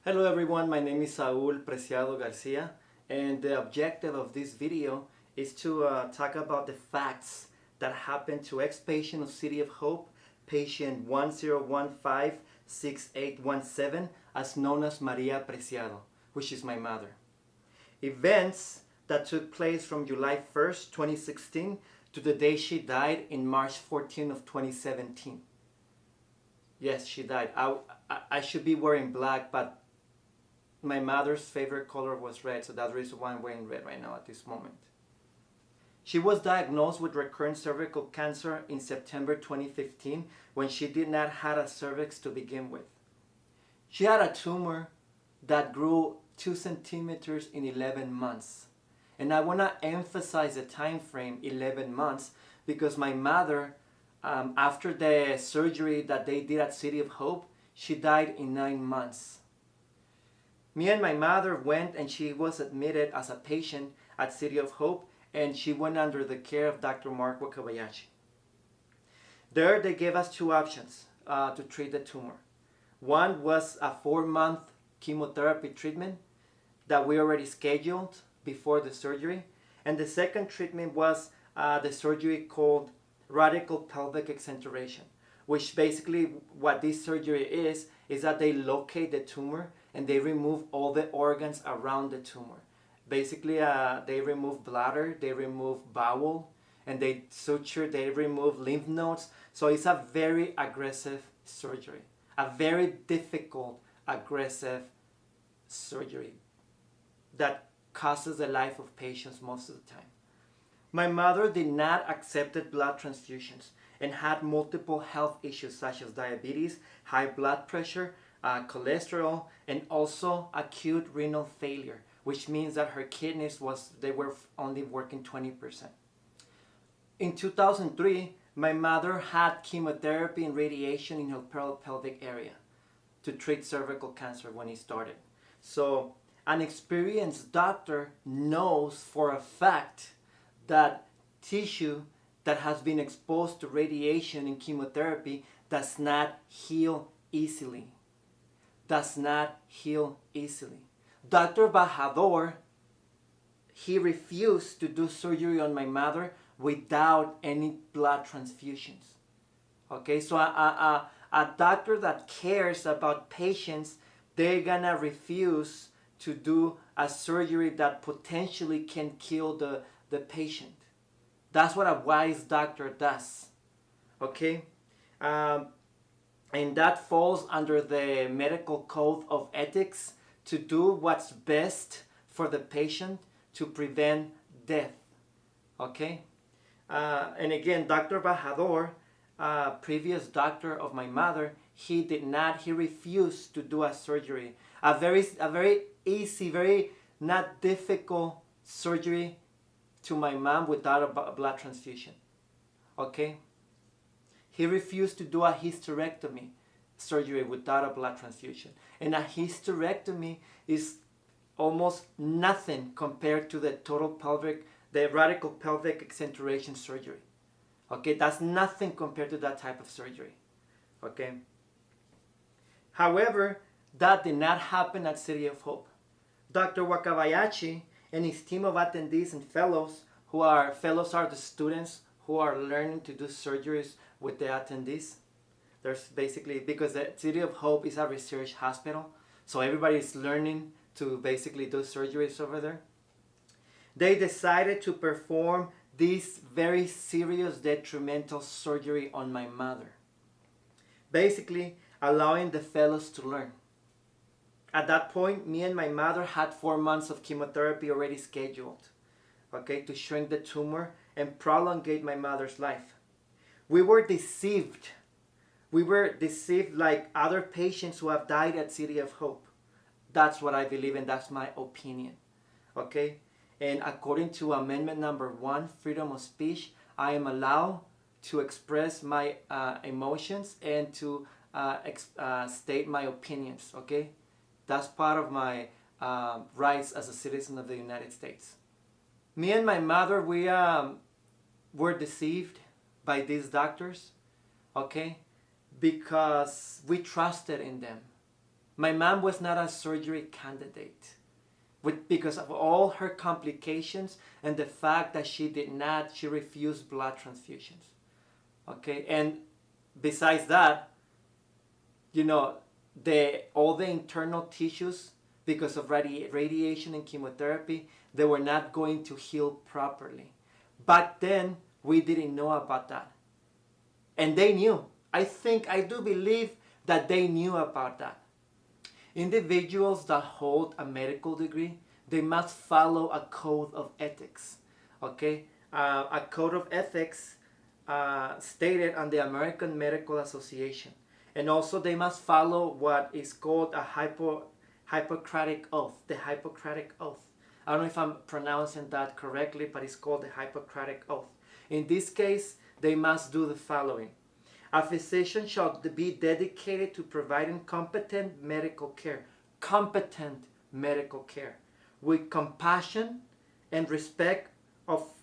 Hello everyone, my name is Saul Preciado Garcia, and the objective of this video is to talk about the facts that happened to ex-patient of City of Hope, patient 10156817, as known as Maria Preciado, which is my mother. Events that took place from July 1st, 2016 to the day she died in March 14 of 2017. Yes, she died. I should be wearing black, but my mother's favorite color was red, so that's the reason why I'm wearing red right now at this moment. She was diagnosed with recurrent cervical cancer in September 2015 when she did not have a cervix to begin with. She had a tumor that grew 2 centimeters in 11 months. And I want to emphasize the time frame 11 months because my mother, after the surgery that they did at City of Hope, she died in 9 months. Me and my mother went and she was admitted as a patient at City of Hope, and she went under the care of Dr. Mark Wakabayashi. There they gave us two options to treat the tumor. One was a 4-month chemotherapy treatment that we already scheduled before the surgery, and the second treatment was the surgery called radical pelvic exenteration, which basically what this surgery is that they locate the tumor and they remove all the organs around the tumor. Basically, they remove bladder, they remove bowel, and they suture, they remove lymph nodes. So it's a very aggressive surgery, a very difficult, aggressive surgery that causes the life of patients most of the time. My mother did not accept blood transfusions and had multiple health issues such as diabetes, high blood pressure, cholesterol, and also acute renal failure, which means that her kidneys were only working 20%. In 2003, my mother had chemotherapy and radiation in her pelvic area to treat cervical cancer when it started. So an experienced doctor knows for a fact that tissue that has been exposed to radiation and chemotherapy does not heal easily. Does not heal easily. Dr. Bajador, he refused to do surgery on my mother without any blood transfusions. Okay, so a doctor that cares about patients, they're gonna refuse to do a surgery that potentially can kill the patient. That's what a wise doctor does. Okay? And that falls under the medical code of ethics to do what's best for the patient to prevent death. Okay? And again, Dr. Bajador, previous doctor of my mother, he refused to do a surgery. A very easy, very not difficult surgery to my mom without a blood transfusion. Okay? He refused to do a hysterectomy surgery without a blood transfusion. And a hysterectomy is almost nothing compared to the radical pelvic exenteration surgery. Okay, that's nothing compared to that type of surgery. Okay. However, that did not happen at City of Hope. Dr. Wakabayashi and his team of attendees and fellows, fellows are the students who are learning to do surgeries with the attendees. There's basically, because the City of Hope is a research hospital, so everybody is learning to basically do surgeries over there. They decided to perform this very serious detrimental surgery on my mother. Basically, allowing the fellows to learn. At that point, me and my mother had 4 months of chemotherapy already scheduled, okay, to shrink the tumor and prolongate my mother's life. We were deceived. We were deceived like other patients who have died at City of Hope. That's what I believe, and that's my opinion, okay? And according to Amendment Number 1, freedom of speech, I am allowed to express my emotions and to state my opinions, okay? That's part of my rights as a citizen of the United States. Me and my mother, we were deceived by these doctors, okay? Because we trusted in them. My mom was not a surgery candidate because of all her complications and the fact that she refused blood transfusions. Okay, and besides that, you know, all the internal tissues, because of radiation and chemotherapy, they were not going to heal properly. Back then, we didn't know about that. And they knew. I do believe that they knew about that. Individuals that hold a medical degree, they must follow a code of ethics. Okay? A code of ethics stated on the American Medical Association. And also they must follow what is called a Hippocratic Oath, the Hippocratic Oath. I don't know if I'm pronouncing that correctly, but it's called the Hippocratic Oath. In this case, they must do the following. A physician shall be dedicated to providing competent medical care with compassion and respect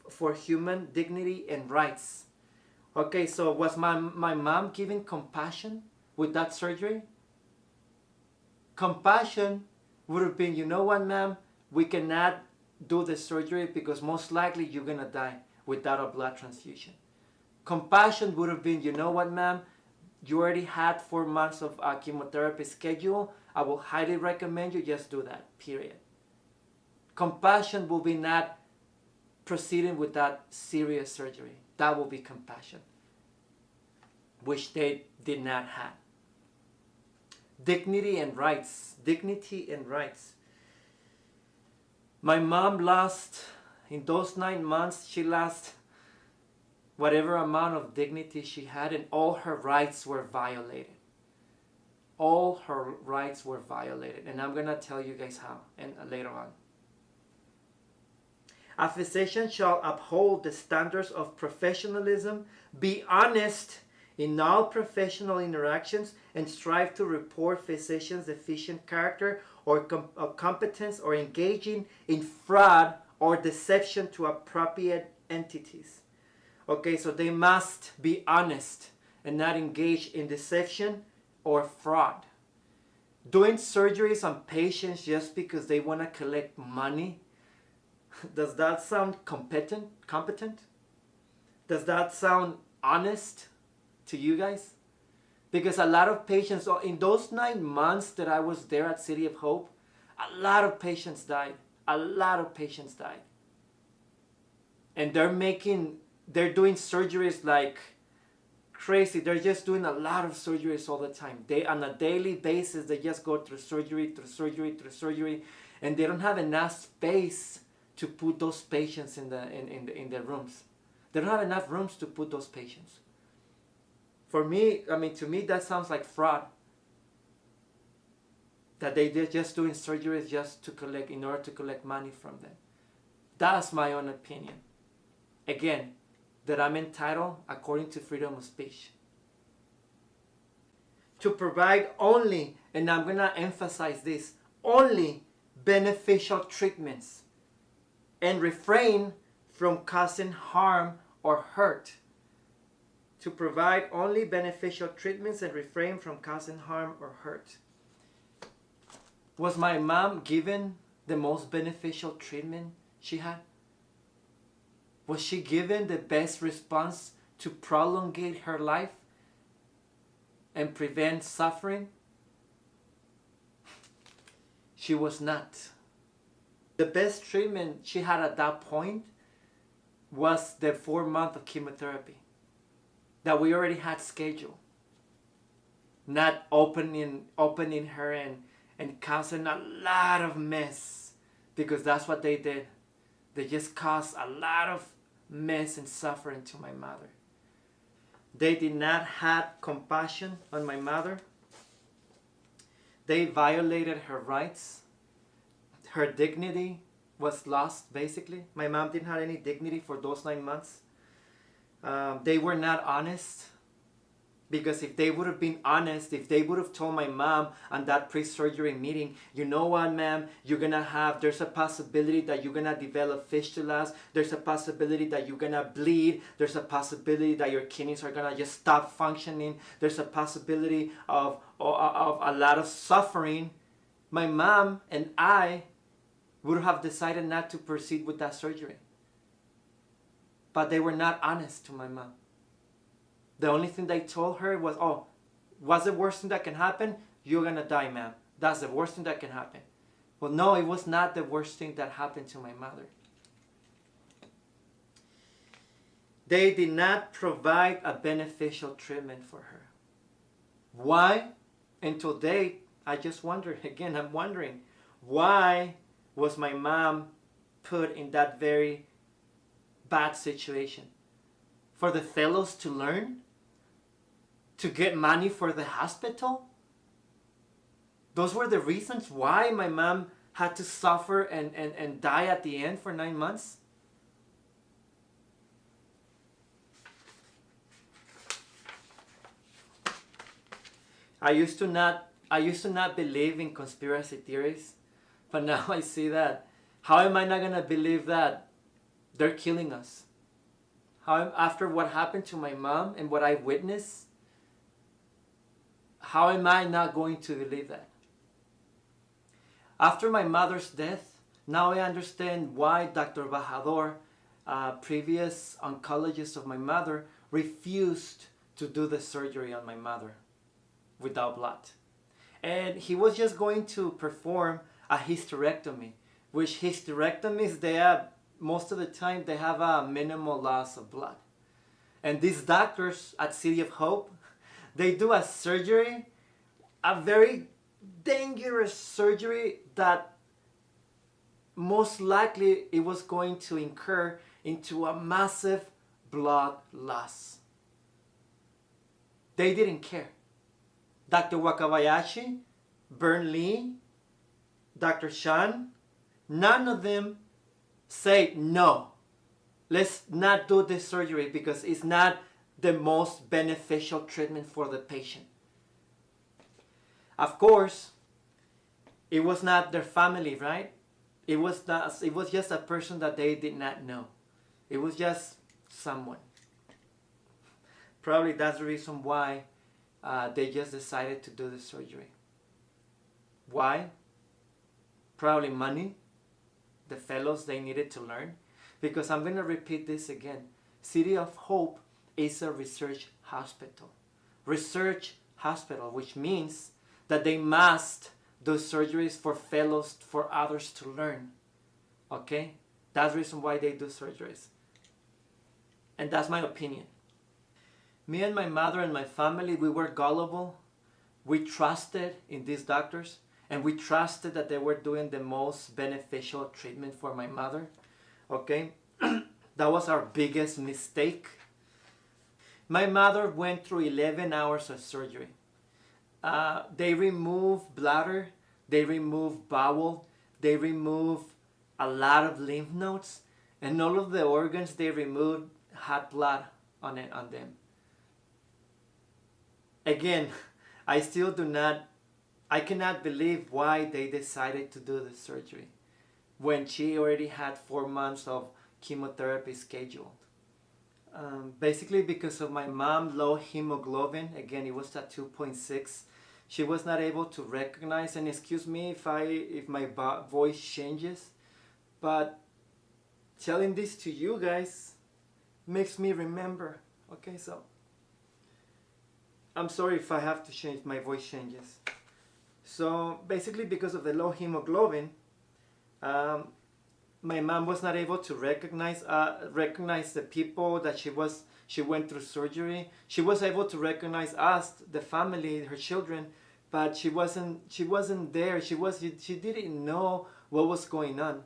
for human dignity and rights. Okay, so was my mom giving compassion with that surgery? Compassion would have been, you know what, ma'am, we cannot do the surgery because most likely you're going to die without a blood transfusion. Compassion would have been, you know what, ma'am, you already had 4 months of chemotherapy schedule. I will highly recommend you just do that, period. Compassion will be not proceeding with that serious surgery. That will be compassion, which they did not have. Dignity and rights. My mom lost, in those 9 months, she lost whatever amount of dignity she had, and all her rights were violated. All her rights were violated. And I'm going to tell you guys how and later on. A physician shall uphold the standards of professionalism, be honest in all professional interactions, and strive to report physicians' deficient character or competence or engaging in fraud or deception to appropriate entities. Okay, so they must be honest and not engage in deception or fraud. Doing surgeries on patients just because they want to collect money, does that sound competent? Does that sound honest to you guys? Because a lot of patients, in those 9 months that I was there at City of Hope, a lot of patients died. And they're doing surgeries like crazy. They're just doing a lot of surgeries all the time. On a daily basis, they just go through surgery, and they don't have enough space to put those patients in the rooms. They don't have enough rooms to put those patients. To me, that sounds like fraud. That they're just doing surgeries in order to collect money from them. That's my own opinion. Again, that I'm entitled according to freedom of speech. To provide only, and I'm going to emphasize this, only beneficial treatments and refrain from causing harm or hurt. To provide only beneficial treatments and refrain from causing harm or hurt. Was my mom given the most beneficial treatment she had? Was she given the best response to prolongate her life and prevent suffering? She was not. The best treatment she had at that point was the 4 months of chemotherapy that we already had scheduled. Not opening her and causing a lot of mess, because that's what they did. They just caused a lot of mess and suffering to my mother. They did not have compassion on my mother. They violated her rights. Her dignity was lost, basically. My mom didn't have any dignity for those 9 months. They were not honest. Because if they would have been honest, if they would have told my mom on that pre-surgery meeting, you know what, ma'am, there's a possibility that you're gonna develop fistulas, there's a possibility that you're gonna bleed, there's a possibility that your kidneys are gonna just stop functioning, there's a possibility of a lot of suffering, my mom and I would have decided not to proceed with that surgery. But they were not honest to my mom. The only thing they told her was, oh, what's the worst thing that can happen? You're gonna die, ma'am. That's the worst thing that can happen. Well, no, it was not the worst thing that happened to my mother. They did not provide a beneficial treatment for her. Why? Until date, I just wonder, again, I'm wondering, why was my mom put in that very bad situation? For the fellows to learn? To get money for the hospital? Those were the reasons why my mom had to suffer and die at the end for 9 months? I used to not believe in conspiracy theories, but now I see that. How am I not gonna believe that they're killing us? After what happened to my mom and what I witnessed, how am I not going to believe that? After my mother's death, now I understand why Dr. Bajador, previous oncologist of my mother, refused to do the surgery on my mother without blood. And he was just going to perform a hysterectomy, which hysterectomies, most of the time, they have a minimal loss of blood. And these doctors at City of Hope, they do a surgery, a very dangerous surgery that most likely it was going to incur into a massive blood loss. They didn't care. Dr. Wakabayashi, Bern Lee, Dr. Shan, none of them say no. Let's not do this surgery because it's not the most beneficial treatment for the patient. Of course, it was not their family, right? It was just a person that they did not know. It was just someone. Probably that's the reason why they just decided to do the surgery. Why? Probably money. The fellows, they needed to learn. Because I'm going to repeat this again. City of Hope is a research hospital. Research hospital, which means that they must do surgeries for fellows, for others to learn. Okay? That's the reason why they do surgeries. And that's my opinion. Me and my mother and my family, we were gullible. We trusted in these doctors. And we trusted that they were doing the most beneficial treatment for my mother. Okay? That was our biggest mistake. My mother went through 11 hours of surgery. They removed bladder, they removed bowel, they removed a lot of lymph nodes, and all of the organs they removed had blood on them. Again, I cannot believe why they decided to do the surgery when she already had 4 months of chemotherapy scheduled. Basically because of my mom's low hemoglobin, again it was at 2.6, she was not able to recognize, and excuse me if my voice changes, but telling this to you guys makes me remember. Okay, so I'm sorry if I have to change, my voice changes. So basically because of the low hemoglobin, my mom was not able to recognize the people that she went through surgery. She was able to recognize us, the family, her children, but she wasn't there. She didn't know what was going on.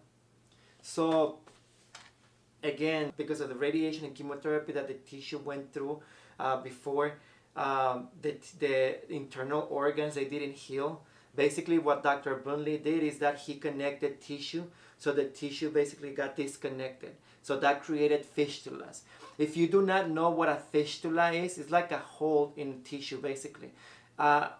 So again, because of the radiation and chemotherapy that the tissue went through before, the internal organs, they didn't heal. Basically, what Dr. Burnley did is that he connected tissue, so the tissue basically got disconnected. So that created fistulas. If you do not know what a fistula is, it's like a hole in tissue, basically.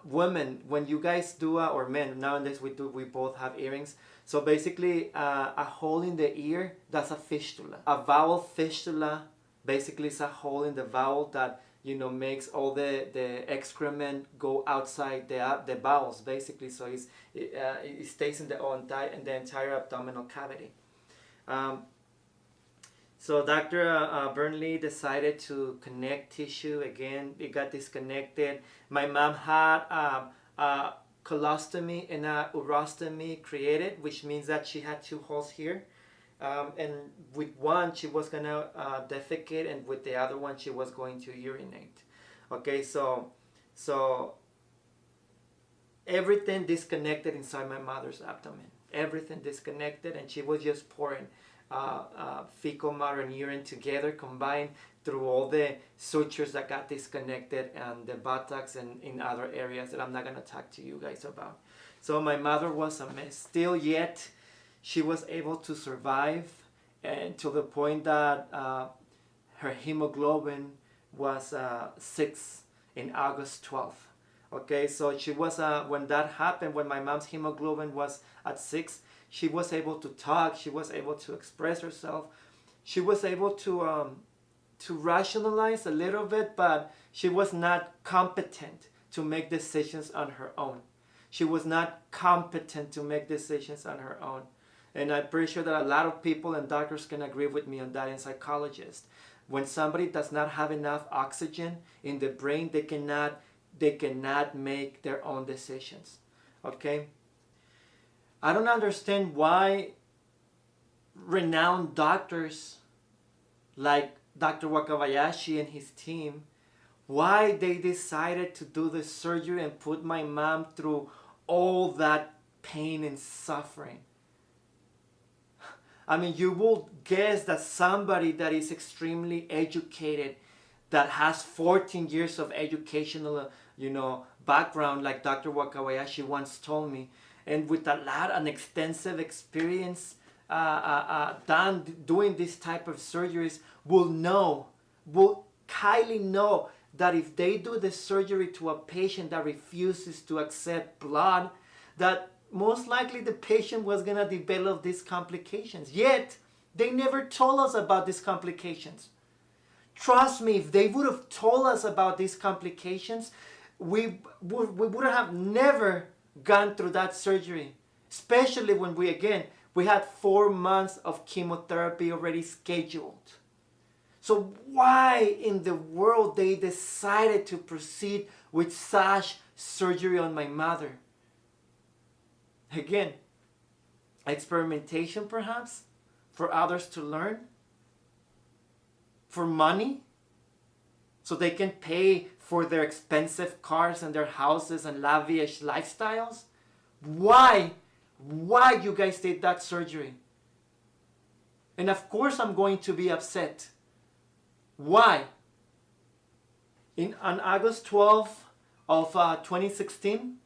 Women, when you guys do, or men, nowadays we both have earrings. So basically, a hole in the ear, that's a fistula. A vowel fistula basically is a hole in the vowel that makes all the excrement go outside the bowels, basically. So it stays in the entire abdominal cavity. So Dr. Burnley decided to connect tissue again. It got disconnected. My mom had a colostomy and a urostomy created, which means that she had two holes here. And with one she was gonna defecate, and with the other one she was going to urinate. Okay, so everything disconnected inside my mother's abdomen. Everything disconnected, and she was just pouring fecal matter and urine together, combined through all the sutures that got disconnected, and the buttocks and in other areas that I'm not gonna talk to you guys about. So my mother was a mess. Still yet, she was able to survive, and to the point that her hemoglobin was 6 in August 12th. Okay, so she was, when that happened, when my mom's hemoglobin was at 6, she was able to talk, she was able to express herself, she was able to rationalize a little bit, but she was not competent to make decisions on her own. She was not competent to make decisions on her own. And I'm pretty sure that a lot of people and doctors can agree with me on that, and psychologists. When somebody does not have enough oxygen in the brain, they cannot make their own decisions. Okay? I don't understand why renowned doctors like Dr. Wakabayashi and his team, why they decided to do the surgery and put my mom through all that pain and suffering. I mean, you will guess that somebody that is extremely educated, that has 14 years of educational, background, like Dr. Wakabayashi once told me, and with an extensive experience doing this type of surgeries, will highly know that if they do the surgery to a patient that refuses to accept blood, that most likely the patient was going to develop these complications. Yet, they never told us about these complications. Trust me, if they would have told us about these complications, we would have never gone through that surgery. Especially when we had 4 months of chemotherapy already scheduled. So why in the world they decided to proceed with such surgery on my mother? Again, experimentation perhaps, for others to learn, for money, so they can pay for their expensive cars and their houses and lavish lifestyles. Why you guys did that surgery? And of course I'm going to be upset. Why? On August 12th of 2016,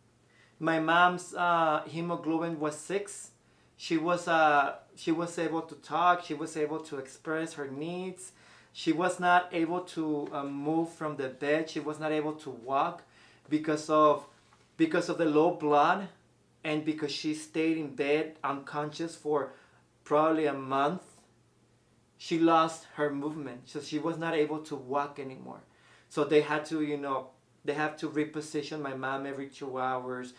my mom's hemoglobin was 6. She was able to talk. She was able to express her needs. She was not able to move from the bed. She was not able to walk because of the low blood, and because she stayed in bed unconscious for probably a month. She lost her movement, so she was not able to walk anymore. So they had to, they have to reposition my mom every 2 hours.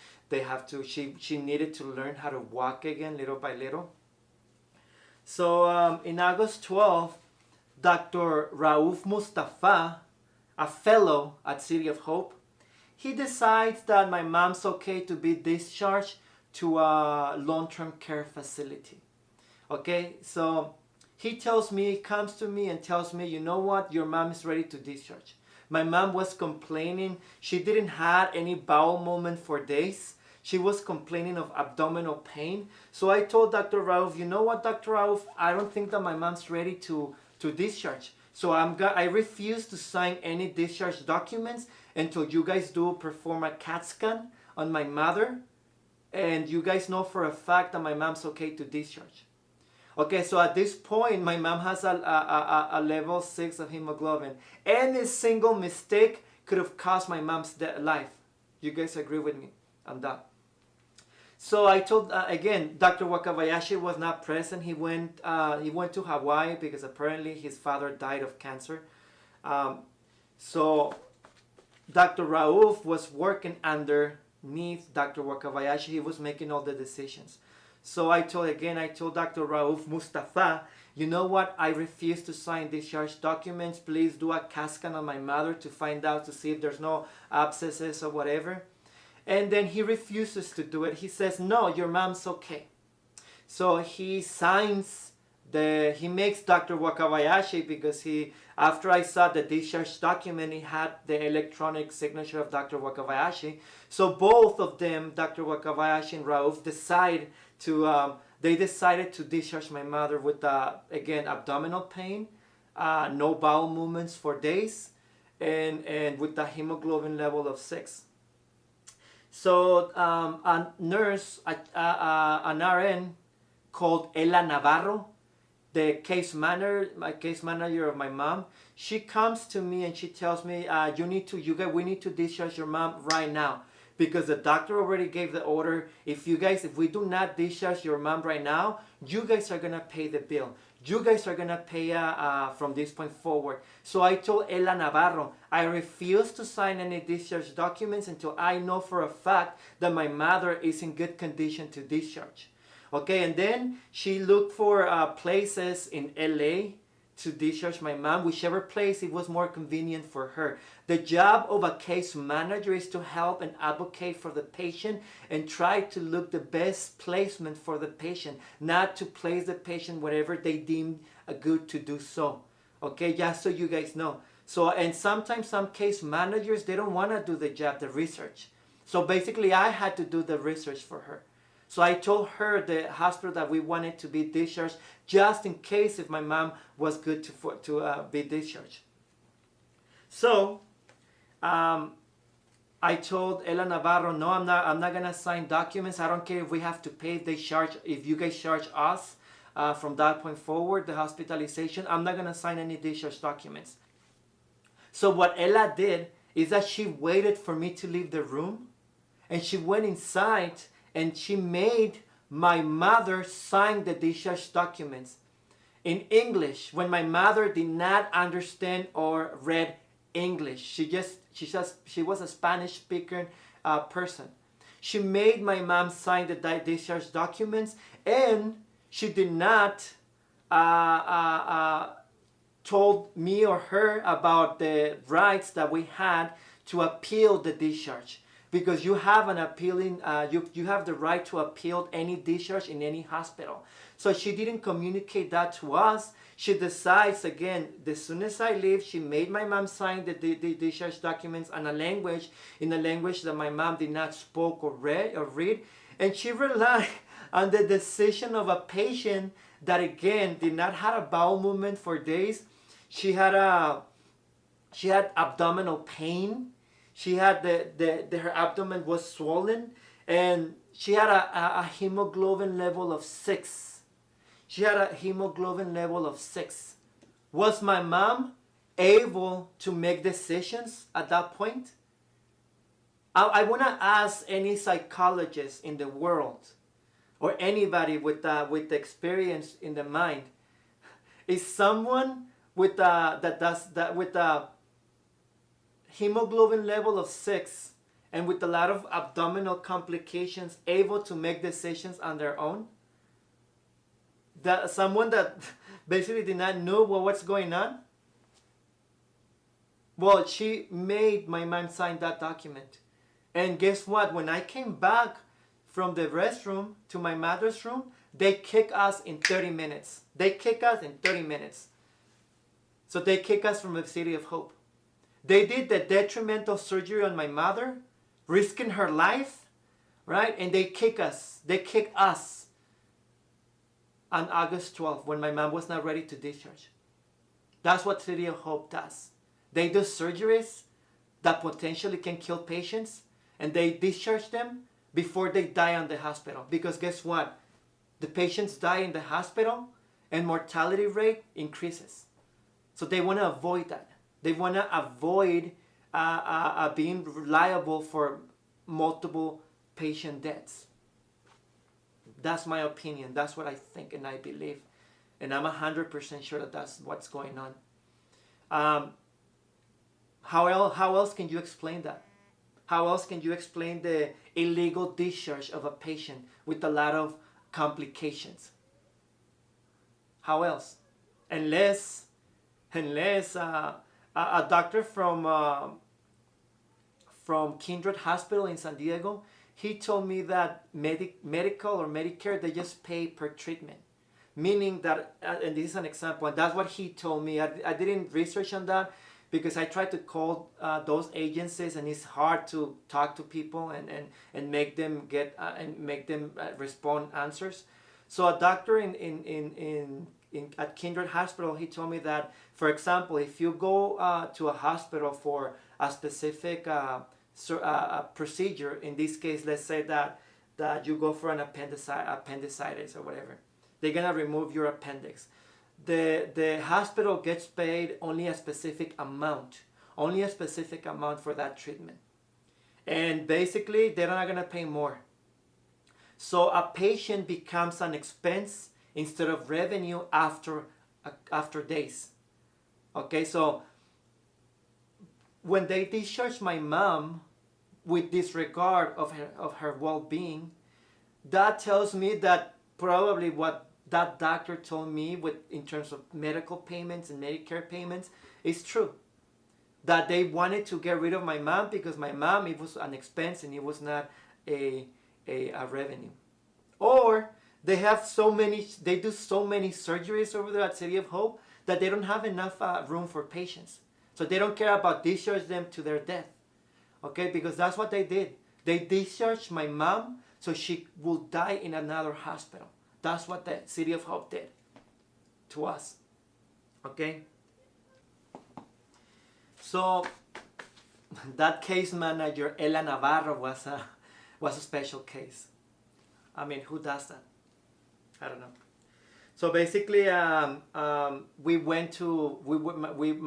She needed to learn how to walk again little by little. So in August 12th, Dr. Rauf Mustafa, a fellow at City of Hope, he decides that my mom's okay to be discharged to a long-term care facility. Okay, so he comes to me and tells me, you know what, your mom is ready to discharge. My mom was complaining. She didn't have any bowel movement for days. She was complaining of abdominal pain. So I told Dr. Rauf, you know what, Dr. Rauf, I don't think that my mom's ready to discharge. So I refuse to sign any discharge documents until you guys perform a CAT scan on my mother And you guys know for a fact that my mom's okay to discharge. Okay, so at this point, my mom has a level 6 of hemoglobin. Any single mistake could have cost my mom's life. You guys agree with me on that? So I told, again, Dr. Wakabayashi was not present. He went to Hawaii because apparently his father died of cancer. So Dr. Rauf was working underneath Dr. Wakabayashi. He was making all the decisions. So I told Dr. Rauf Mustafa, you know what? I refuse to sign discharge documents. Please do a CAT scan on my mother to find out, to see if there's no abscesses or whatever. And then he refuses to do it. He says, no, your mom's okay. So he signs he makes Dr. Wakabayashi, because after I saw the discharge document, he had the electronic signature of Dr. Wakabayashi. So both of them, Dr. Wakabayashi and Rauf, decided to discharge my mother with, again, abdominal pain, no bowel movements for days, and with the hemoglobin level of 6. So a nurse, an RN called Ella Navarro, the case manager of my mom, she comes to me and she tells me, we need to discharge your mom right now, because the doctor already gave the order. If we do not discharge your mom right now, you guys are gonna pay the bill. You guys are gonna pay from this point forward. So I told Ella Navarro, I refuse to sign any discharge documents until I know for a fact that my mother is in good condition to discharge. Okay, and then she looked for places in LA to discharge my mom, whichever place it was more convenient for her. The job of a case manager is to help and advocate for the patient and try to look the best placement for the patient, not to place the patient wherever they deem good to do so. Okay, just so you guys know. So, and sometimes some case managers, they don't want to do the job, the research. So basically I had to do the research for her. So I told her, the hospital, that we wanted to be discharged just in case if my mom was good to be discharged. So I told Ella Navarro, no, I'm not gonna sign documents. I don't care if we have to pay. If you guys charge us from that point forward, the hospitalization, I'm not gonna sign any discharge documents. So what Ella did is that she waited for me to leave the room, and she went inside and she made my mother sign the discharge documents in English when my mother did not understand or read English. She was a Spanish speaking person. She made my mom sign the discharge documents, and she did not told me or her about the rights that we had to appeal the discharge. Because you have you have the right to appeal any discharge in any hospital. So she didn't communicate that to us. She decides, again, as soon as I leave, she made my mom sign the discharge documents in a language that my mom did not speak or read. And she relied on the decision of a patient that, again, did not have a bowel movement for days. She had abdominal pain. She had her abdomen was swollen, and she had a hemoglobin level of 6. She had a hemoglobin level of 6. Was my mom able to make decisions at that point? I want to ask any psychologist in the world, or anybody with the experience in the mind, is someone with a hemoglobin level of 6 and with a lot of abdominal complications able to make decisions on their own? Someone that basically did not know what's going on? Well, she made my mom sign that document. And guess what? When I came back from the restroom to my mother's room, they kicked us in 30 minutes. So they kicked us from the City of Hope. They did the detrimental surgery on my mother, risking her life, right? And they kicked us on August 12th when my mom was not ready to discharge. That's what City of Hope does. They do surgeries that potentially can kill patients, and they discharge them before they die in the hospital. Because guess what? The patients die in the hospital and mortality rate increases. So they want to avoid that. They want to avoid being liable for multiple patient deaths. That's my opinion. That's what I think and I believe. And I'm 100% sure that that's what's going on. How else can you explain that? How else can you explain the illegal discharge of a patient with a lot of complications? How else? Unless a doctor from Kindred Hospital in San Diego, he told me that medical or Medicare, they just pay per treatment. Meaning that, and this is an example, and that's what he told me. I didn't research on that because I tried to call those agencies, and it's hard to talk to people and make them get and make them respond answers. So a doctor at Kindred Hospital, he told me that, for example, if you go to a hospital for a specific procedure, in this case, let's say that you go for an appendicitis or whatever, they're gonna remove your appendix. The hospital gets paid only a specific amount for that treatment, and basically they're not gonna pay more. So a patient becomes an expense instead of revenue after days. Okay, so when they discharged my mom with disregard of her well-being, that tells me that probably what that doctor told me in terms of medical payments and Medicare payments is true. That they wanted to get rid of my mom because my mom, it was an expense and it was not a revenue. Or they do so many surgeries over there at City of Hope that they don't have enough room for patients. So they don't care about discharging them to their death. Okay, because that's what they did. They discharged my mom so she will die in another hospital. That's what the City of Hope did to us. Okay? So that case manager, Ella Navarro, was a special case. I mean, who does that? I don't know. So basically, my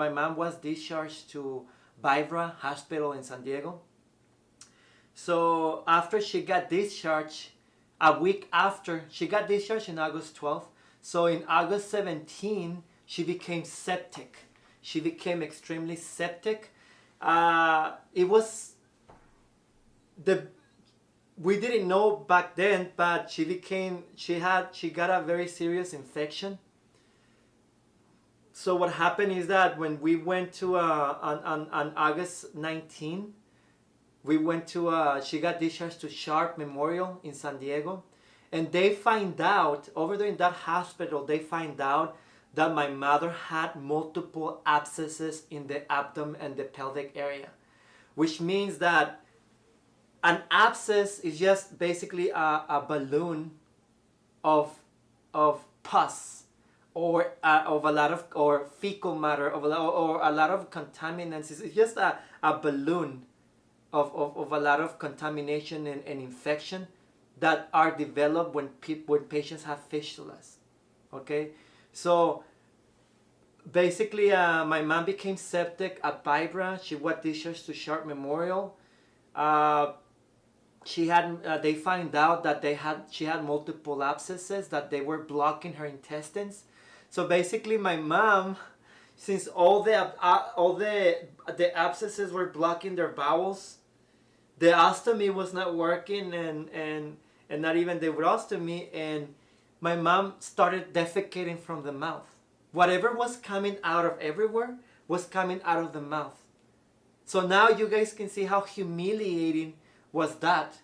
mom was discharged to Vibra Hospital in San Diego. So after she got discharged, a week after, she got discharged in August 12th. So in August 17, she became septic. She became extremely septic. We didn't know back then, but she got a very serious infection. So what happened is that when we went to on August 19, she got discharged to Sharp Memorial in San Diego, and they find out over there in that hospital, they find out that my mother had multiple abscesses in the abdomen and the pelvic area, which means that an abscess is just basically a balloon of pus or of a lot of or fecal matter or a lot of contaminants. It's just a balloon of a lot of contamination and infection that are developed when patients have fistulas. Okay, so basically my mom became septic at Vibra. She was discharged to Sharp Memorial. They find out that she had multiple abscesses, that they were blocking her intestines. So basically my mom, since all the abscesses were blocking their bowels, the ostomy was not working, and not even the urostomy, and my mom started defecating from the mouth. Whatever was coming out of everywhere was coming out of the mouth. So now you guys can see how humiliating was that,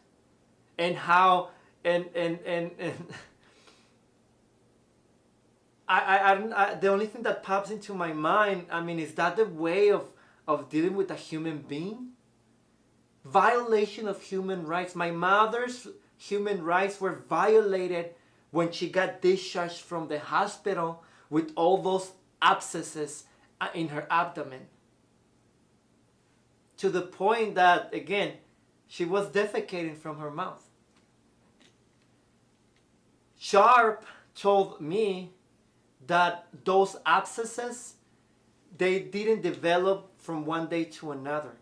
and how I the only thing that pops into my mind, I mean, is that the way of dealing with a human being? Violation of human rights. My mother's human rights were violated when she got discharged from the hospital with all those abscesses in her abdomen. To the point that, again, she was defecating from her mouth. Sharp told me that those abscesses, they didn't develop from one day to another.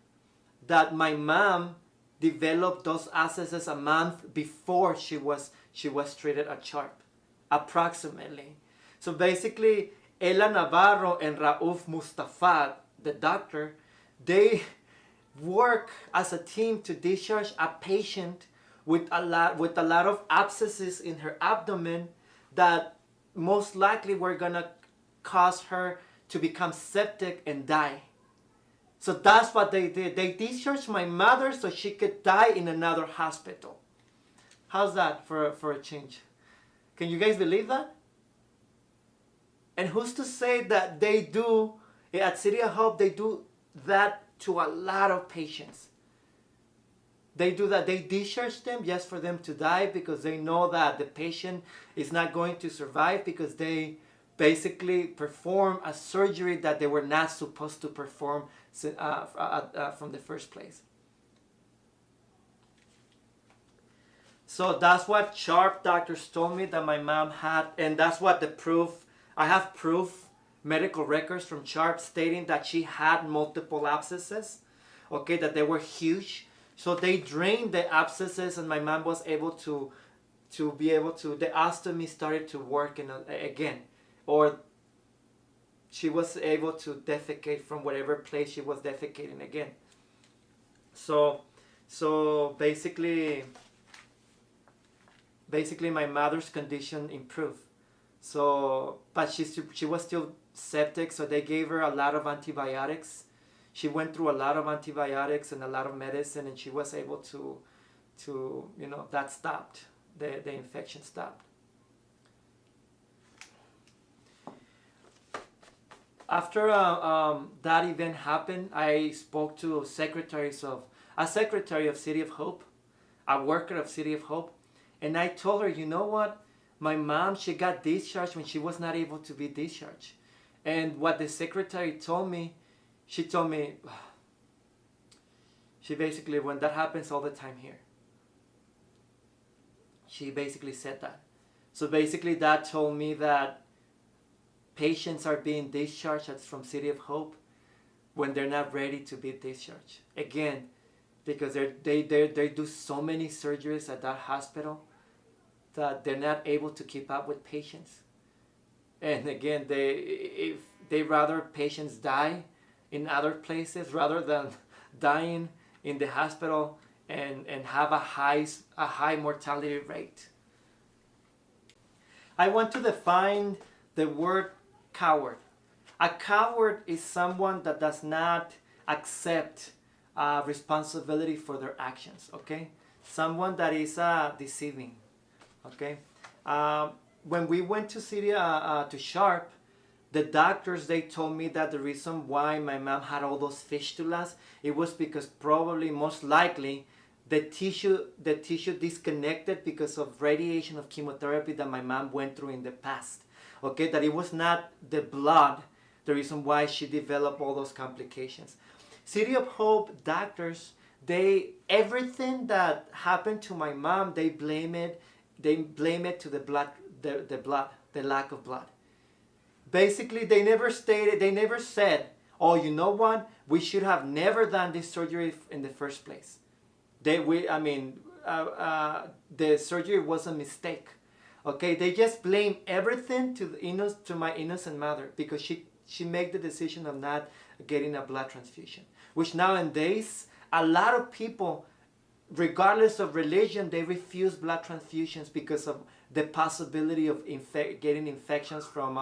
That my mom developed those abscesses a month before she was treated at Sharp, approximately. So basically, Ella Navarro and Rauf Mustafa, the doctor, they work as a team to discharge a patient with a lot of abscesses in her abdomen that most likely were gonna cause her to become septic and die. So that's what they did. They discharged my mother so she could die in another hospital. How's that for a change? Can you guys believe that? And who's to say that they do, at City of Hope, they do that to a lot of patients. They do that. They discharge them just for them to die because they know that the patient is not going to survive because they basically perform a surgery that they were not supposed to perform from the first place. So that's what Sharp doctors told me that my mom had, and that's what the proof, I have proof, medical records from Sharp stating that she had multiple abscesses, okay, that they were huge. So they drained the abscesses and my mom was able to be able to, the ostomy started to work again. Or she was able to defecate from whatever place she was defecating again. So basically my mother's condition improved. So, but she was still septic, so they gave her a lot of antibiotics. She went through a lot of antibiotics and a lot of medicine, and she was able to that stopped. The infection stopped. After that event happened, I spoke to a secretary of City of Hope, a worker of City of Hope, and I told her, you know what? My mom, she got discharged when she was not able to be discharged. And what the secretary told me, she told me, she basically, when that happens all the time here, she basically said that. So basically that told me that patients are being discharged from City of Hope when they're not ready to be discharged. Again, because they do so many surgeries at that hospital that they're not able to keep up with patients. And again, they rather patients die in other places rather than dying in the hospital and have a high mortality rate. I want to define the word coward. A coward is someone that does not accept responsibility for their actions, okay? Someone that is deceiving, okay? When we went to to Sharp, the doctors, they told me that the reason why my mom had all those fistulas, it was because probably, most likely, the tissue disconnected because of radiation of chemotherapy that my mom went through in the past. Okay, that it was not the blood, the reason why she developed all those complications. City of Hope doctors, everything that happened to my mom, they blame it to the blood, the lack of blood. Basically, they never said, oh, you know what, we should have never done this surgery in the first place. The surgery was a mistake. Okay, they just blame everything to my innocent mother because she made the decision of not getting a blood transfusion. Which nowadays, a lot of people, regardless of religion, they refuse blood transfusions because of the possibility of getting infections from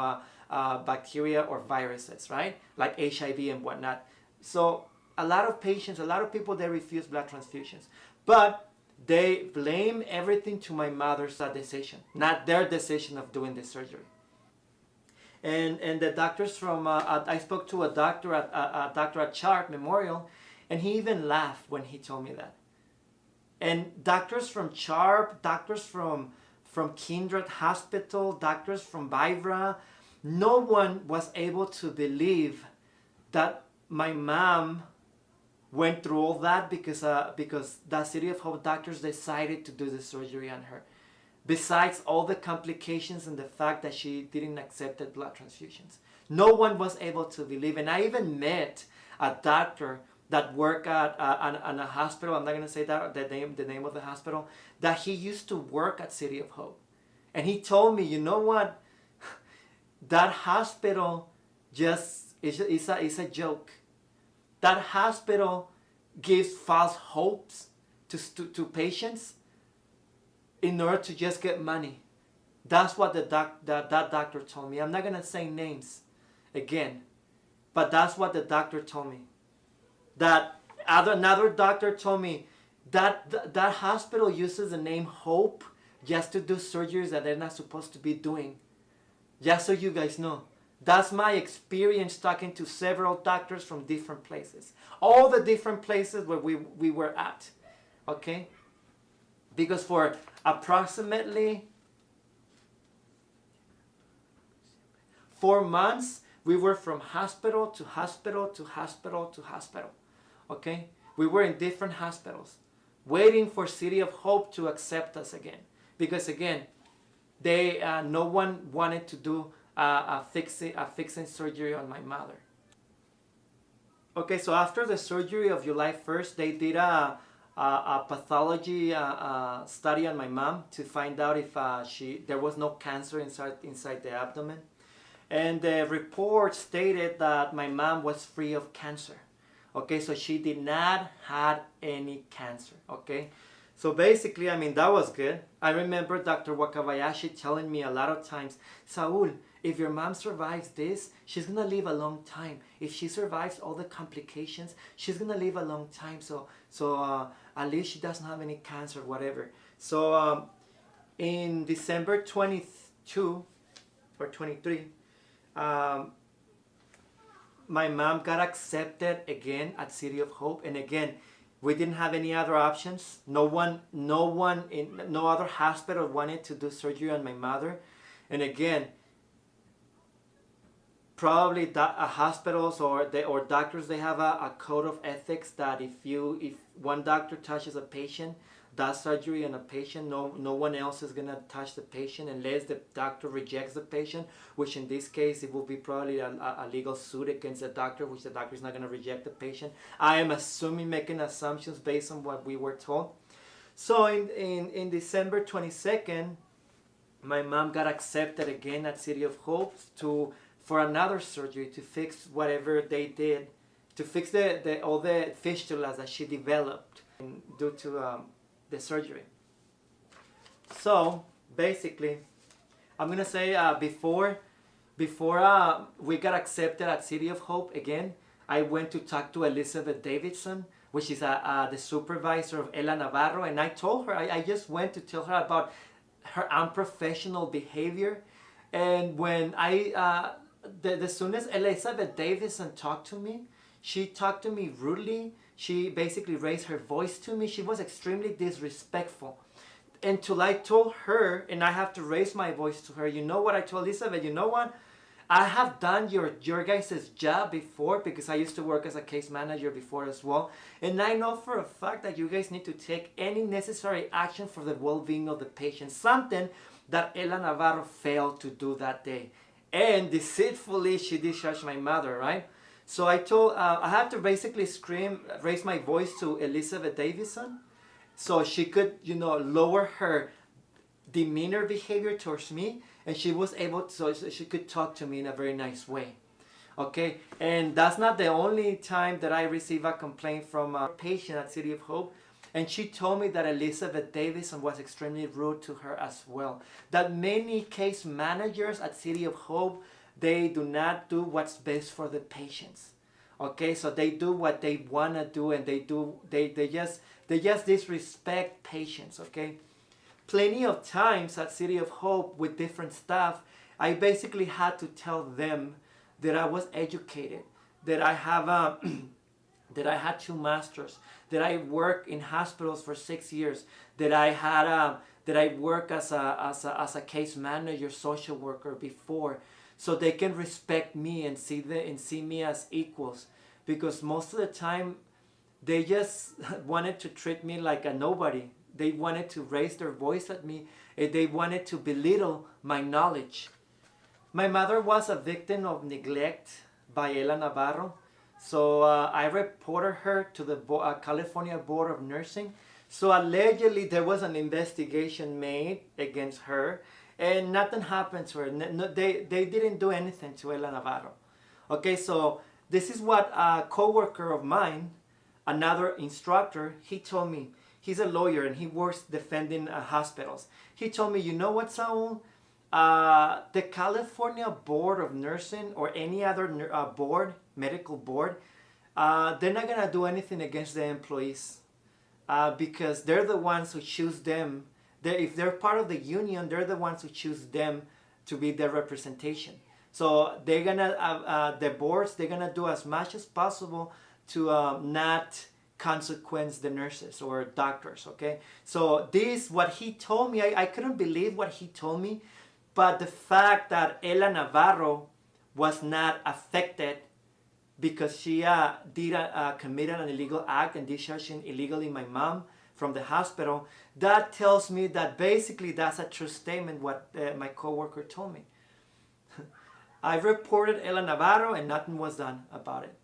bacteria or viruses, right? Like HIV and whatnot. So a lot of people, they refuse blood transfusions. But they blame everything to my mother's decision, not their decision of doing the surgery. And the doctors from, I spoke to a doctor at Sharp Memorial, and he even laughed when he told me that. And doctors from Sharp, doctors from Kindred Hospital, doctors from Vibra, no one was able to believe that my mom went through all that because that City of Hope doctors decided to do the surgery on her. besides all the complications and the fact that she didn't accept the blood transfusions. No one was able to believe. And I even met a doctor that worked at a hospital. I'm not going to say that the name of the hospital, that he used to work at City of Hope. And he told me, you know what? That hospital just is a joke. That hospital gives false hopes to patients in order to just get money. That's what that doctor told me. I'm not going to say names again, but that's what the doctor told me. That another doctor told me that that hospital uses the name Hope just to do surgeries that they're not supposed to be doing. Just so you guys know. That's my experience talking to several doctors from different places. All the different places where we were at. Okay? Because for approximately 4 months, we were from hospital to hospital to hospital to hospital. Okay? We were in different hospitals, waiting for City of Hope to accept us again. Because again, no one wanted to do a fixing surgery on my mother. Okay, so after the surgery of July 1st, they did a pathology study on my mom to find out if there was no cancer inside the abdomen. And the report stated that my mom was free of cancer. Okay, so she did not have any cancer. Okay, so basically, I mean, that was good. I remember Dr. Wakabayashi telling me a lot of times, Saul, if your mom survives this, she's gonna live a long time. If she survives all the complications, she's gonna live a long time. So at least she doesn't have any cancer, whatever. So in December 22 or 23, my mom got accepted again at City of Hope, and again, we didn't have any other options. No other hospital wanted to do surgery on my mother, and again, probably hospitals or doctors, they have a code of ethics that if one doctor touches a patient, does surgery on a patient, no one else is gonna touch the patient unless the doctor rejects the patient, which in this case it will be probably a legal suit against the doctor, which the doctor is not gonna reject the patient. I am making assumptions based on what we were told. So in December 22nd, my mom got accepted again at City of Hope for another surgery to fix whatever they did, to fix all the fistulas that she developed due to the surgery. So basically, I'm gonna say before we got accepted at City of Hope again, I went to talk to Elizabeth Davidson, which is the supervisor of Ella Navarro, and I told her, I just went to tell her about her unprofessional behavior. And when as soon as Elizabeth Davidson talked to me, she talked to me rudely. She basically raised her voice to me. She was extremely disrespectful. Until I told her, and I have to raise my voice to her, you know what I told Elizabeth? You know what? I have done your guys' job before, because I used to work as a case manager before as well. And I know for a fact that you guys need to take any necessary action for the well-being of the patient. Something that Ella Navarro failed to do that day. And deceitfully, she discharged my mother, right? So I had to basically raise my voice to Elizabeth Davidson, so she could, lower her demeanor behavior towards me, and she was able to, so she could talk to me in a very nice way. Okay, and that's not the only time that I received a complaint from a patient at City of Hope. And she told me that Elizabeth Davidson was extremely rude to her as well. That many case managers at City of Hope, they do not do what's best for the patients. Okay, so they do what they want to do, and they just disrespect patients. Okay, plenty of times at City of Hope with different staff, I basically had to tell them that I was educated, that I have that I had 2 masters, that I worked in hospitals for 6 years, that I worked as a case manager, social worker before, so they can respect me and see me as equals. Because most of the time, they just wanted to treat me like a nobody. They wanted to raise their voice at me. They wanted to belittle my knowledge. My mother was a victim of neglect by Ella Navarro. So I reported her to the California Board of Nursing. So allegedly there was an investigation made against her, and nothing happened to her. No, they didn't do anything to Ella Navarro. Okay, so this is what a coworker of mine, another instructor, he told me. He's a lawyer and he works defending hospitals. He told me, you know what, Saul? The California Board of Nursing or any other board, medical board, they're not gonna do anything against the employees because they're the ones who choose them. If they're part of the union, they're the ones who choose them to be their representation. So they're gonna, the boards, they're gonna do as much as possible to not consequence the nurses or doctors, okay? So this, what he told me, I couldn't believe what he told me, but the fact that Ella Navarro was not affected because she committed an illegal act and discharging illegally my mom from the hospital, that tells me that basically that's a true statement what my coworker told me. I reported Ella Navarro and nothing was done about it.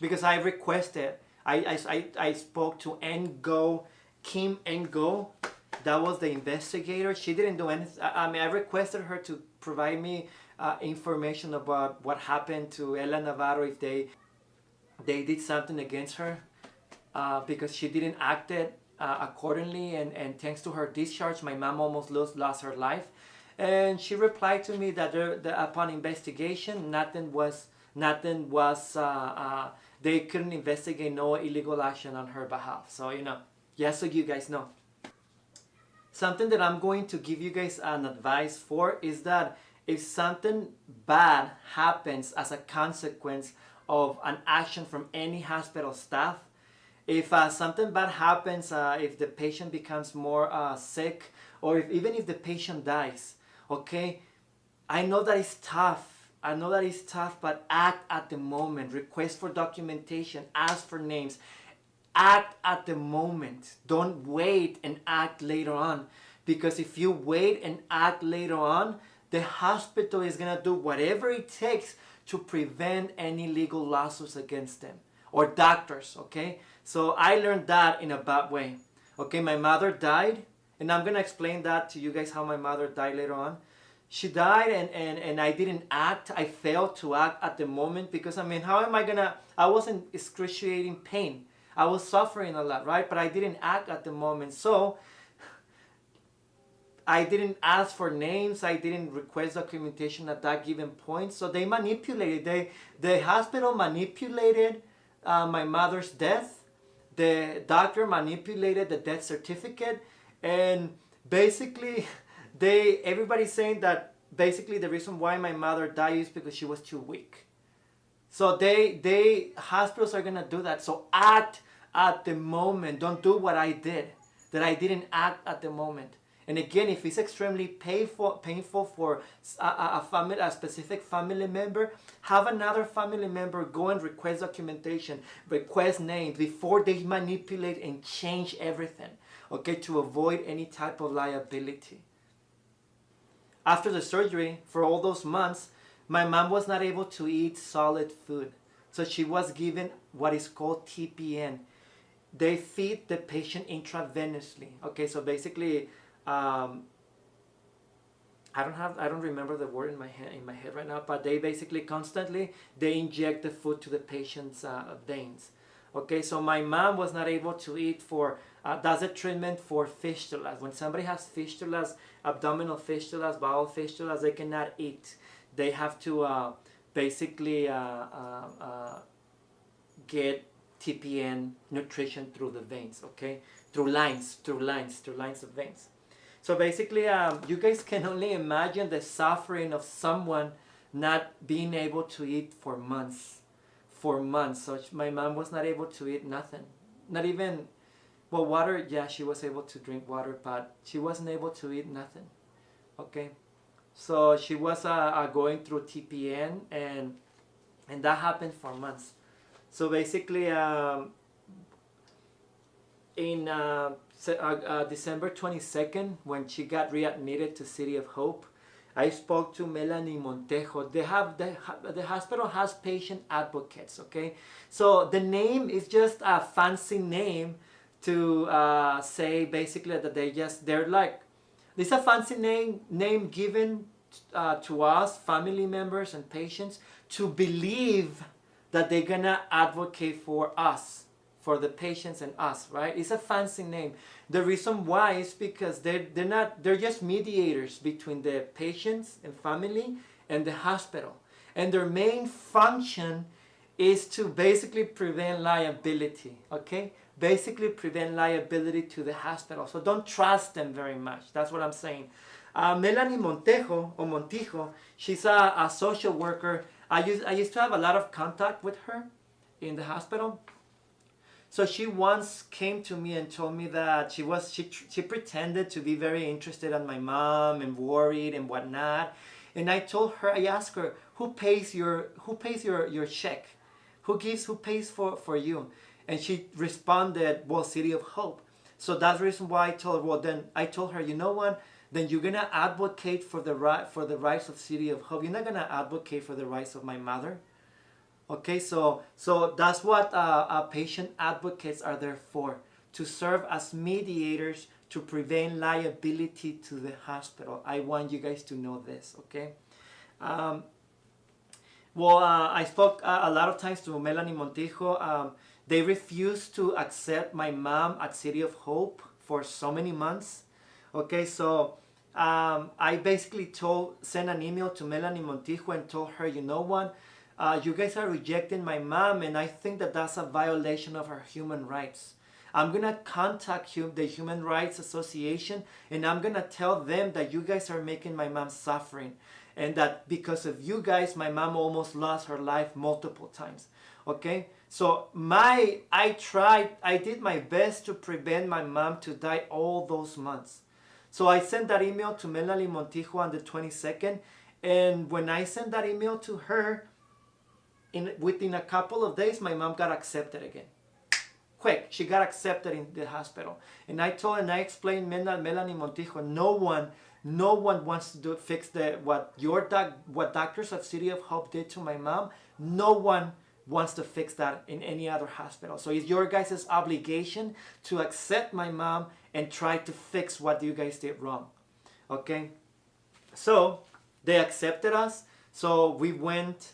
Because I requested, I spoke to Kim Ngo. That was the investigator. She didn't do anything. I requested her to provide me information about what happened to Ella Navarro, if they did something against her, because she didn't act accordingly. And thanks to her discharge, my mom almost lost her life. And she replied to me that upon investigation, nothing was. They couldn't investigate no illegal action on her behalf. So just so you guys know. Something that I'm going to give you guys an advice for is that if something bad happens as a consequence of an action from any hospital staff, if something bad happens, if the patient becomes more sick, or even if the patient dies, okay, I know that it's tough. But act at the moment. Request for documentation. Ask for names. Act at the moment. Don't wait and act later on. Because if you wait and act later on, the hospital is going to do whatever it takes to prevent any legal lawsuits against them. Or doctors, okay? So I learned that in a bad way. Okay, my mother died. And I'm going to explain that to you guys how my mother died later on. She died and I didn't act. I failed to act at the moment because, how am I gonna, I was in excruciating pain. I was suffering a lot, right? But I didn't act at the moment. So I didn't ask for names. I didn't request documentation at that given point. So they manipulated, the hospital manipulated my mother's death. The doctor manipulated the death certificate. And basically, everybody's saying that basically the reason why my mother died is because she was too weak. So hospitals are gonna do that. So act at the moment. Don't do what I did, that I didn't act at the moment. And again, if it's extremely painful for a specific family member, have another family member go and request documentation, request names before they manipulate and change everything, okay, to avoid any type of liability. After the surgery, for all those months, my mom was not able to eat solid food. So she was given what is called TPN. They feed the patient intravenously. Okay, so basically, I don't remember the word in my head right now, but they basically constantly, they inject the food to the patient's veins. Okay, so my mom was not able to eat that's a treatment for fistulas. When somebody has fistulas, abdominal fistulas, bowel fistulas, they cannot eat. They have to basically get TPN nutrition through the veins, okay? Through lines of veins. So basically, you guys can only imagine the suffering of someone not being able to eat for months. So my mom was not able to eat nothing. Not even, well, water, yeah, she was able to drink water, but she wasn't able to eat nothing, okay? So she was going through TPN, and that happened for months. So basically, in December 22nd, when she got readmitted to City of Hope, I spoke to Melanie Montejo. The hospital has patient advocates, okay? So the name is just a fancy name to say basically that they're like, it's a fancy name given to us, family members and patients, to believe that they're gonna advocate for us, for the patients and us, right? It's a fancy name. The reason why is because they're just mediators between the patients and family and the hospital. And their main function is to basically prevent liability, okay? Basically prevent liability to the hospital. So don't trust them very much. That's what I'm saying. Melanie Montijo, she's a social worker. I used to have a lot of contact with her in the hospital. So she once came to me and told me that she pretended to be very interested in my mom and worried and whatnot. And I asked her, who pays your check? Who pays for you? And she responded, well, City of Hope. So that's the reason why I told her, you know what? Then you're gonna advocate for the rights of City of Hope. You're not gonna advocate for the rights of my mother. Okay, so that's what patient advocates are there for, to serve as mediators to prevent liability to the hospital. I want you guys to know this, okay? I spoke a lot of times to Melanie Montijo. They refused to accept my mom at City of Hope for so many months. Okay, so I basically sent an email to Melanie Montijo and told her, you know what? You guys are rejecting my mom, and I think that that's a violation of her human rights. I'm going to contact the Human Rights Association, and I'm going to tell them that you guys are making my mom suffering, and that because of you guys, my mom almost lost her life multiple times. Okay? So I did my best to prevent my mom to die all those months. So I sent that email to Melanie Montijo on the 22nd, and when I sent that email to her, within a couple of days, my mom got accepted again. Quick, she got accepted in the hospital. And I explained Melanie Montijo, no one wants to fix what doctors at City of Hope did to my mom. No one wants to fix that in any other hospital. So it's your guys' obligation to accept my mom and try to fix what you guys did wrong. Okay? So they accepted us. So we went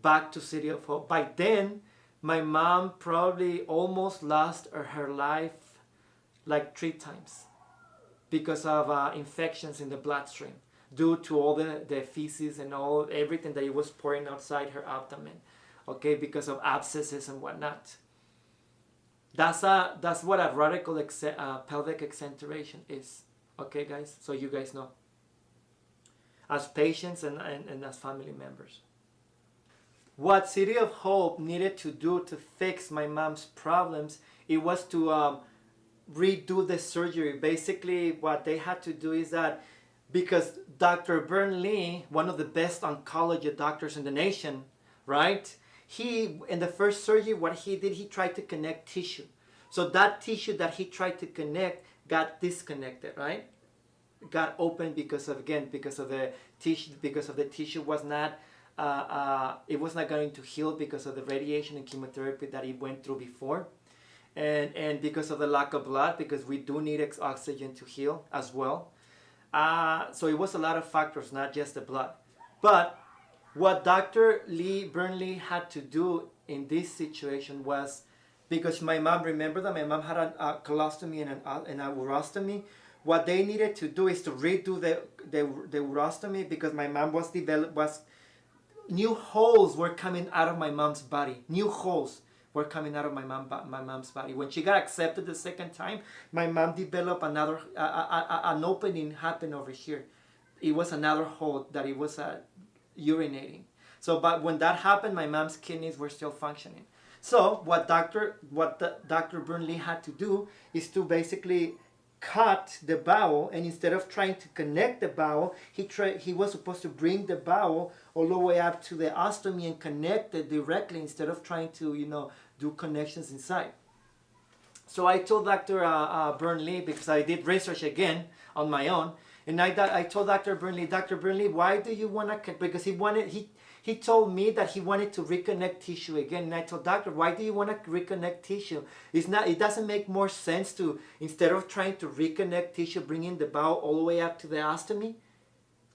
back to City of Hope. By then, my mom probably almost lost her life like 3 times because of infections in the bloodstream due to all the feces and everything that it was pouring outside her abdomen, okay, because of abscesses and whatnot. That's what a radical pelvic exenteration is, okay, guys? So you guys know, as patients and as family members. What City of Hope needed to do to fix my mom's problems, it was to redo the surgery. Basically, what they had to do is that because Dr. Bern Lee, one of the best oncology doctors in the nation, right? He, in the first surgery, what he did, he tried to connect tissue. So that tissue that he tried to connect got disconnected, right? Got open because of the tissue was not it was not going to heal because of the radiation and chemotherapy that he went through before, and because of the lack of blood, because we do need oxygen to heal as well. So it was a lot of factors, not just the blood. But what Dr. Burnley had to do in this situation was, because my mom, remember that my mom had a colostomy and a urostomy. What they needed to do is to redo the urostomy, because my mom new holes were coming out of my mom's body. New holes were coming out of my mom's body. When she got accepted the second time, my mom developed an opening happened over here. It was another hole that it was urinating. So, but when that happened, my mom's kidneys were still functioning. So, what Dr. Burnley had to do is to basically cut the bowel, and instead of trying to connect the bowel, he was supposed to bring the bowel all the way up to the ostomy and connect it directly, instead of trying to do connections inside. So I told Dr. Burnley, because I did research again on my own, and I told Dr. Burnley, Dr. Burnley, why do you want to, because he told me that he wanted to reconnect tissue again, and I told doctor, why do you want to reconnect tissue? It doesn't make more sense to, instead of trying to reconnect tissue, bringing the bowel all the way up to the ostomy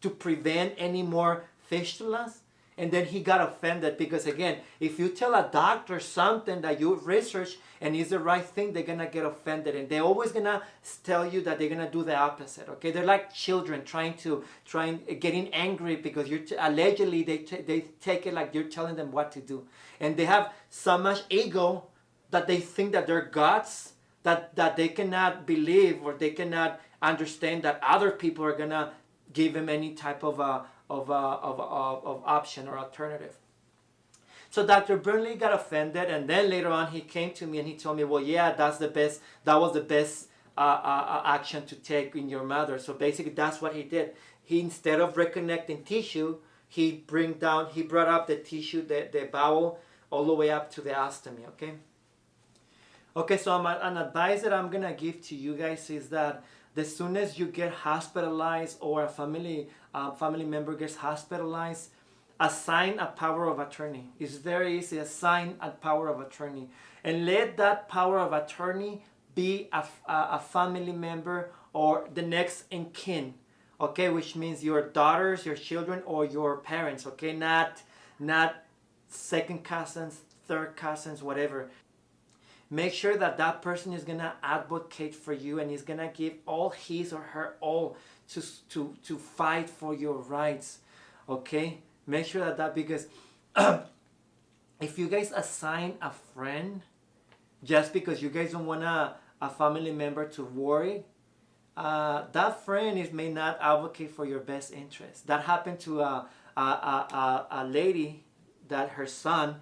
to prevent any more fistulas? And then he got offended because, again, if you tell a doctor something that you research and is the right thing, they're gonna get offended, and they're always gonna tell you that they're gonna do the opposite. Okay, they're like children getting angry because you're allegedly they take it like you're telling them what to do, and they have so much ego that they think that they're gods, that they cannot believe or they cannot understand that other people are gonna give them any type of option or alternative. So Dr. Burnley got offended, and then later on he came to me and he told me, well, yeah, that was the best action to take in your mother. So basically that's what he did. He, instead of reconnecting tissue, he brought up the tissue, the bowel, all the way up to the ostomy, okay? Okay, so an advice that I'm gonna give to you guys is that as soon as you get hospitalized or a family member gets hospitalized, assign a power of attorney. It's very easy. Assign a power of attorney, and let that power of attorney be a family member or the next in kin. Okay, which means your daughters, your children, or your parents. Okay, not second cousins, third cousins, whatever. Make sure that that person is gonna advocate for you and is gonna give all his or her all to fight for your rights. Okay, make sure that because if you guys assign a friend just because you guys don't want a family member to worry, that friend may not advocate for your best interest. That happened to a lady that her son,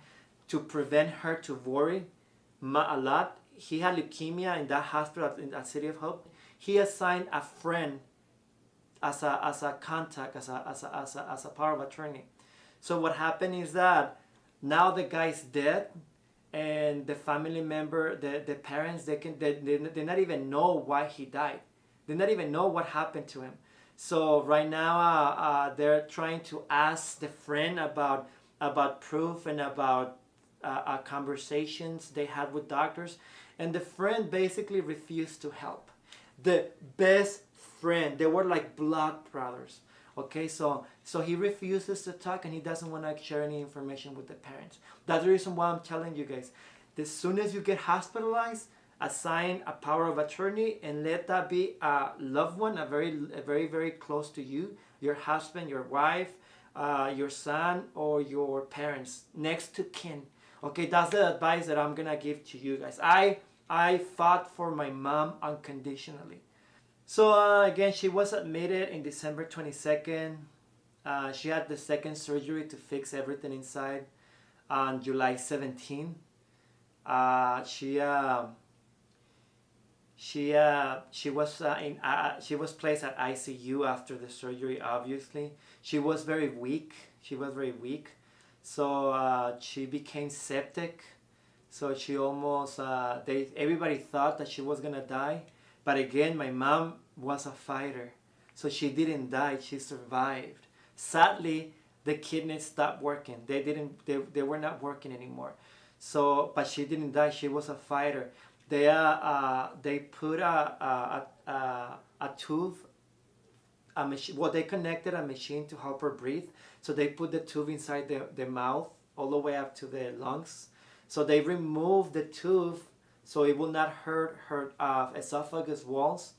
to prevent her to worry a lot. He had leukemia in that hospital in the City of Hope. He assigned a friend as a contact, as a power of attorney. So what happened is that now the guy's dead, and the family member, the parents, they not even know why he died. They not even know what happened to him. So right now they're trying to ask the friend about proof and about conversations they had with doctors, and the friend basically refused to help. The best friend, they were like blood brothers. Okay, so he refuses to talk, and he doesn't want to share any information with the parents. That's the reason why I'm telling you guys, as soon as you get hospitalized, assign a power of attorney, and let that be a loved one, a very, very close to you, your husband, your wife, your son, or your parents, next to kin. Okay, that's the advice that I'm gonna give to you guys. I fought for my mom unconditionally. So again, she was admitted in December 22nd. She had the second surgery to fix everything inside on July 17. She was placed at ICU after the surgery. Obviously, she was very weak. So she became septic. So she almost everybody thought that she was gonna die, but again, my mom was a fighter, so she didn't die. She survived. Sadly, the kidneys stopped working. They were not working anymore. So, but she didn't die. She was a fighter. They put a tube, a machine. Well, they connected a machine to help her breathe. So they put the tube inside the mouth all the way up to the lungs. So they removed the tube so it will not hurt her esophagus walls,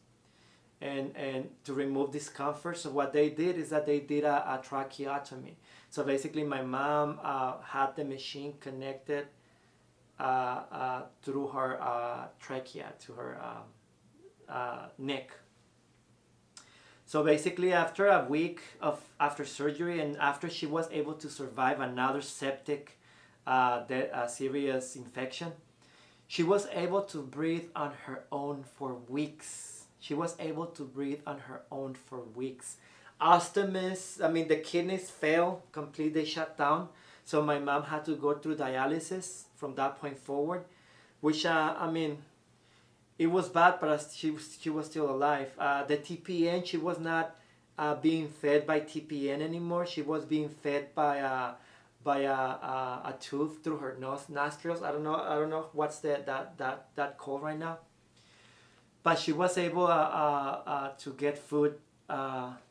and to remove discomfort. So what they did is that they did a tracheotomy. So basically, my mom had the machine connected through her trachea to her neck. So basically, after a week after surgery, and after she was able to survive another septic serious infection, she was able to breathe on her own for weeks. Ostomies, the kidneys failed, completely shut down. So my mom had to go through dialysis from that point forward, which it was bad, but she was still alive. The TPN, she was not being fed by TPN anymore. She was being fed by a tooth through her nostrils. I don't know what's that called right now. But she was able to get food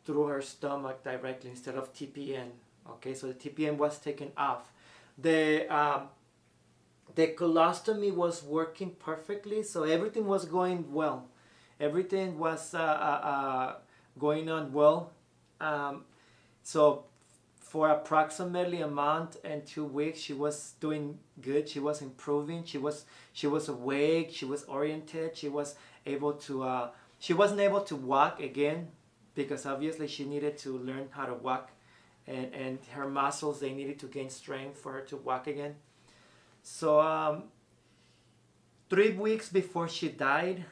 through her stomach directly instead of TPN. Okay, so the TPN was taken off. The colostomy was working perfectly, so everything was going well. Everything was going on well. So for approximately a month and 2 weeks, she was doing good. She was improving. She was awake. She was oriented. She was able to. She wasn't able to walk again because obviously she needed to learn how to walk, and her muscles, they needed to gain strength for her to walk again. So 3 weeks before she died,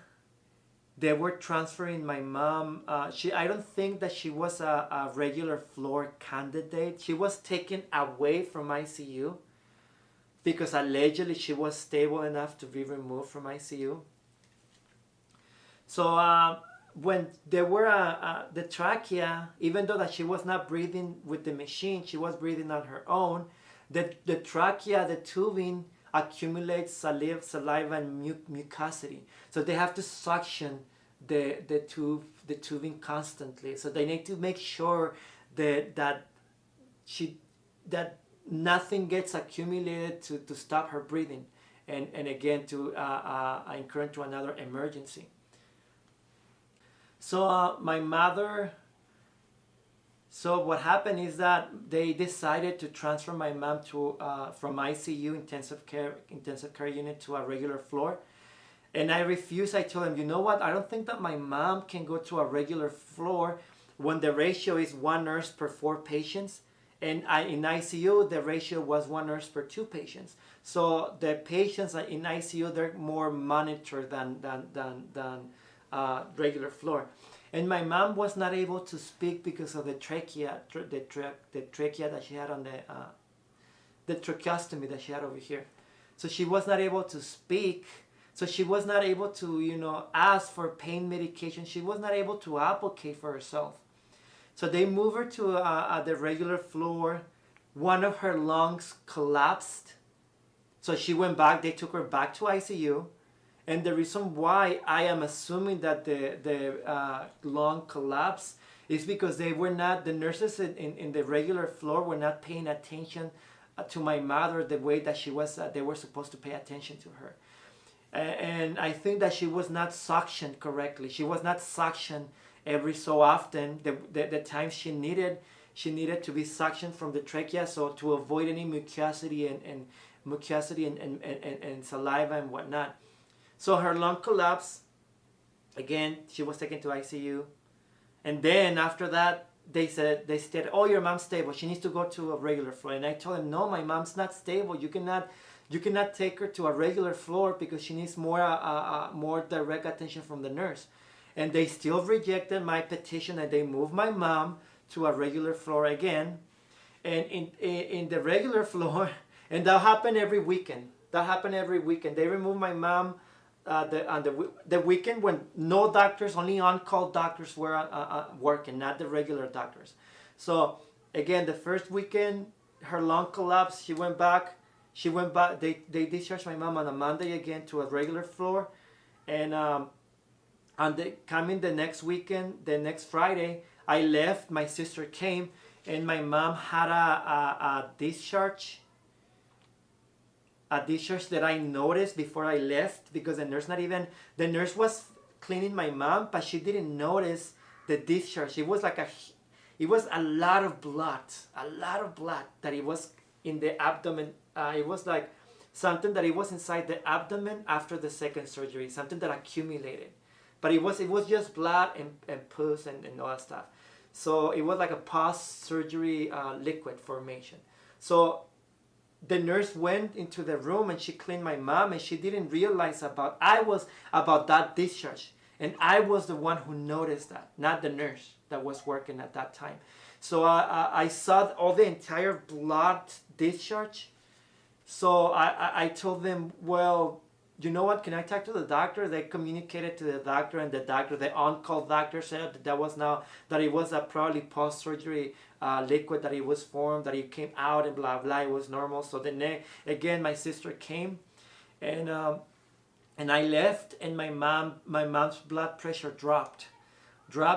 they were transferring my mom. I don't think that she was a regular floor candidate. She was taken away from ICU because allegedly she was stable enough to be removed from ICU. So when they were the trachea, even though that she was not breathing with the machine, she was breathing on her own. The trachea, the tubing accumulates saliva and mucosity. So they have to suction the tubing constantly. So they need to make sure that nothing gets accumulated to stop her breathing, and again to incur into another emergency. So my mother. So what happened is that they decided to transfer my mom to from ICU, intensive care unit, to a regular floor. And I refused. I told them, you know what? I don't think that my mom can go to a regular floor when the ratio is 1 nurse per 4 patients. And in ICU, the ratio was 1 nurse per 2 patients. So the patients in ICU, they're more monitored than regular floor. And my mom was not able to speak because of the trachea, the trachea that she had on the tracheostomy that she had over here. So she was not able to speak. So she was not able to, ask for pain medication. She was not able to applicate for herself. So they moved her to the regular floor. One of her lungs collapsed. So she went back. They took her back to ICU. And the reason why I am assuming that the lung collapsed is because the nurses in the regular floor were not paying attention to my mother the way that they were supposed to pay attention to her. And I think that she was not suctioned correctly. She was not suctioned every so often. The time she needed to be suctioned from the trachea, so to avoid any mucosity and saliva and whatnot. So her lung collapsed. Again, she was taken to ICU. And then after that, they said, oh, your mom's stable. She needs to go to a regular floor. And I told them, no, my mom's not stable. You cannot take her to a regular floor because she needs more direct attention from the nurse. And they still rejected my petition, and they moved my mom to a regular floor again. And in the regular floor, and that happened every weekend. They removed my mom on the weekend when no doctors, only on-call doctors were working, not the regular doctors. So again, the first weekend, her lung collapsed. She went back. They discharged my mom on a Monday again to a regular floor, and coming the next weekend, the next Friday, I left. My sister came, and my mom had a discharge. A discharge that I noticed before I left, because the nurse was cleaning my mom, but she didn't notice the discharge. It was a lot of blood that it was in the abdomen. It was like something that it was inside the abdomen after the second surgery, something that accumulated. But it was just blood and pus and all that stuff. So it was like a post-surgery liquid formation. So the nurse went into the room and she cleaned my mom, and she didn't realize about that discharge. And I was the one who noticed that, not the nurse that was working at that time. So I saw all the entire blood discharge. So I told them, well, you know what, can I talk to the doctor? They communicated to the doctor, and the doctor, the on-call doctor, said that it was a probably post-surgery liquid, that it was formed, that it came out, and blah blah, it was normal. So again, my sister came, and I left, and my mom's blood pressure dropped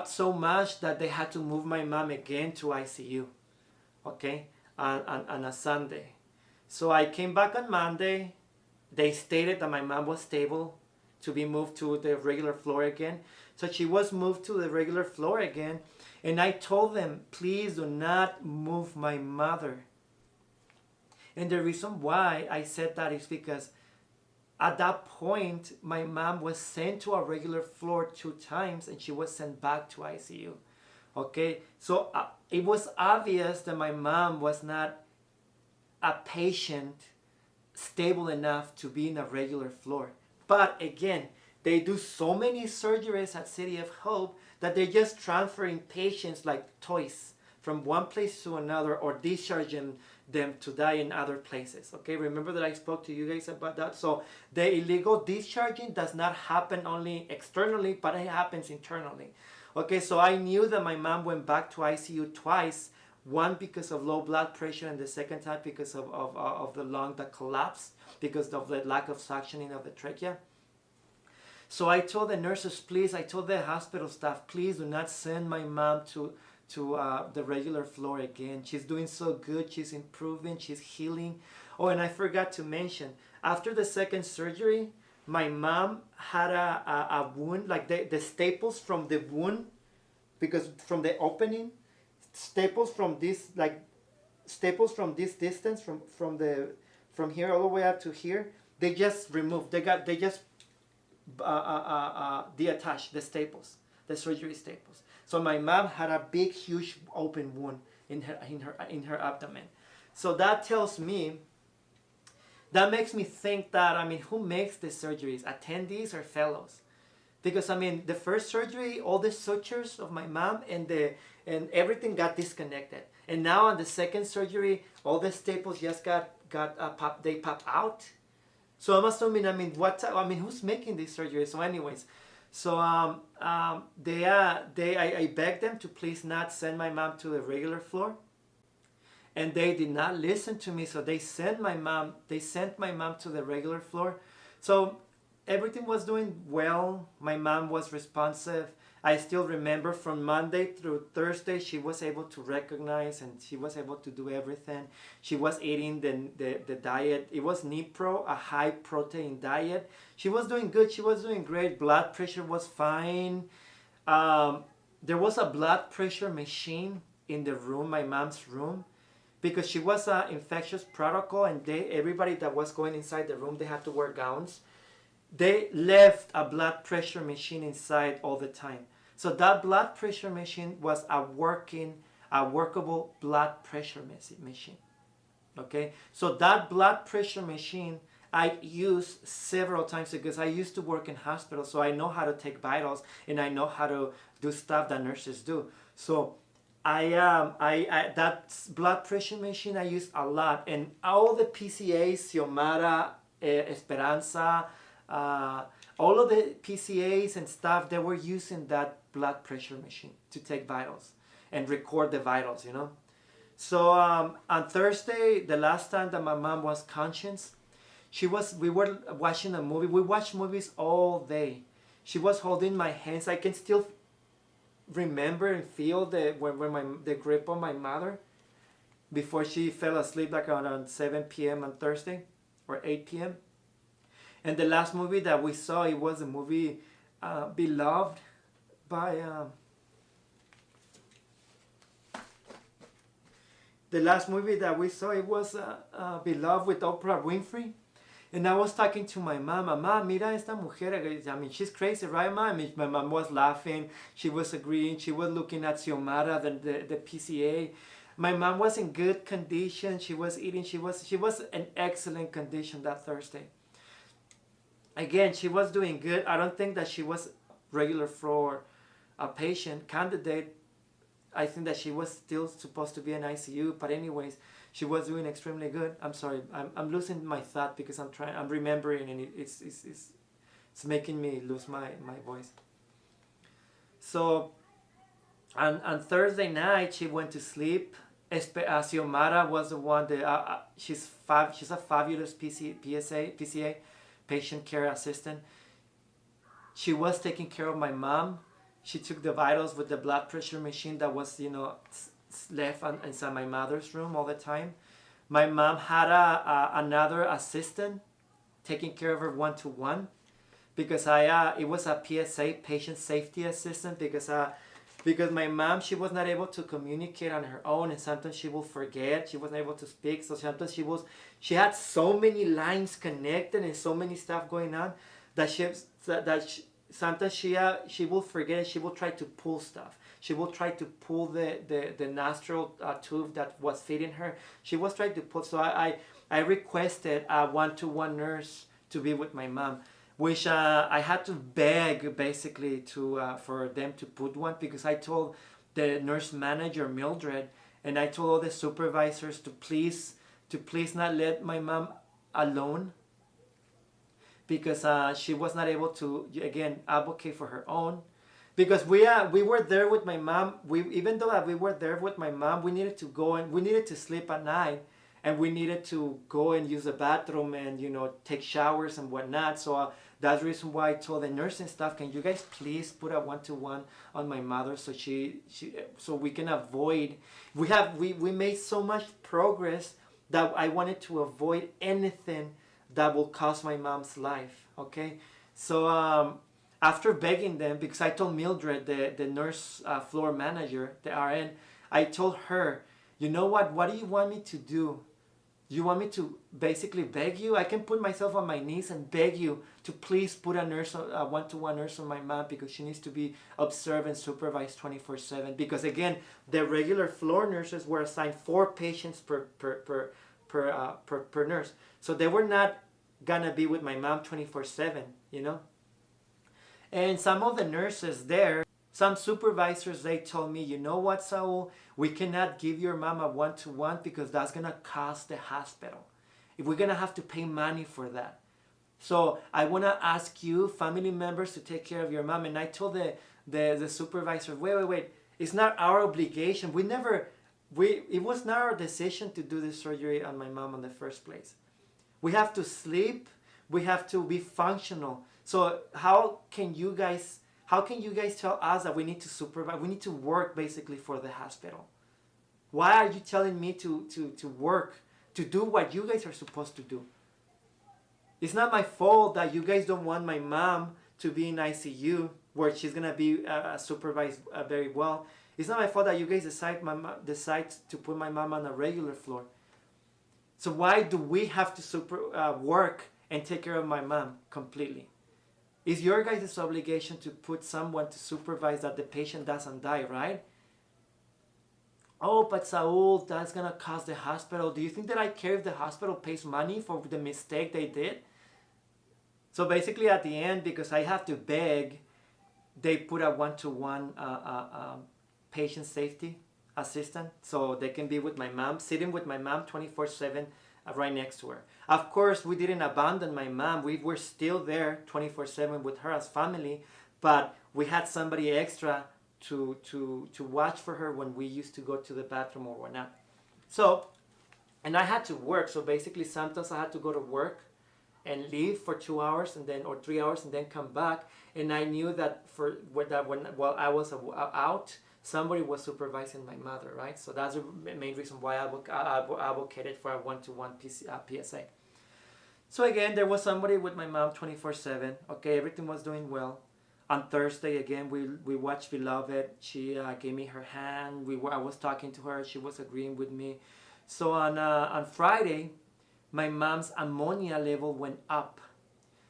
so much that they had to move my mom again to ICU, okay, on a Sunday. So I came back on Monday. They stated that my mom was stable to be moved to the regular floor again. So she was moved to the regular floor again. And I told them, please do not move my mother. And the reason why I said that is because at that point, my mom was sent to a regular floor 2 times, and she was sent back to ICU. Okay, so it was obvious that my mom was not a patient stable enough to be in a regular floor. But again, they do so many surgeries at City of Hope that they're just transferring patients like toys from one place to another, or discharging them to die in other places. Okay, remember that I spoke to you guys about that? So the illegal discharging does not happen only externally, but it happens internally. Okay, so I knew that my mom went back to ICU twice, one because of low blood pressure, and the second time because of the lung that collapsed because of the lack of suctioning of the trachea. So I told the nurses, please, I told the hospital staff, please do not send my mom to the regular floor again. She's doing so good, she's improving, she's healing. Oh, and I forgot to mention, after the second surgery, my mom had a wound, like the staples from the wound, because from the opening, staples from this distance, from here all the way up to here, they just removed, they just deattached the staples, the surgery staples. So my mom had a big, huge open wound in her abdomen. So that tells me, that makes me think that, I mean, who makes the surgeries, attendees or fellows? Because I mean, the first surgery, all the sutures of my mom and everything got disconnected, and now on the second surgery, all the staples just got pop out. So I'm assuming, I mean, who's making these surgeries? So anyways, so I begged them to please not send my mom to the regular floor, and they did not listen to me. So they sent my mom to the regular floor. So everything was doing well. My mom was responsive. I still remember from Monday through Thursday, she was able to recognize, and she was able to do everything. She was eating the diet. It was Nipro, a high protein diet. She was doing good. She was doing great. Blood pressure was fine. There was a blood pressure machine in the room, my mom's room, because she was an infectious protocol, and everybody that was going inside the room, they had to wear gowns. They left a blood pressure machine inside all the time. So that blood pressure machine was a workable blood pressure machine. Okay, so that blood pressure machine I used several times, because I used to work in hospitals, so I know how to take vitals, and I know how to do stuff that nurses do. So that blood pressure machine I used a lot, and all the PCAs, Xiomara, Esperanza, all of the PCAs and stuff, they were using that blood pressure machine to take vitals and record the vitals, you know. So on Thursday, the last time that my mom was conscious, we were watching a movie. We watched movies all day. She was holding my hands. I can still remember and feel the grip on my mother before she fell asleep, like around 7 p.m. on Thursday or 8 p.m. And the last movie that we saw, it was a movie Beloved by the last movie that we saw, it was Beloved with Oprah Winfrey. And I was talking to my mom, Mama, mira esta mujer. I mean, she's crazy, right, Mom? I mean, my mom was laughing. She was agreeing. She was looking at Xiomara, the PCA. My mom was in good condition. She was eating. She was in excellent condition that Thursday. Again, she was doing good. I don't think that she was regular for a patient candidate. I think that she was still supposed to be in ICU. But anyways, She was doing extremely good. I'm sorry, I'm losing my thought because I'm remembering, and it's making me lose my voice. So on Thursday night she went to sleep. Xiomara was the one that she's a fabulous PCA, patient care assistant. She was taking care of my mom. She took the vitals with the blood pressure machine that was left inside my mother's room all the time. My mom had another assistant taking care of her one-to-one, because it was a PSA, patient safety assistant, because my mom, she was not able to communicate on her own, and sometimes she will forget. She wasn't able to speak, so sometimes she had so many lines connected and so many stuff going on that sometimes she will forget. She will try to pull stuff. She will try to pull the nostril tube that was feeding her. She was trying to pull. So I requested a one-to-one nurse to be with my mom, which I had to beg basically for them to put one, because I told the nurse manager Mildred, and I told all the supervisors to please not let my mom alone, because she was not able to, again, advocate for her own. Because we were there with my mom. Even though we were there with my mom, we needed to go and we needed to sleep at night, and we needed to go and use the bathroom and take showers and whatnot. So that's the reason why I told the nursing staff, can you guys please put a one-to-one on my mother, so so we can avoid. We made so much progress that I wanted to avoid anything that will cost my mom's life. Okay, so after begging them, because I told Mildred, the nurse floor manager, the RN, I told her, you know what do you want me to do? You want me to basically beg you? I can put myself on my knees and beg you to please put a one-to-one nurse on my mom, because she needs to be observed and supervised 24/7. Because again, the regular floor nurses were assigned 4 patients per nurse, so they were not gonna be with my mom 24/7, And some of the nurses there, some supervisors, they told me, you know what, Saul, we cannot give your mom a one-to-one because that's going to cost the hospital. If we're going to have to pay money for that. So I want to ask you, family members, to take care of your mom. And I told the supervisor, wait, it's not our obligation. It was not our decision to do the surgery on my mom in the first place. We have to sleep. We have to be functional. So how can you guys tell us that we need to supervise? We need to work basically for the hospital. Why are you telling me to work, to do what you guys are supposed to do? It's not my fault that you guys don't want my mom to be in ICU where she's gonna be supervised very well. It's not my fault that you guys decide to put my mom on a regular floor. So why do we have to work and take care of my mom completely? It's your guys' obligation to put someone to supervise that the patient doesn't die, right? Oh, but Saul, that's going to cost the hospital. Do you think that I care if the hospital pays money for the mistake they did? So basically at the end, because I have to beg, they put a one-to-one patient safety assistant, so they can be with my mom, sitting with my mom 24/7 right next to her. Of course, we didn't abandon my mom. We were still there 24/7 with her as family, but we had somebody extra to watch for her when we used to go to the bathroom or whatnot. So, and I had to work. So basically, sometimes I had to go to work and leave for 2 hours or 3 hours and then come back. And I knew that while I was out, somebody was supervising my mother, right? So that's the main reason why I advocated for a one-to-one PSA. So again, there was somebody with my mom 24/7. Okay, everything was doing well. On Thursday, again, we watched Beloved. She gave me her hand. I was talking to her. She was agreeing with me. So on Friday, my mom's ammonia level went up.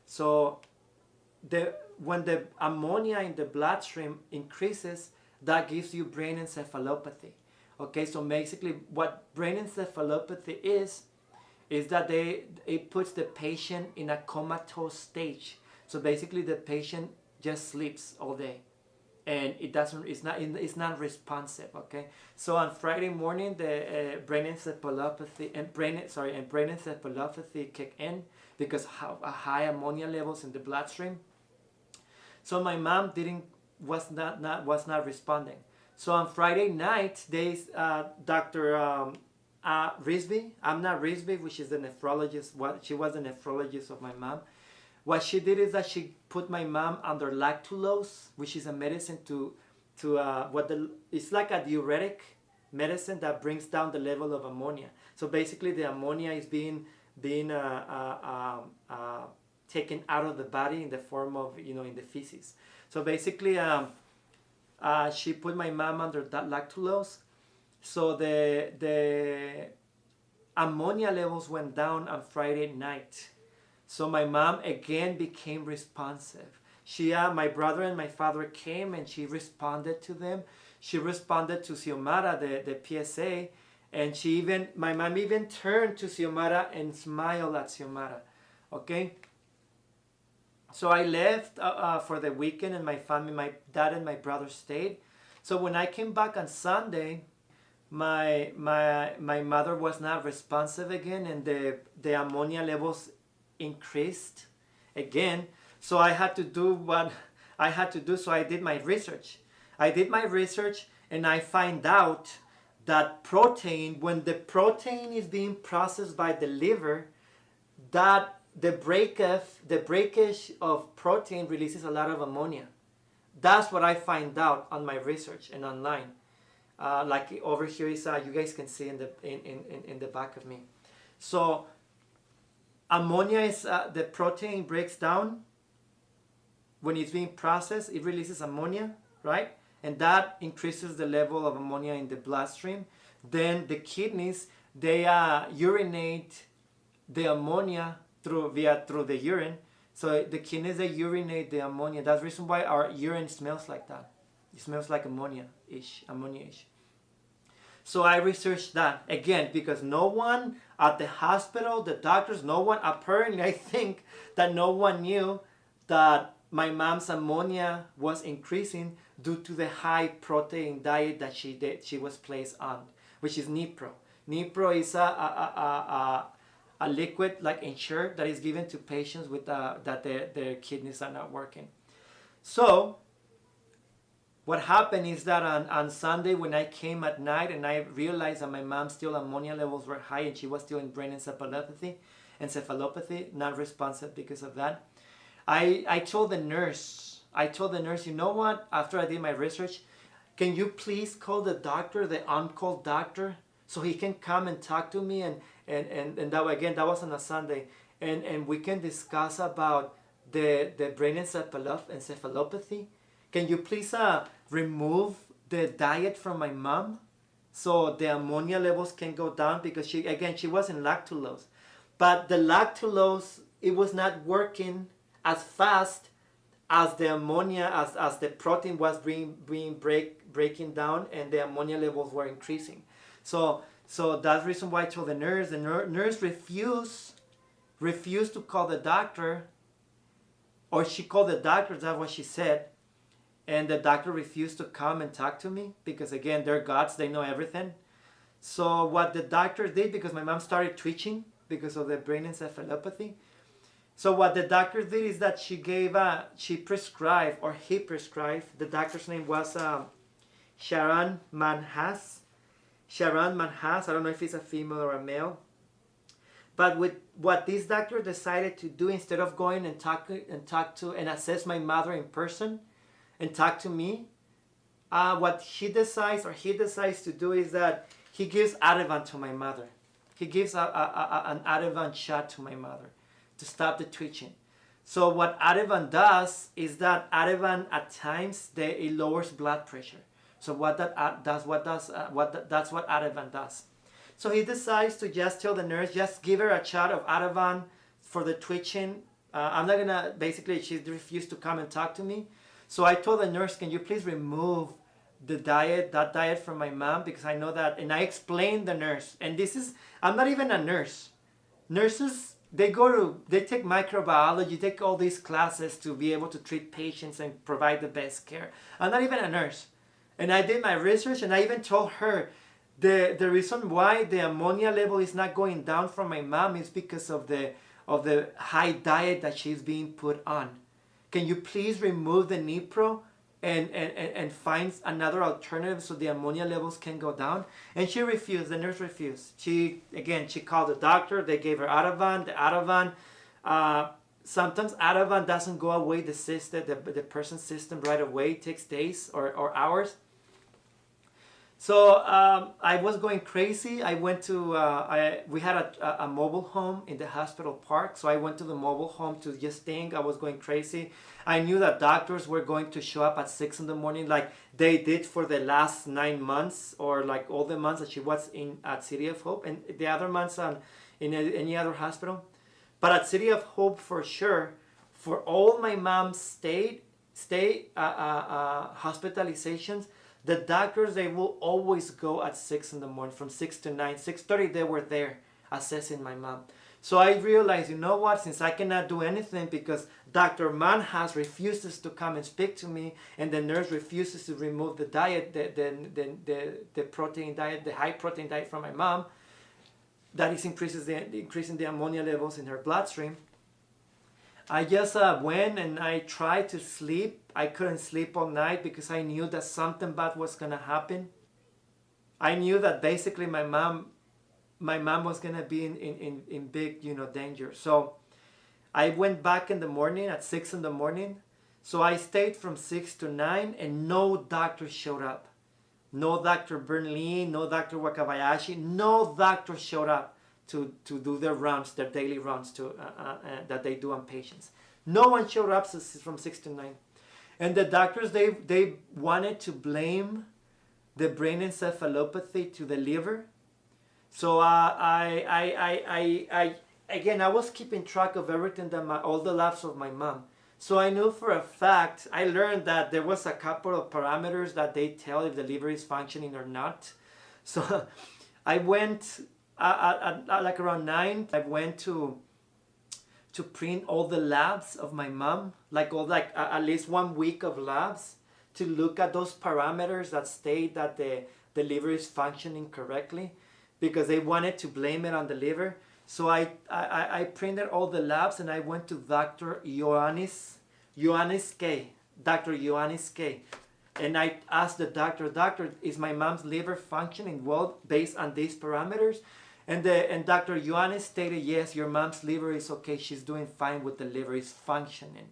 So when the ammonia in the bloodstream increases, that gives you brain encephalopathy. Okay, so basically what brain encephalopathy is that it puts the patient in a comatose stage. So basically the patient just sleeps all day. and it's not responsive. Okay, so on Friday morning the brain encephalopathy kicked in because high ammonia levels in the bloodstream. So my mom was not responding. So on Friday night, Dr. Risby, Amna Risby, which is the nephrologist, she was the nephrologist of my mom. What she did is that she put my mom under lactulose, which is a medicine it's like a diuretic medicine that brings down the level of ammonia. So basically, the ammonia is being taken out of the body in the form of, in the feces. So basically, she put my mom under that lactulose. So the ammonia levels went down on Friday night. So my mom again became responsive. My brother and my father came and she responded to them. She responded to Xiomara, the PSA, and my mom even turned to Xiomara and smiled at Xiomara. Okay? So I left for the weekend, and my dad and my brother stayed. So when I came back on Sunday, my mother was not responsive again, and the ammonia levels increased again. So I had to do what I had to do. So I did my research. And I find out that when the protein is being processed by the liver, that the breakage of protein releases a lot of ammonia. That's what I find out on my research and online. Like over here is you guys can see in the back of me. So ammonia is the protein breaks down when it's being processed. It releases ammonia, right? And that increases the level of ammonia in the bloodstream. Then the kidneys, they urinate the ammonia through the urine. So the kidneys, they urinate the ammonia. That's the reason why our urine smells like that. It smells like ammonia-ish. So I researched that again because no one at the hospital, the doctors, apparently I think that no one knew that my mom's ammonia was increasing due to the high protein diet that she was placed on, which is Nipro. Nipro is a liquid like Ensure that is given to patients with that their kidneys are not working. So what happened is that on Sunday when I came at night and I realized that my mom's still ammonia levels were high and she was still in brain encephalopathy, not responsive because of that. I told the nurse, you know what, after I did my research, can you please call the doctor, the on-call doctor, so he can come and talk to me and that was on a Sunday, and we can discuss about the brain encephalopathy. Can you please remove the diet from my mom so the ammonia levels can go down, because she was in lactulose, but the lactulose, it was not working as fast as the ammonia, as the protein was breaking down, and the ammonia levels were increasing. So that's the reason why I told the nurse. The nurse refused to call the doctor, or she called the doctor, that's what she said. And the doctor refused to come and talk to me because, again, they're gods, they know everything. So what the doctor did, because my mom started twitching because of the brain encephalopathy, so what the doctor did is that he prescribed, the doctor's name was Sharon Manhas. Sharon Manhas, I don't know if he's a female or a male. But with what this doctor decided to do, instead of going and talk to and assess my mother in person and talk to me, what he decides to do is that he gives Ativan to my mother. He gives an Ativan shot to my mother to stop the twitching. So what Ativan does is that Ativan at times it lowers blood pressure. So that's what Ativan does. So he decides to just tell the nurse, just give her a shot of Ativan for the twitching. She refused to come and talk to me. So I told the nurse, can you please remove that diet from my mom, because I know that, and I explained the nurse, and I'm not even a nurse. Nurses, they take microbiology, take all these classes to be able to treat patients and provide the best care. I'm not even a nurse. And I did my research, and I even told her the reason why the ammonia level is not going down for my mom is because of the high diet that she's being put on. Can you please remove the Nipro and find another alternative so the ammonia levels can go down? And she refused. The nurse refused. She called the doctor. They gave her Ativan. The Ativan, sometimes Ativan doesn't go away the person's system right away. It takes days or hours. So I was going crazy. I went to, we had a mobile home in the hospital park. So I went to the mobile home to just think. I was going crazy. I knew that doctors were going to show up at 6 in the morning like they did for the last 9 months, or like all the months that she was at City of Hope, and the other months in any other hospital. But at City of Hope, for sure, for all my mom's stay hospitalizations, the doctors, they will always go at 6 in the morning, from 6 to 9, 6:30, they were there assessing my mom. So I realized, you know what, since I cannot do anything because Dr. Manhas refuses to come and speak to me, and the nurse refuses to remove the diet, the protein diet, the high protein diet from my mom, that is increasing the ammonia levels in her bloodstream. I just went and I tried to sleep. I couldn't sleep all night because I knew that something bad was going to happen. I knew that basically my mom was going to be in big, danger. So I went back in the morning at 6 in the morning. So I stayed from 6 to 9 and no doctor showed up. No Dr. Burnley, no Dr. Wakabayashi, no doctor showed up to do their rounds, their daily rounds that they do on patients. No one showed up from 6 to 9. And the doctors, they wanted to blame the brain encephalopathy to the liver. So I was keeping track of everything all the labs of my mom. So I knew for a fact, I learned that there was a couple of parameters that they tell if the liver is functioning or not. So I went at like around 9, I went to print all the labs of my mom, at least 1 week of labs, to look at those parameters that state that the liver is functioning correctly, because they wanted to blame it on the liver. So I printed all the labs, and I went to Dr. Ioannis K. Dr. Ioannis K. And I asked the doctor, is my mom's liver functioning well based on these parameters? And Dr. Ioannis stated, yes, your mom's liver is okay. She's doing fine with the liver, is functioning.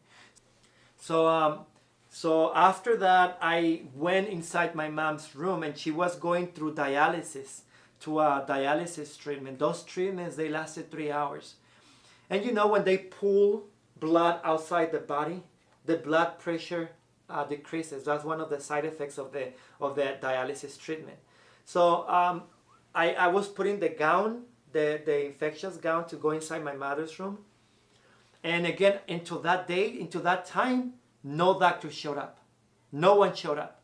So after that, I went inside my mom's room, and she was going through dialysis, to a dialysis treatment. Those treatments, they lasted 3 hours. And when they pull blood outside the body, the blood pressure decreases. That's one of the side effects of the dialysis treatment. So I was putting the gown, the infectious gown, to go inside my mother's room. And again, into that time, no doctor showed up. No one showed up.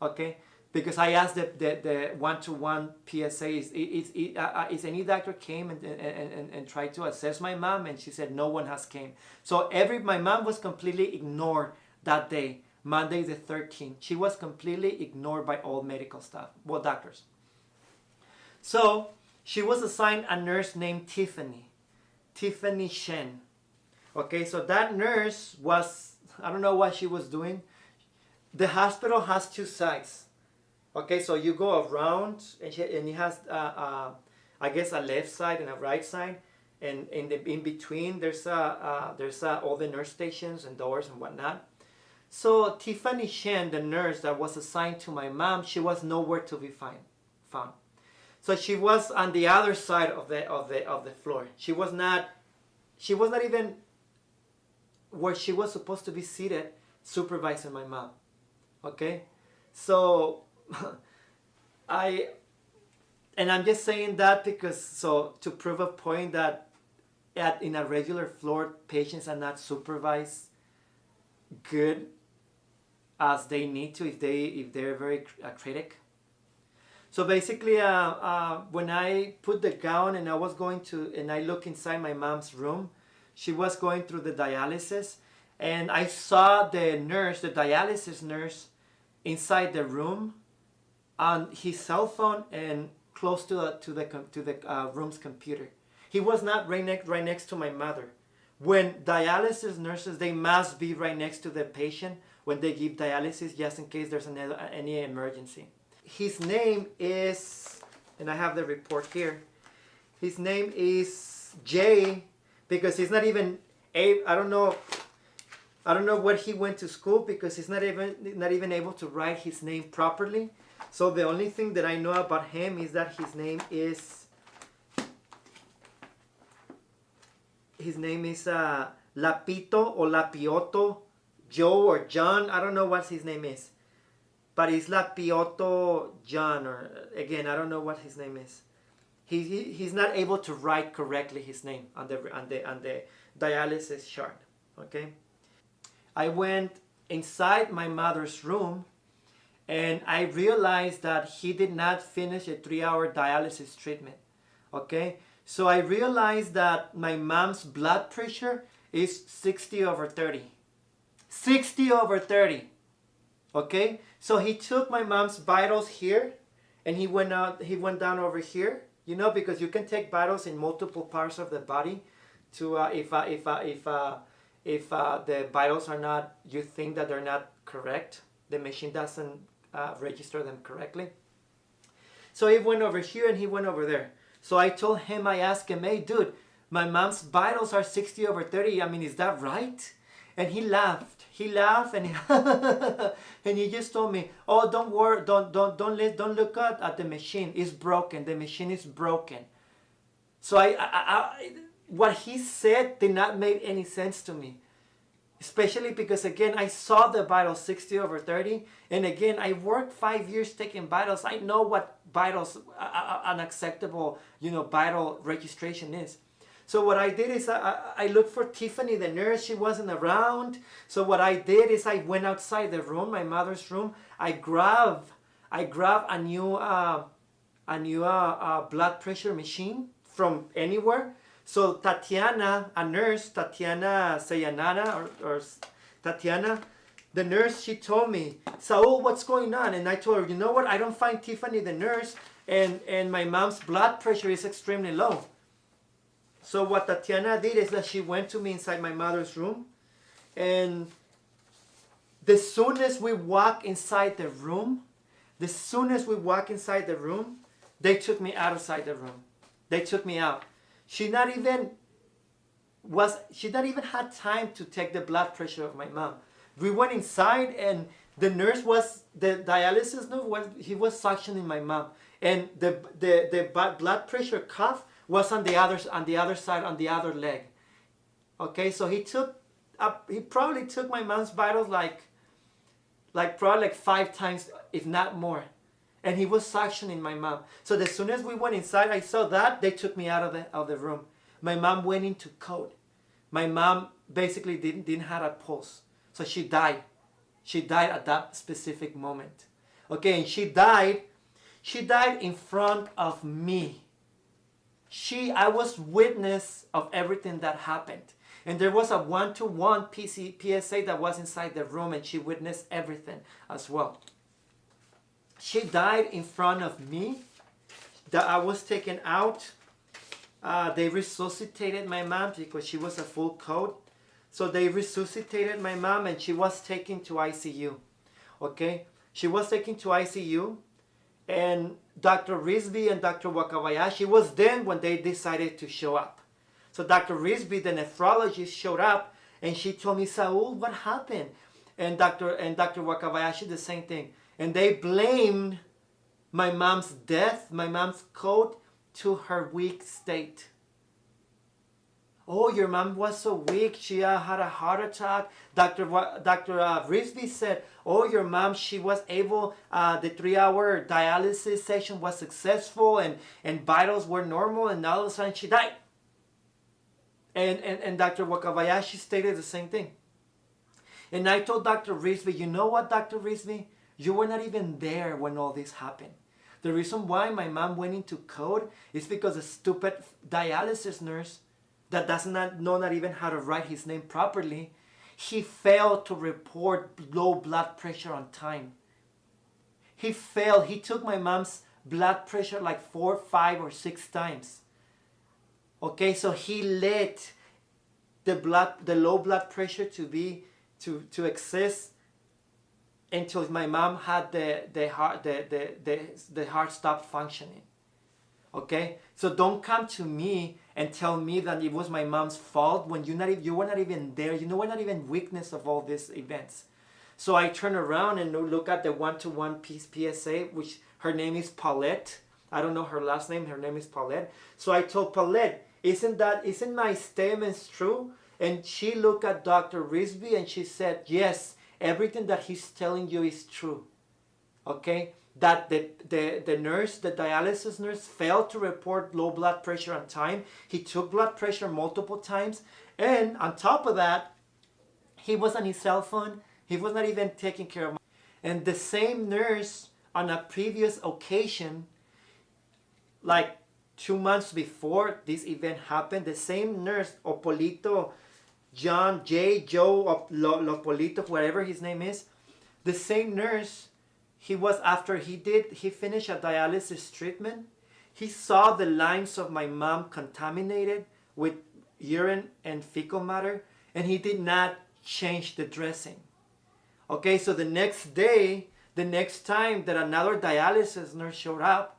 Okay? Because I asked the one-to-one PSA, is any doctor came and tried to assess my mom? And she said no one has came. So my mom was completely ignored that day, Monday the 13th. She was completely ignored by all medical staff, doctors. So she was assigned a nurse named Tiffany Shen. Okay, so that nurse was, I don't know what she was doing. The hospital has 2 sides. Okay, so you go around, and it has, I guess, a left side and a right side, and in between there's all the nurse stations and doors and whatnot. So Tiffany Shen, the nurse that was assigned to my mom, she was nowhere to be found. So she was on the other side of the floor. She was not even where she was supposed to be seated, supervising my mom. Okay, so I'm just saying that because to prove a point that in a regular floor, patients are not supervised good as they need to if they're very critic. So basically, when I put the gown and I was going to, and I look inside my mom's room, she was going through the dialysis, and I saw the nurse, the dialysis nurse, inside the room on his cell phone and close to the room's computer. He was not right next to my mother. When dialysis nurses, they must be right next to the patient when they give dialysis, just in case there's any emergency. His name is, and I have the report here, his name is Jay, because he's not even, I don't know what he went to school, because he's not even able to write his name properly. So the only thing that I know about him is that his name is Lapito or Lapioto Joe or John. I don't know what his name is, but it's Lapioto John, or again, I don't know what his name is. He's not able to write correctly his name on the dialysis chart. Okay, I went inside my mother's room, and I realized that he did not finish a 3-hour dialysis treatment. Okay, so I realized that my mom's blood pressure is 60/30. 60/30. Okay, so he took my mom's vitals here, and he went down over here. You know, because you can take vitals in multiple parts of the body, to if the vitals are not, you think that they're not correct, the machine doesn't register them correctly. So he went over here and he went over there. So I told him, I asked him, hey dude, my mom's vitals are 60/30. I mean, is that right? And he laughed. He laughed and and he just told me, oh, don't worry, don't look at the machine. It's broken. The machine is broken. So what he said did not make any sense to me. Especially because, again, I saw the vitals 60/30. And again, I worked 5 years taking vitals. I know what vitals, unacceptable, vital registration is. So what I did is I looked for Tiffany, the nurse. She wasn't around. So what I did is I went outside the room, my mother's room. I grabbed a new blood pressure machine from anywhere. So Tatiana, a nurse, Tatiana Sayanana, or Tatiana, the nurse, she told me, Saul, what's going on? And I told her, you know what? I don't find Tiffany, the nurse, and my mom's blood pressure is extremely low. So what Tatiana did is that she went to me inside my mother's room, and the soonest we walk inside the room, they took me outside the room. They took me out. She not even had time to take the blood pressure of my mom. We went inside, and the dialysis nurse he was suctioning my mom, and the blood pressure cuff was on the other side, on the other leg. Okay, so he probably took my mom's vitals like probably 5 times, if not more. And he was suctioning my mom. So as soon as we went inside, I saw that, they took me out of the room. My mom went into code. My mom basically didn't have a pulse. So she died. She died at that specific moment. Okay, and she died in front of me. I was witness of everything that happened. And there was a 1-to-1 PSA that was inside the room, and she witnessed everything as well. She died in front of me. I was taken out. They resuscitated my mom because she was a full code. So they resuscitated my mom, and she was taken to ICU. Okay? She was taken to ICU. And Dr. Risby and Dr. Wakabayashi was then when they decided to show up. So Dr. Risby, the nephrologist, showed up, and she told me, Saul, what happened? And Dr. Wakabayashi, the same thing. And they blamed my mom's death, my mom's code, to her weak state. Oh, your mom was so weak. She had a heart attack. Dr. Risby said, oh, your mom, she was able, the 3-hour dialysis session was successful, and vitals were normal, and all of a sudden she died. And Dr. Wakabayashi stated the same thing. And I told Dr. Risby, you know what, Dr. Risby? You were not even there when all this happened. The reason why my mom went into code is because a stupid dialysis nurse that does not know not even how to write his name properly, he failed to report low blood pressure on time. He failed. He took my mom's blood pressure like 4, 5, or 6 times. Okay, so he let the low blood pressure to exist until my mom had the heart stopped functioning. Okay, so don't come to me and tell me that it was my mom's fault when you were not even there. You were not even witness of all these events. So I turn around and look at the one-to-one PSA, which her name is Paulette. I don't know her last name. Her name is Paulette. So I told Paulette, isn't my statements true? And she looked at Dr. Risby and she said, yes, everything that he's telling you is true. Okay? That the nurse, the dialysis nurse, failed to report low blood pressure on time. He took blood pressure multiple times. And on top of that, he was on his cell phone. He was not even taking care of my... And the same nurse on a previous occasion, like 2 months before this event happened, the same nurse, Opolito, John, Joe, Lopolito, whatever his name is, the same nurse, after he finished a dialysis treatment, he saw the lines of my mom contaminated with urine and fecal matter, and he did not change the dressing. Okay, so the next day, the next time that another dialysis nurse showed up,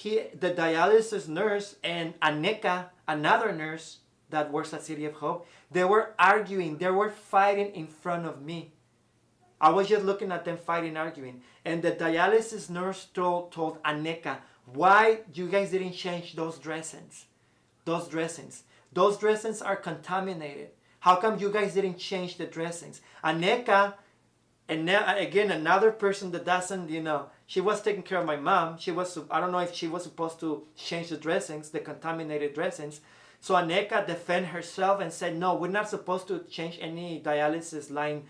the dialysis nurse and Aneka, another nurse that works at City of Hope, they were arguing, they were fighting in front of me. I was just looking at them fighting, arguing. And the dialysis nurse told Aneka, why you guys didn't change those dressings? Those dressings are contaminated. How come you guys didn't change the dressings? Aneka, and now, again, another person that doesn't, she was taking care of my mom. I don't know if she was supposed to change the dressings, the contaminated dressings. So Aneka defended herself and said, no, we're not supposed to change any dialysis line,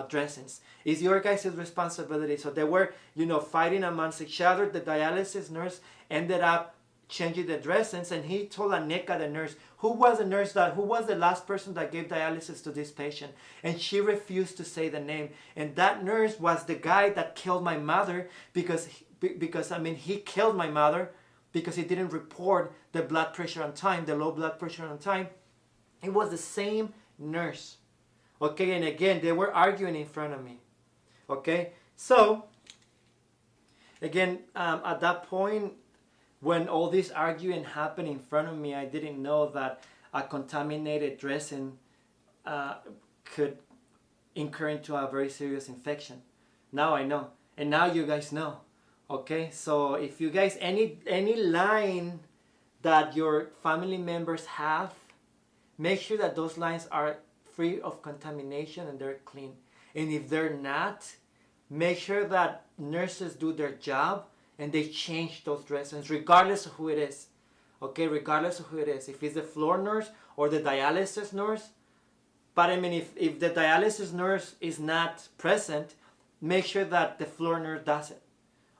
dressings. It's your guys' responsibility. So they were, fighting amongst each other. The dialysis nurse ended up changing the dressings, and he told Aneka, the nurse, who was the last person that gave dialysis to this patient, and she refused to say the name. And that nurse was the guy that killed my mother because he killed my mother because he didn't report the blood pressure on time, the low blood pressure on time. It was the same nurse. Okay, and again, they were arguing in front of me. Okay, so again, at that point, when all this arguing happened in front of me, I didn't know that a contaminated dressing could incur into a very serious infection. Now I know, and now you guys know. Okay, so if you guys, any line that your family members have, make sure that those lines are free of contamination and they're clean. And if they're not, make sure that nurses do their job and they change those dressings regardless of who it is. Okay, regardless of who it is. If it's the floor nurse or the dialysis nurse. But if the dialysis nurse is not present, make sure that the floor nurse does it.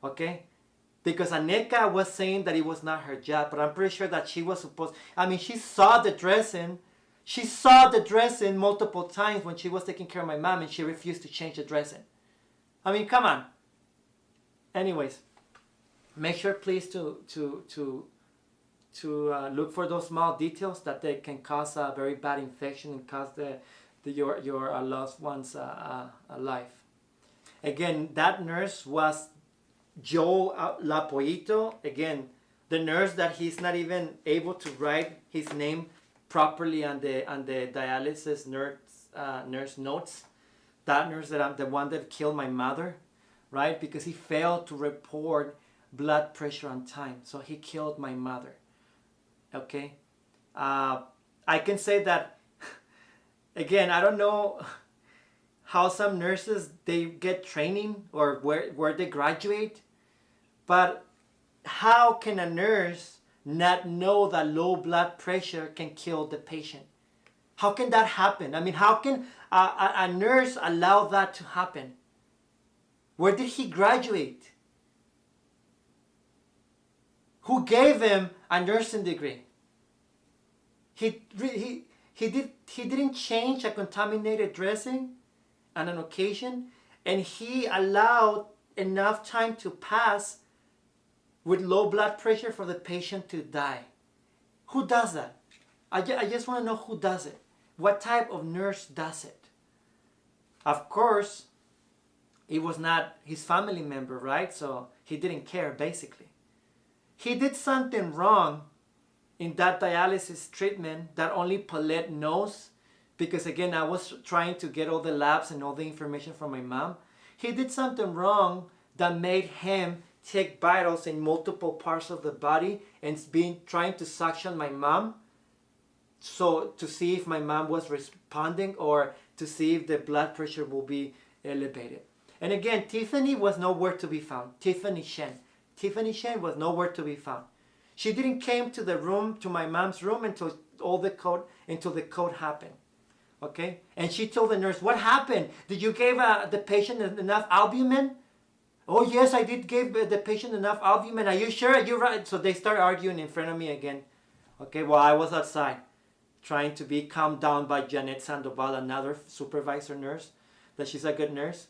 Okay? Because Aneka was saying that it was not her job, but I'm pretty sure that she was supposed... she saw the dressing. She saw the dressing multiple times when she was taking care of my mom, and she refused to change the dressing. Come on. Anyways, make sure please to look for those small details that they can cause a very bad infection and cause your loved one's life. Again, that nurse was Joe Lapoito. Again, the nurse that he's not even able to write his name properly on the dialysis nurse notes. That nurse the one that killed my mother, right? Because he failed to report blood pressure on time, so he killed my mother. Okay, I can say that. Again, I don't know how some nurses they get training or where they graduate, but how can a nurse not know that low blood pressure can kill the patient? How can that happen? How can a nurse allow that to happen? Where did he graduate? who gave him a nursing degree. He didn't change a contaminated dressing on an occasion, and he allowed enough time to pass with low blood pressure for the patient to die. Who does that? I just want to know who does it. What type of nurse does it? Of course, it was not his family member, right? So he didn't care, basically. He did something wrong in that dialysis treatment that only Paulette knows, because again, I was trying to get all the labs and all the information from my mom. He did something wrong that made him take vitals in multiple parts of the body and trying to suction my mom, so to see if my mom was responding or to see if the blood pressure will be elevated. And again, Tiffany was nowhere to be found. Tiffany Shen was nowhere to be found. She didn't came to the room, to my mom's room, until the code happened. Okay? And she told the nurse, what happened? Did you give the patient enough albumin? Oh yes, I did give the patient enough albumin. Are you sure? Are you right? So they start arguing in front of me again. Okay, well, I was outside trying to be calmed down by Janet Sandoval, another supervisor nurse, that she's a good nurse.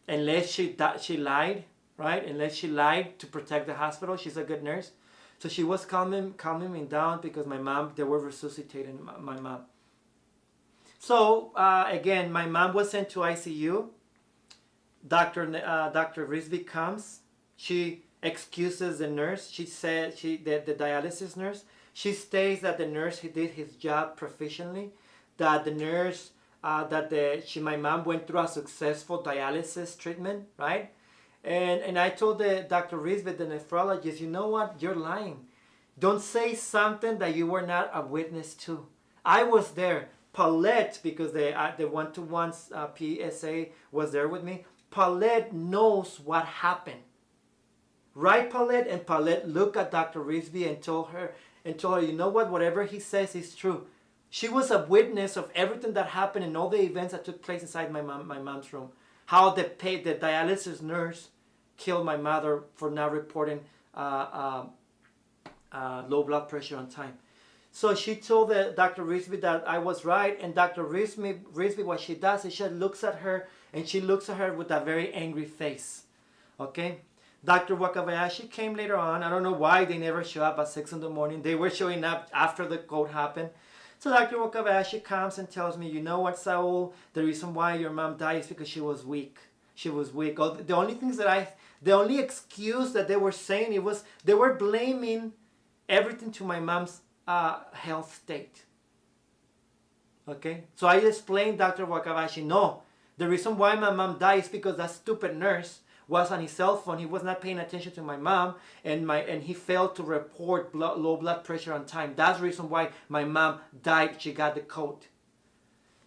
Unless she lied, right? Unless she lied to protect the hospital, she's a good nurse. So she was calming me down, because they were resuscitating my mom. So again, my mom was sent to ICU. Dr. Risby comes. She excuses the nurse. She said the dialysis nurse. She states that the nurse did his job proficiently. That the nurse my mom went through a successful dialysis treatment, right? And I told Dr. Risby, the nephrologist, you know what? You're lying. Don't say something that you were not a witness to. I was there. Paulette, because the one-to-one PSA was there with me. Paulette knows what happened. Right, Paulette? And Paulette looked at Dr. Risby and told her, you know what? Whatever he says is true. She was a witness of everything that happened and all the events that took place inside my mom's room. How the dialysis nurse killed my mother for not reporting low blood pressure on time. So she told Dr. Risby that I was right, and Dr. Risby, what she does is she looks at her, and she looks at her with a very angry face. Okay? Dr. Wakabayashi came later on. I don't know why they never show up at 6 in the morning. They were showing up after the code happened. So Dr. Wakabayashi comes and tells me, you know what, Saul, the reason why your mom died is because she was weak. She was weak. The only excuse that they were saying, they were blaming everything to my mom's health state. Okay? So I explained Dr. Wakabayashi, no, the reason why my mom died is because that stupid nurse was on his cell phone. He was not paying attention to my mom, and he failed to report low blood pressure on time. That's the reason why my mom died. She got the code.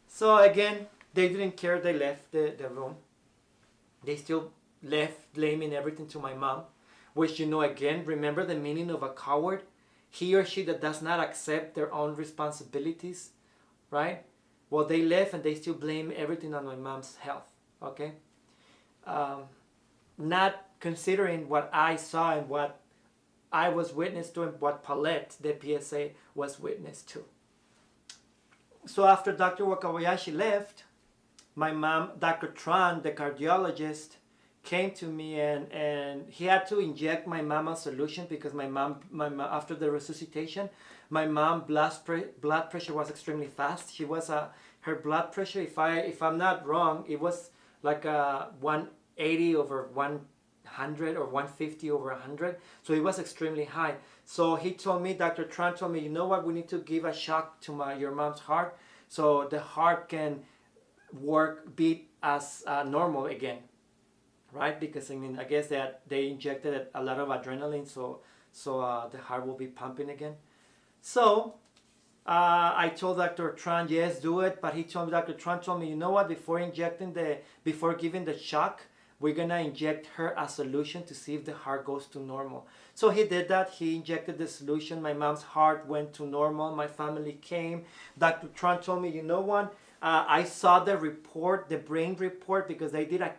So again, they didn't care. They left the room. They still left blaming everything to my mom, which, again, remember the meaning of a coward? He or she that does not accept their own responsibilities, right? Well, they left and they still blame everything on my mom's health, okay? Not considering what I saw and what I was witness to and what Paulette, the PSA, was witness to. So after Dr. Wakabayashi left, my mom, Dr. Tran, the cardiologist, came to me and he had to inject my mom a solution because my mom, after the resuscitation, my mom blood pressure was extremely fast. Her blood pressure, if I'm not wrong, it was like 180 over 100 or 150 over 100. So it was extremely high. So he told me, Dr. Tran told me, you know what, we need to give a shock to your mom's heart so the heart can beat as normal again. Right? Because I guess that they injected a lot of adrenaline, so the heart will be pumping again. So I told Dr. Tran, yes, do it. But Dr. Tran told me, you know what? Before giving the shock, we're gonna inject her a solution to see if the heart goes to normal. So he did that. He injected the solution. My mom's heart went to normal. My family came. Dr. Tran told me, you know what? I saw the report, the brain report, because they did a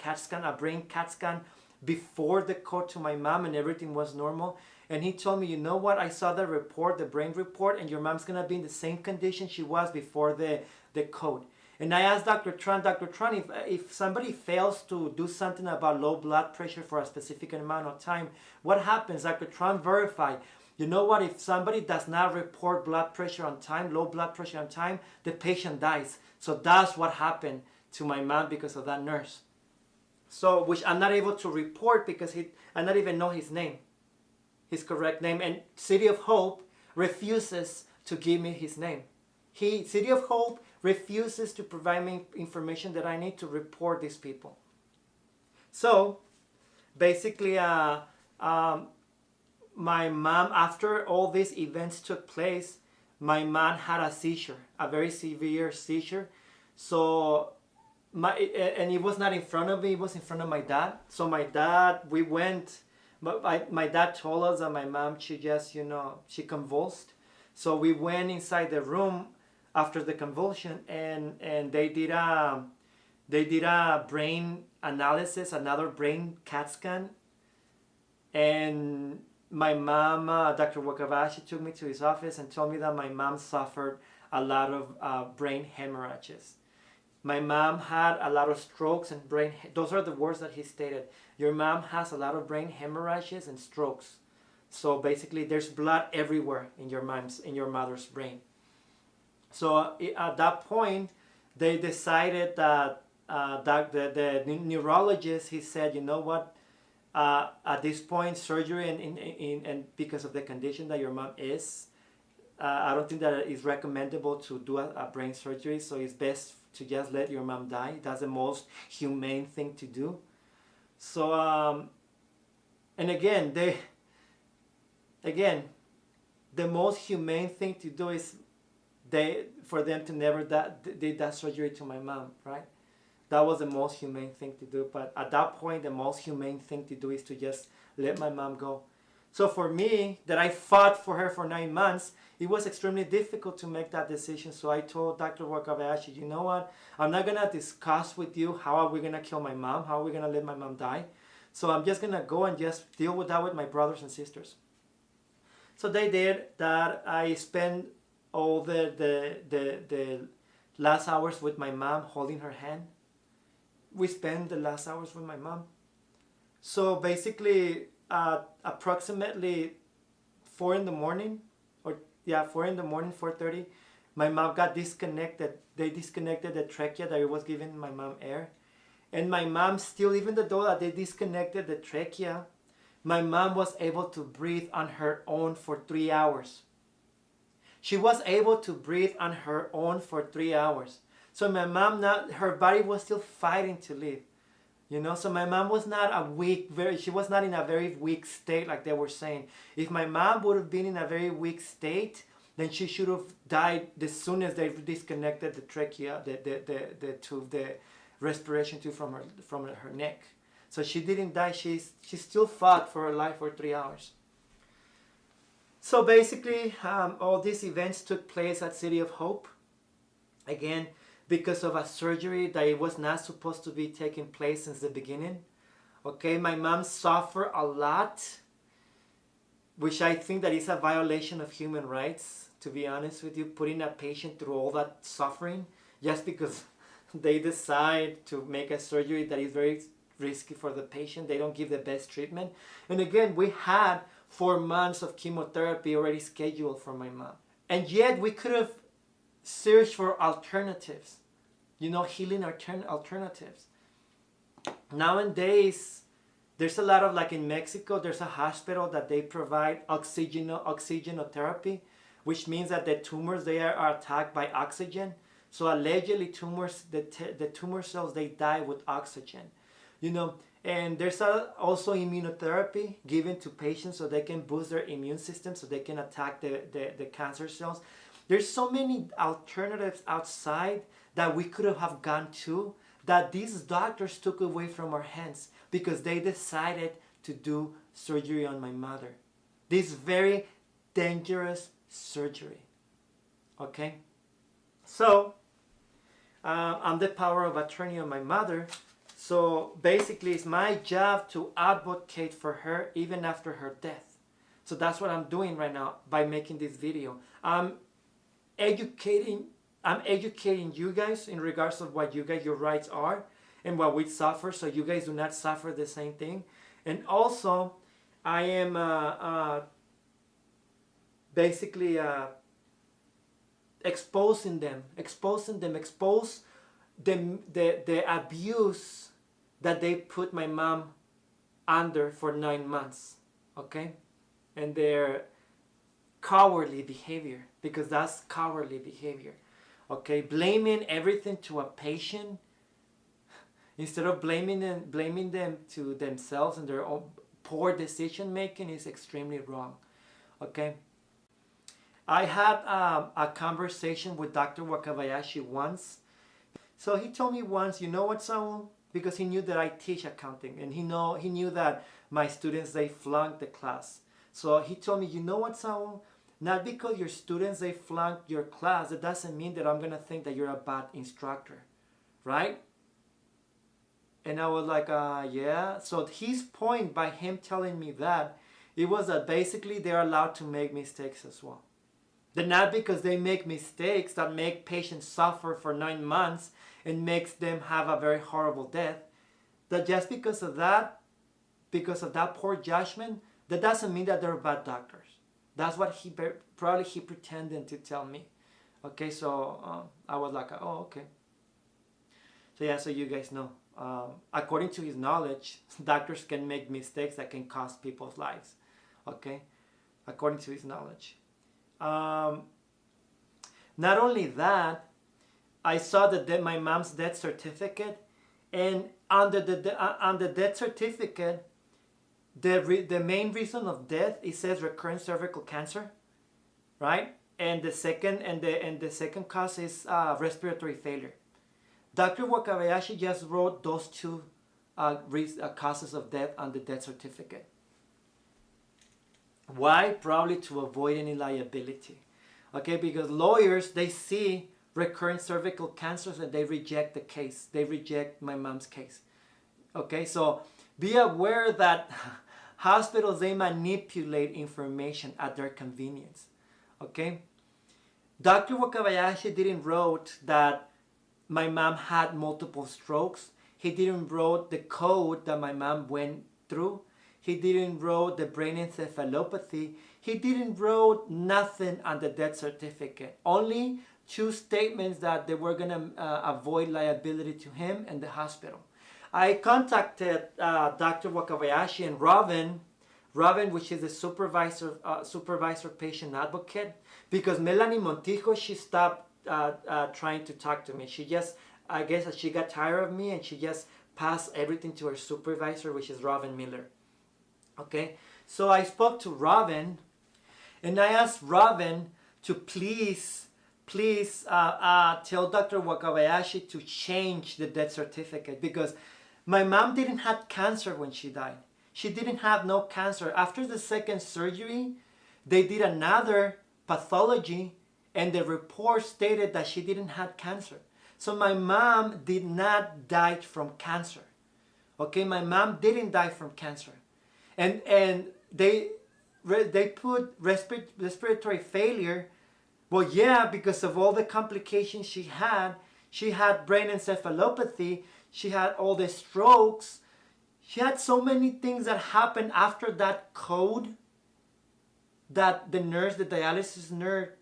brain CAT scan before the code to my mom and everything was normal. And he told me, you know what, I saw the report, the brain report, and your mom's gonna be in the same condition she was before the code. And I asked Dr. Tran, if somebody fails to do something about low blood pressure for a specific amount of time, what happens? Dr. Tran verified, you know what, if somebody does not report blood pressure on time, low blood pressure on time, the patient dies. So that's what happened to my mom because of that nurse. So, which I'm not able to report because I not even know his name, his correct name. And City of Hope refuses to give me his name. City of Hope refuses to provide me information that I need to report these people. So basically, my mom, after all these events took place, my mom had a seizure, a very severe seizure. So and it was not in front of me, it was in front of my dad. So my dad, we went, my dad told us that my mom, she just, she convulsed. So we went inside the room after the convulsion, and they did a brain analysis, another brain CAT scan, and my mom, Dr. Wakabayashi, took me to his office and told me that my mom suffered a lot of brain hemorrhages. My mom had a lot of strokes and those are the words that he stated. Your mom has a lot of brain hemorrhages and strokes. So basically there's blood everywhere in your mother's brain. So at that point, they decided that the neurologist, he said, you know what, at this point, surgery and because of the condition that your mom is, I don't think that it's recommendable to do a brain surgery. So it's best to just let your mom die. That's the most humane thing to do. So, and again, the most humane thing to do is for them to never did that surgery to my mom, right? That was the most humane thing to do. But at that point, the most humane thing to do is to just let my mom go. So for me, that I fought for her for 9 months, it was extremely difficult to make that decision. So I told Dr. Wakabayashi, you know what? I'm not going to discuss with you how are we going to kill my mom, how are we going to let my mom die. So I'm just going to go and just deal with that with my brothers and sisters. So they did that. I spent all the last hours with my mom, holding her hand. We spent the last hours with my mom. So basically, approximately 4 in the morning, 4:30, my mom got disconnected. They disconnected the trachea that was giving my mom air. And my mom still, even though that they disconnected the trachea, my mom was able to breathe on her own for 3 hours. She was able to breathe on her own for 3 hours. So my mom, her body was still fighting to live. So my mom was not she was not in a very weak state like they were saying. If my mom would have been in a very weak state, then she should have died as soon as they disconnected the trachea, the tube, the respiration tube from her neck. So she didn't die. She still fought for her life for 3 hours. So basically, all these events took place at City of Hope. Again, because of a surgery that it was not supposed to be taking place since the beginning. Okay, my mom suffered a lot, which I think that is a violation of human rights, to be honest with you, putting a patient through all that suffering just because they decide to make a surgery that is very risky for the patient. They don't give the best treatment. And again, we had 4 months of chemotherapy already scheduled for my mom. And yet we could have searched for alternatives, healing alternatives. Nowadays, there's a lot of, like in Mexico, there's a hospital that they provide oxygenotherapy, which means that the tumors there are attacked by oxygen. So allegedly tumors, the tumor cells, they die with oxygen. And there's also immunotherapy given to patients so they can boost their immune system so they can attack the cancer cells. There's so many alternatives outside that we could have gone to that these doctors took away from our hands because they decided to do surgery on my mother. This very dangerous surgery. Okay? So, I'm the power of attorney on my mother. So basically, it's my job to advocate for her even after her death. So that's what I'm doing right now by making this video. Educating I'm educating you guys in regards of what your rights are and what we suffer, so you guys do not suffer the same thing. And also, I am basically exposing them, expose the abuse that they put my mom under for 9 months, okay? And their cowardly behavior, because that's cowardly behavior, okay? Blaming everything to a patient instead of blaming them to themselves and their own poor decision making is extremely wrong, okay? I had a conversation with Dr. Wakabayashi once. So he told me once, you know what, Saul? Because he knew that I teach accounting, and he knew that my students, they flunked the class. So he told me, you know what, Saul? Not because your students, they flunked your class, that doesn't mean that I'm going to think that you're a bad instructor, right? And I was like, yeah. So his point by him telling me that, it was that basically they're allowed to make mistakes as well. That not because they make mistakes that make patients suffer for 9 months and makes them have a very horrible death, that just because of that poor judgment, that doesn't mean that they're bad doctors. That's what he pretended to tell me. Okay, so I was like, oh, okay. So yeah, so you guys know. According to his knowledge, doctors can make mistakes that can cost people's lives. Okay, according to his knowledge. Not only that, I saw my mom's death certificate, and on the death certificate, the main reason of death, it says recurrent cervical cancer, right? And the second cause is respiratory failure. Dr. Wakabayashi just wrote those two causes of death on the death certificate. Why? Probably to avoid any liability. Okay, because lawyers, they see recurrent cervical cancers and they reject the case. They reject my mom's case. Okay, so be aware that hospitals, they manipulate information at their convenience. Okay, Dr. Wakabayashi didn't wrote that my mom had multiple strokes. He didn't wrote the code that my mom went through. He didn't wrote the brain encephalopathy. He didn't wrote nothing on the death certificate. Only two statements that they were going to avoid liability to him and the hospital. I contacted Dr. Wakabayashi and Robin, which is the supervisor patient advocate, because Melanie Montijo, she stopped trying to talk to me. She just, I guess she got tired of me and she just passed everything to her supervisor, which is Robin Miller. Okay, so I spoke to Robin and I asked Robin to please tell Dr. Wakabayashi to change the death certificate, because my mom didn't have cancer when she died. She didn't have no cancer. After the second surgery, they did another pathology and the report stated that she didn't have cancer. So my mom did not die from cancer. Okay, my mom didn't die from cancer. And they put respiratory failure. Well, yeah, because of all the complications she had. She had brain encephalopathy. She had all the strokes. She had so many things that happened after that code that the dialysis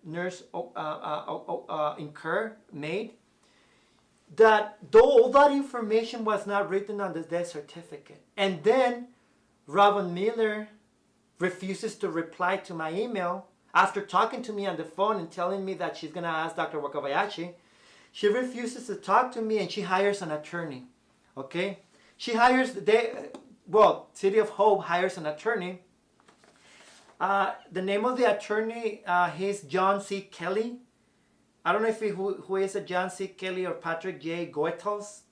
nurse made, that all that information was not written on the death certificate. And then Robin Miller refuses to reply to my email after talking to me on the phone and telling me that she's going to ask Dr. Wakabayashi. She refuses to talk to me and she hires an attorney. Okay? She hires, City of Hope hires an attorney. The name of the attorney, he's John C. Kelly. I don't know if who is a John C. Kelly or Patrick J. Goethals.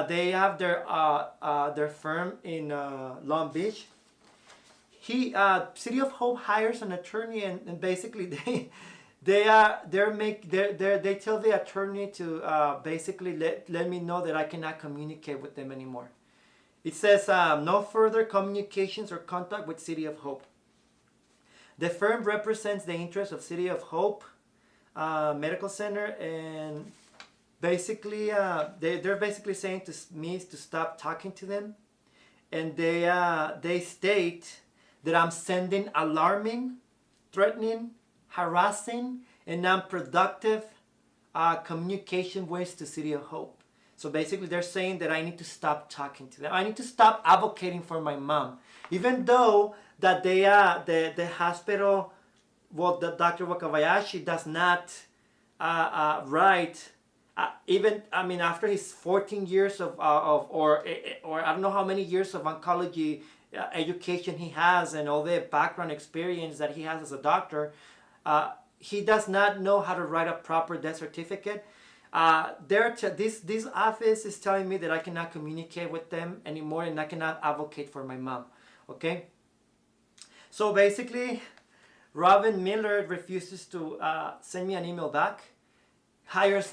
They have their firm in Long Beach. City of Hope hires an attorney, and basically they tell the attorney to basically let me know that I cannot communicate with them anymore. It says no further communications or contact with City of Hope. The firm represents the interests of City of Hope Medical Center, and basically they're basically saying to me to stop talking to them, and they state that I'm sending alarming, threatening, harassing, and non-productive communication ways to City of Hope. So basically they're saying that I need to stop talking to them. I need to stop advocating for my mom. Even though that the hospital, well, the Dr. Wakabayashi does not write, even, I mean, after his 14 years or I don't know how many years of oncology education he has and all the background experience that he has as a doctor, he does not know how to write a proper death certificate. This office is telling me that I cannot communicate with them anymore and I cannot advocate for my mom. Okay? So basically, Robin Miller refuses to send me an email back.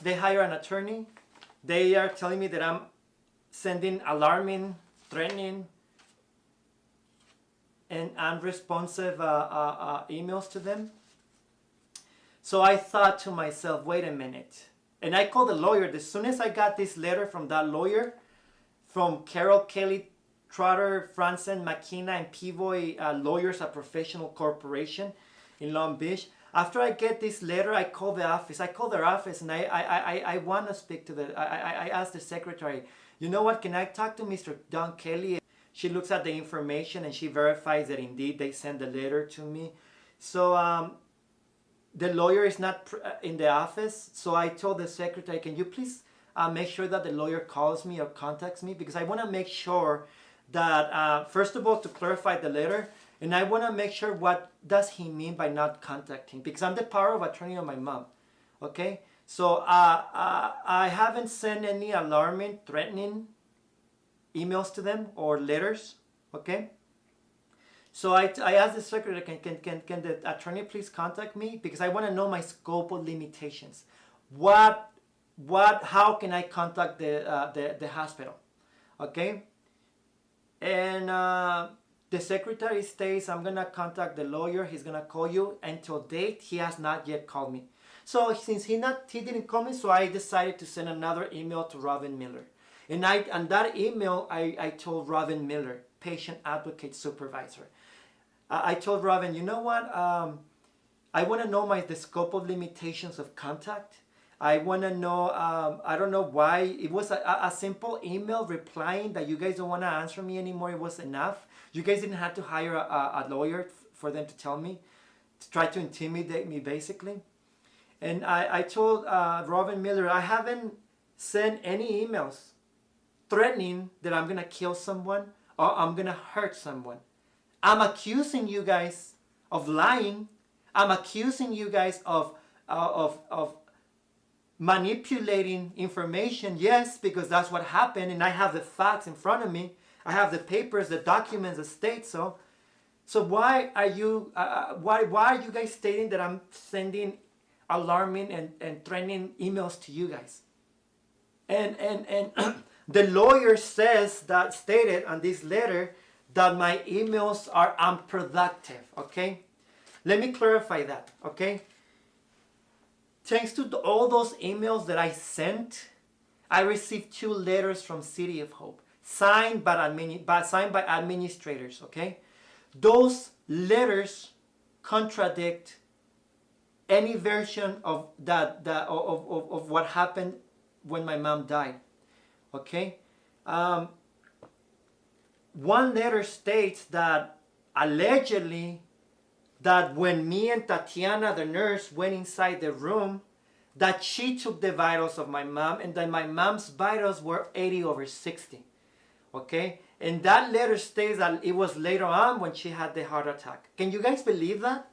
They hire an attorney. They are telling me that I'm sending alarming, threatening, and unresponsive emails to them. So I thought to myself, wait a minute. And I called the lawyer. As soon as I got this letter from that lawyer, from Carol Kelly Trotter, Franzen, McKenna, and Pivoy Lawyers, a professional corporation in Long Beach. After I get this letter, I call the office. I call their office, and I want to speak to I asked the secretary, you know what, can I talk to Mr. Don Kelly? She looks at the information, and she verifies that indeed they sent the letter to me. So the lawyer is not in the office, so I told the secretary, can you please make sure that the lawyer calls me or contacts me? Because I want to make sure that, first of all, to clarify the letter, and I want to make sure what does he mean by not contacting, because I'm the power of attorney on my mom, okay? So I haven't sent any alarming, threatening emails to them or letters, okay? So I asked the secretary, can the attorney please contact me? Because I want to know my scope of limitations. How can I contact the hospital? Okay? And the secretary states, I'm going to contact the lawyer. He's going to call you. Until date, he has not yet called me. So since he didn't call me, so I decided to send another email to Robin Miller. And that email, I told Robin Miller, patient advocate supervisor. I told Robin, you know what? I want to know the scope of limitations of contact. I want to know, I don't know why. It was a simple email replying that you guys don't want to answer me anymore. It was enough. You guys didn't have to hire a lawyer for them to tell me, to try to intimidate me, basically. And I told Robin Miller, I haven't sent any emails threatening that I'm going to kill someone or I'm going to hurt someone. I'm accusing you guys of lying. I'm accusing you guys of manipulating information. Yes, because that's what happened, and I have the facts in front of me. I have the papers, the documents that state so. So why are you guys stating that I'm sending alarming and threatening emails to you guys? And the lawyer stated on this letter that my emails are unproductive, okay? Let me clarify that, okay? Thanks to all those emails that I sent, I received 2 letters from City of Hope, signed by administrators, okay? Those letters contradict any version of of what happened when my mom died, okay? One letter states that allegedly that when me and Tatiana, the nurse, went inside the room, that she took the vitals of my mom and that my mom's vitals were 80/60. Okay? And that letter states that it was later on when she had the heart attack. Can you guys believe that?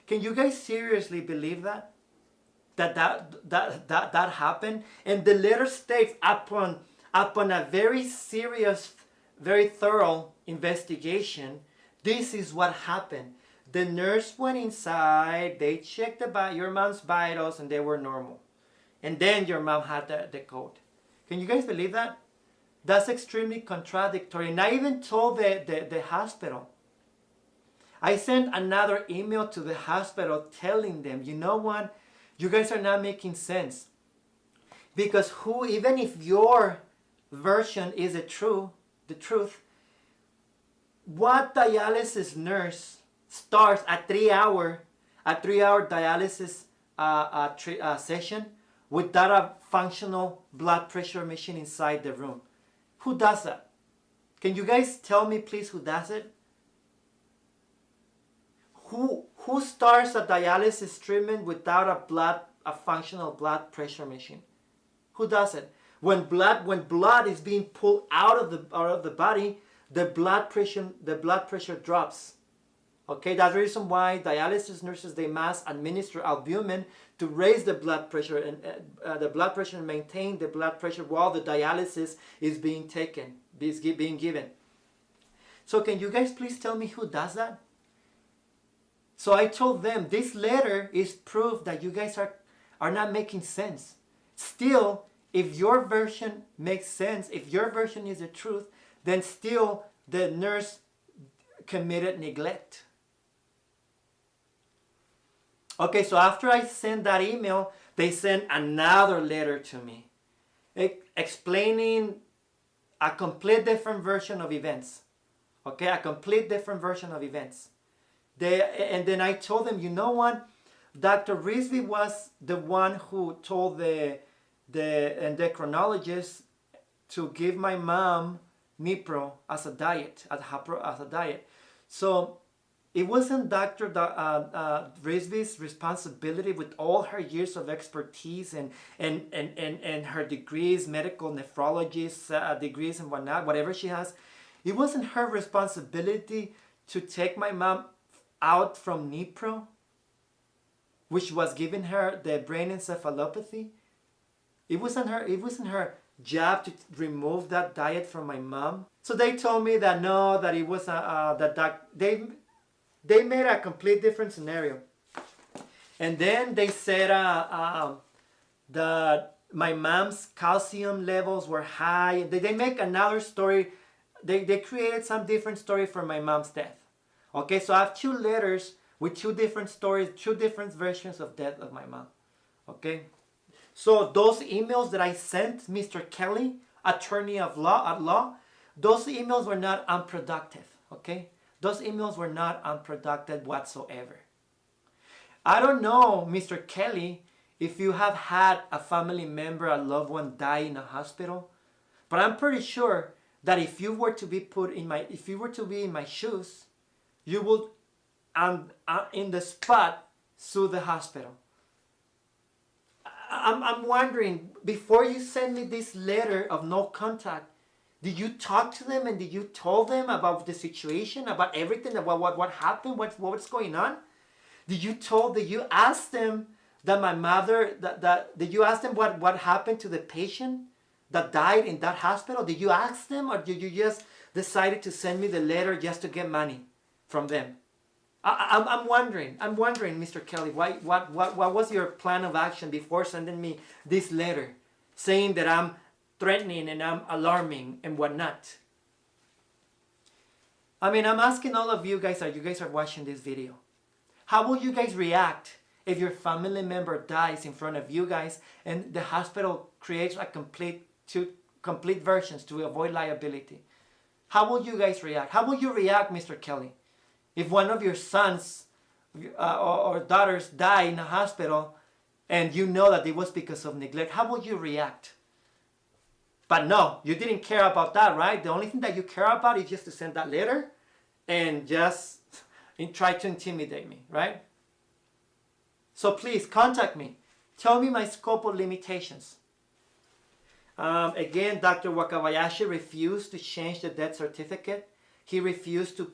Can you guys seriously believe that? That happened? And the letter states upon a very serious, very thorough investigation, this is what happened. The nurse went inside, they checked your mom's vitals, and they were normal. And then your mom had the code. Can you guys believe that? That's extremely contradictory. And I even told the hospital. I sent another email to the hospital telling them, you know what? You guys are not making sense. Because even if your version is the truth, what dialysis nurse starts a 3-hour dialysis session without a functional blood pressure machine inside the room? Who does that? Can you guys tell me please who does it? Who starts a dialysis treatment without a functional blood pressure machine? Who does it? When blood is being pulled out of the body, the blood pressure drops. Okay, that's the reason why dialysis nurses, they must administer albumin to raise the blood pressure and maintain the blood pressure while the dialysis is being given. So can you guys please tell me who does that? So I told them this letter is proof that you guys are not making sense. Still, if your version makes sense, if your version is the truth, then still the nurse committed neglect. Okay, so after I sent that email, they sent another letter to me explaining a complete different version of events. Okay, a complete different version of events. And then I told them, you know what? Dr. Risby was the one who told the endocrinologist to give my mom Nipro as a diet. So it wasn't Dr. Risby's responsibility with all her years of expertise and her degrees, medical nephrologist degrees and whatnot, whatever she has. It wasn't her responsibility to take my mom out from Nipro, which was giving her the brain encephalopathy. It wasn't her job to remove that diet from my mom. So they told me that no, that it was they made a complete different scenario. And then they said that my mom's calcium levels were high. They make another story. They created some different story for my mom's death. Okay, so I have 2 letters with 2 different stories, 2 different versions of death of my mom. Okay, so those emails that I sent Mr. Kelly, attorney at law, those emails were not unproductive. Okay, those emails were not unproductive whatsoever. I don't know, Mr. Kelly, if you have had a family member, a loved one die in a hospital, but I'm pretty sure that if you were to be in my shoes, you will, in the spot, sue the hospital. I'm wondering, before you send me this letter of no contact, did you talk to them and did you tell them about the situation, about everything, about what happened, what's going on? Did you ask them that my mother, did you ask them what happened to the patient that died in that hospital? Did you ask them, or did you just decided to send me the letter just to get money from them? I'm wondering, Mr. Kelly, what was your plan of action before sending me this letter saying that I'm threatening and I'm alarming and whatnot? I mean, I'm asking all of you guys, you guys are watching this video. How will you guys react if your family member dies in front of you guys and the hospital creates a complete versions to avoid liability? How will you guys react? How will you react, Mr. Kelly, if one of your sons or daughters die in a hospital and you know that it was because of neglect? How will you react? But no, you didn't care about that, right? The only thing that you care about is just to send that letter and just try to intimidate me, right? So please contact me. Tell me my scope of limitations. Again, Dr. Wakabayashi refused to change the death certificate. He refused to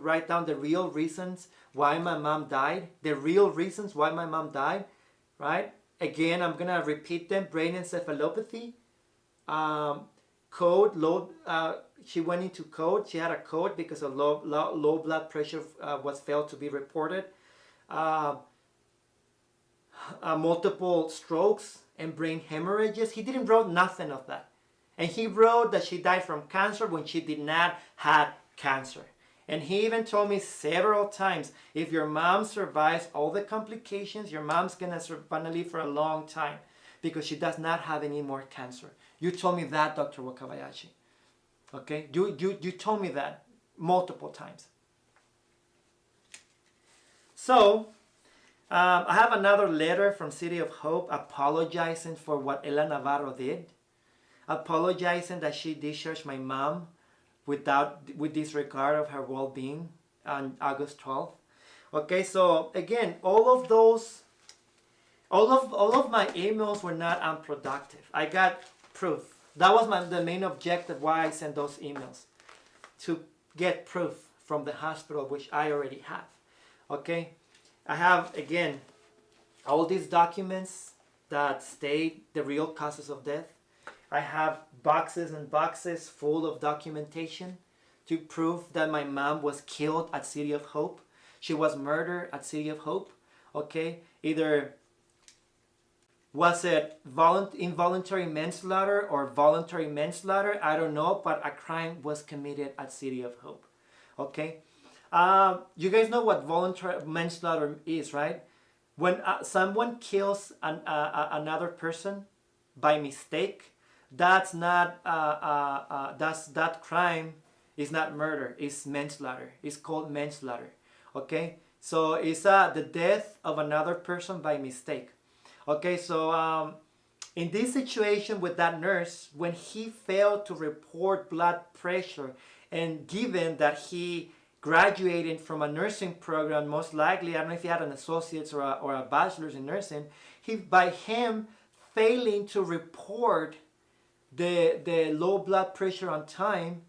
write down the real reasons why my mom died. The real reasons why my mom died, right? Again, I'm going to repeat them. Brain encephalopathy. she went into code. She had a code because of low blood pressure was failed to be reported. Multiple strokes and brain hemorrhages. He didn't wrote nothing of that. And he wrote that she died from cancer when she did not have cancer. And he even told me several times, if your mom survives all the complications, your mom's gonna live for a long time because she does not have any more cancer. You told me that, Dr. Wakabayashi. Okay, you told me that multiple times. So, I have another letter from City of Hope apologizing for what Ella Navarro did. Apologizing that she discharged my mom with disregard of her well-being on August 12th. Okay, so again, all of my emails were not unproductive. I got proof. That was the main objective why I sent those emails, to get proof from the hospital, which I already have. Okay, I have again all these documents that state the real causes of death. I have boxes and boxes full of documentation to prove that my mom was killed at City of Hope. She was murdered at City of Hope. Okay, either was it involuntary manslaughter or voluntary manslaughter? I don't know, but a crime was committed at City of Hope. Okay, you guys know what voluntary manslaughter is, right? When someone kills another person by mistake, that's not that crime is not murder. It's manslaughter. It's called manslaughter. Okay, so it's the death of another person by mistake. Okay, so in this situation with that nurse, when he failed to report blood pressure, and given that he graduated from a nursing program, most likely, I don't know if he had an associate's or a bachelor's in nursing, by him failing to report the low blood pressure on time,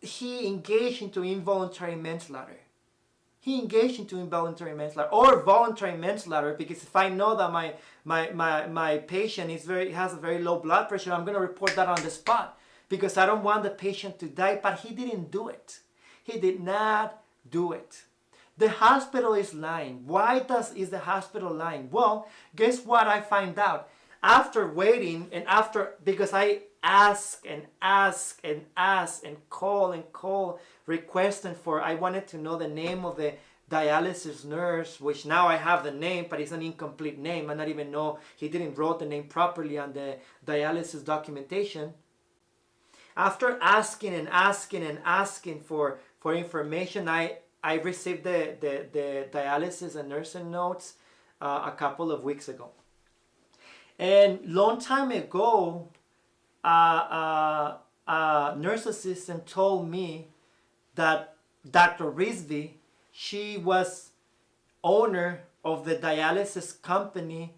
he engaged into involuntary manslaughter. He engaged into involuntary manslaughter or voluntary manslaughter, because if I know that my patient has a very low blood pressure, I'm going to report that on the spot because I don't want the patient to die. But he didn't do it. He did not do it. The hospital is lying. Why is the hospital lying? Well, guess what I find out? After waiting because I ask and call, requesting I wanted to know the name of the dialysis nurse, which now I have the name, but it's an incomplete name. I don't even know, he didn't wrote the name properly on the dialysis documentation. After asking for information, I received the dialysis and nursing notes a couple of weeks ago. And long time ago, a nurse assistant told me that Dr. Risby, she was owner of the dialysis company,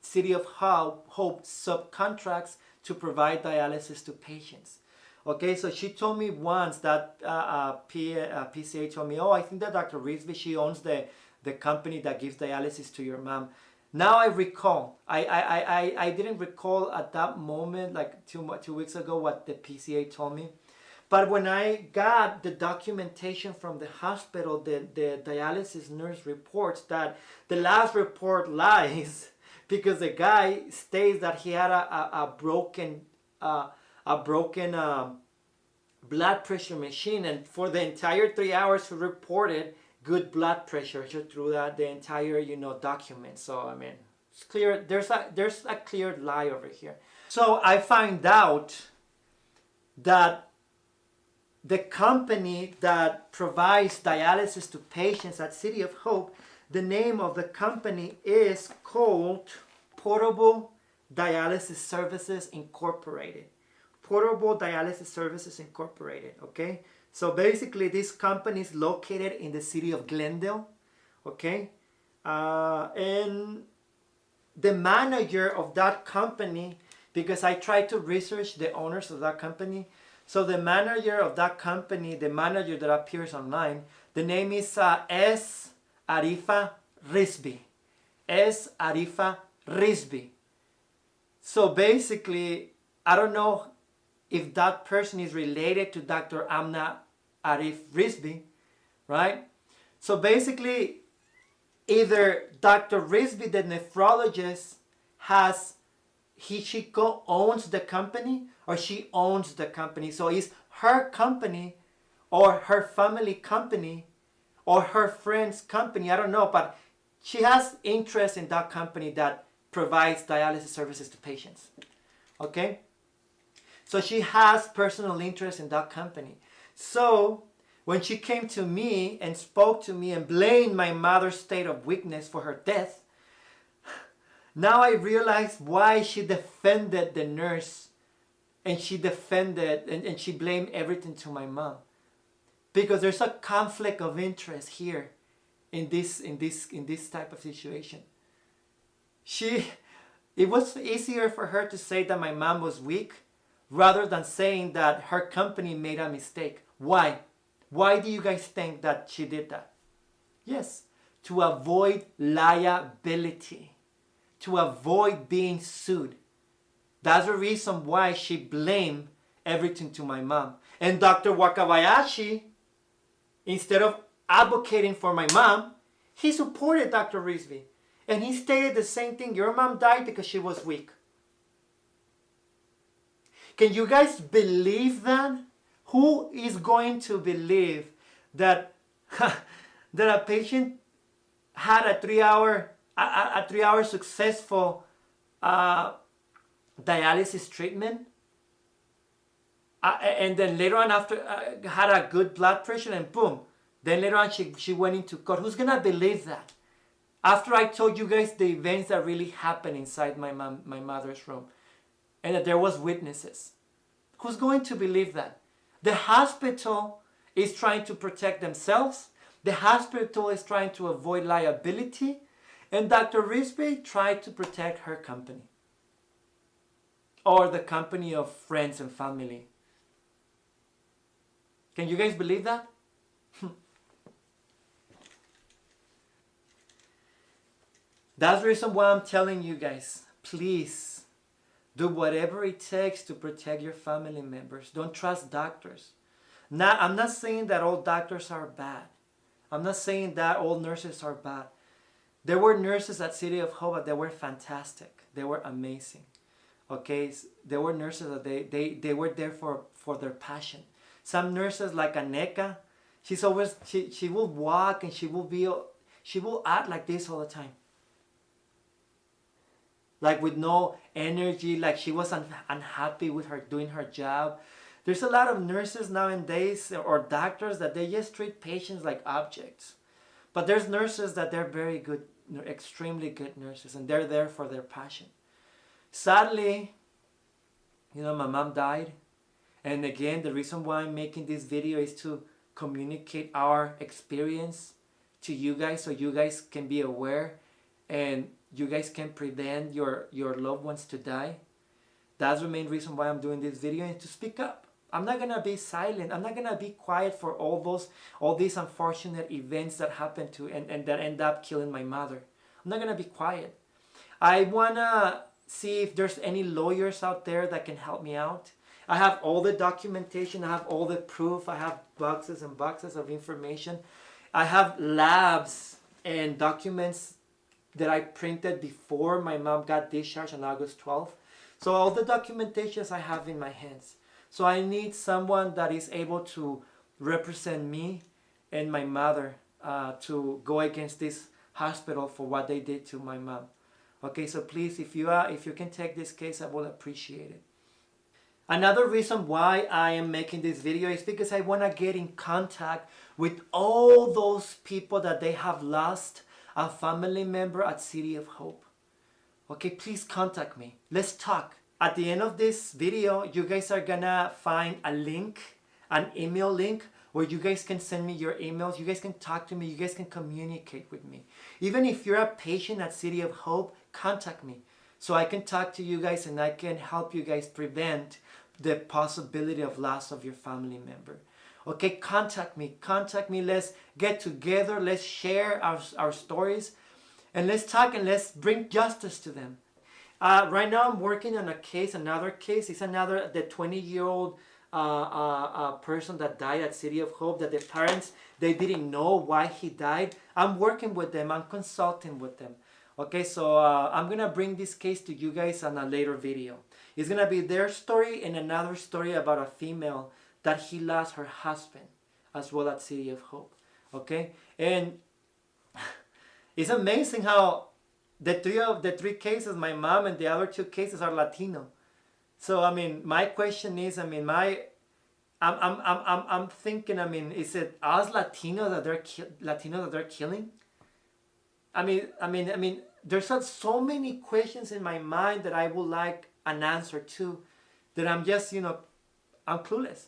City of Hope subcontracts to provide dialysis to patients. Okay, so she told me once that PCA told me, oh, I think that Dr. Risby, she owns the company that gives dialysis to your mom. Now I recall. I didn't recall at that moment, like two weeks ago, what the PCA told me. But when I got the documentation from the hospital, the dialysis nurse reports that the last report lies because the guy states that he had a broken blood pressure machine, and for the entire 3 hours he reported good blood pressure through the entire document. So I mean, it's clear. There's a clear lie over here. So I find out that the company that provides dialysis to patients at City of Hope, the name of the company is called Portable Dialysis Services Incorporated. Portable Dialysis Services Incorporated. Okay. So basically, this company is located in the city of Glendale, okay? And the manager of that company, because I tried to research the owners of that company, so the manager of that company, the manager that appears online, the name is S. Arifa Risby. S. Arifa Risby. So basically, I don't know if that person is related to Dr. Amna Arif Rizvi, right? So basically, either Dr. Rizvi, the nephrologist, she owns the company, or she owns the company. So it's her company or her family company or her friend's company, I don't know, but she has interest in that company that provides dialysis services to patients. Okay? So she has personal interest in that company. So when she came to me and spoke to me and blamed my mother's state of weakness for her death, now I realize why she defended the nurse, and she defended and she blamed everything to my mom. Because there's a conflict of interest here in this type of situation. It was easier for her to say that my mom was weak rather than saying that her company made a mistake. Why? Why do you guys think that she did that? Yes, to avoid liability, to avoid being sued. That's the reason why she blamed everything to my mom. And Dr. Wakabayashi, instead of advocating for my mom, he supported Dr. Rizvi. And he stated the same thing. Your mom died because she was weak. Can you guys believe that? Who is going to believe that that a patient had a 3-hour successful dialysis treatment, and then later on after had a good blood pressure, and boom, then later on she went into court? Who's gonna believe that? After I told you guys the events that really happened inside my mother's room, and that there was witnesses, who's going to believe that? The hospital is trying to protect themselves. The hospital is trying to avoid liability, and Dr. Rizvi tried to protect her company, or the company of friends and family. Can you guys believe that? That's the reason why I'm telling you guys, please do whatever it takes to protect your family members. Don't trust doctors. Now, I'm not saying that all doctors are bad. I'm not saying that all nurses are bad. There were nurses at City of Hope that were fantastic. They were amazing. Okay, there were nurses that they were there for their passion. Some nurses like Aneka, she will walk and she will act like this all the time. Like with no energy, like she was unhappy with her doing her job. There's a lot of nurses nowadays or doctors that they just treat patients like objects. But there's nurses that they're very good, extremely good nurses, and they're there for their passion. Sadly, my mom died. And again, the reason why I'm making this video is to communicate our experience to you guys, so you guys can be aware and you guys can prevent your loved ones to die. That's the main reason why I'm doing this video, and to speak up. I'm not gonna be silent. I'm not gonna be quiet for all these unfortunate events that happened to and that end up killing my mother. I'm not gonna be quiet. I wanna see if there's any lawyers out there that can help me out. I have all the documentation, I have all the proof, I have boxes and boxes of information. I have labs and documents that I printed before my mom got discharged on August 12th. So all the documentations I have in my hands. So I need someone that is able to represent me and my mother to go against this hospital for what they did to my mom. Okay, so please, if you can take this case, I will appreciate it. Another reason why I am making this video is because I want to get in contact with all those people that they have lost a family member at City of Hope. Okay, please contact me. Let's talk. At the end of this video, you guys are gonna find a link, an email link, where you guys can send me your emails. You guys can talk to me. You guys can communicate with me. Even if you're a patient at City of Hope, contact me so I can talk to you guys and I can help you guys prevent the possibility of loss of your family member. Okay, contact me. Let's get together. Let's share our stories, and let's talk, and let's bring justice to them. Right now, I'm working on a case, another case. It's another, the 20-year-old person that died at City of Hope, that the parents, they didn't know why he died. I'm working with them. I'm consulting with them. Okay, so I'm going to bring this case to you guys on a later video. It's going to be their story and another story about a female that he lost her husband as well at City of Hope. Okay, and it's amazing how the three cases, my mom and the other two cases are Latino. So I mean, my question is, I mean, I'm thinking, I mean, is it us Latinos that they're killing? I mean, there's so many questions in my mind that I would like an answer to, that I'm just, I'm clueless.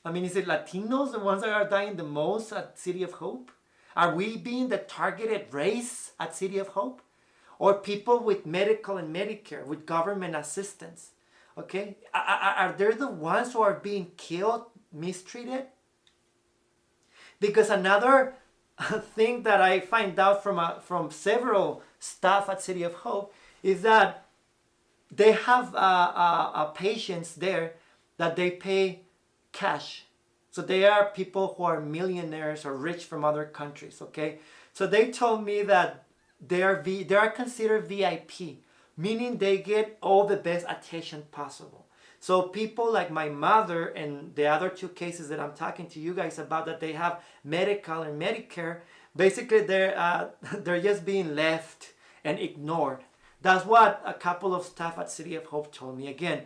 I mean, is it Latinos the ones that are dying the most at City of Hope? Are we being the targeted race at City of Hope? Or people with medical and Medicare, with government assistance? Okay? Are they the ones who are being killed, mistreated? Because another thing that I find out from several staff at City of Hope is that they have patients there that they pay cash. So they are people who are millionaires or rich from other countries, okay? So they told me that they are considered VIP, meaning they get all the best attention possible. So people like my mother and the other two cases that I'm talking to you guys about, that they have medical and Medicare, basically they're just being left and ignored. That's what a couple of staff at City of Hope told me. Again,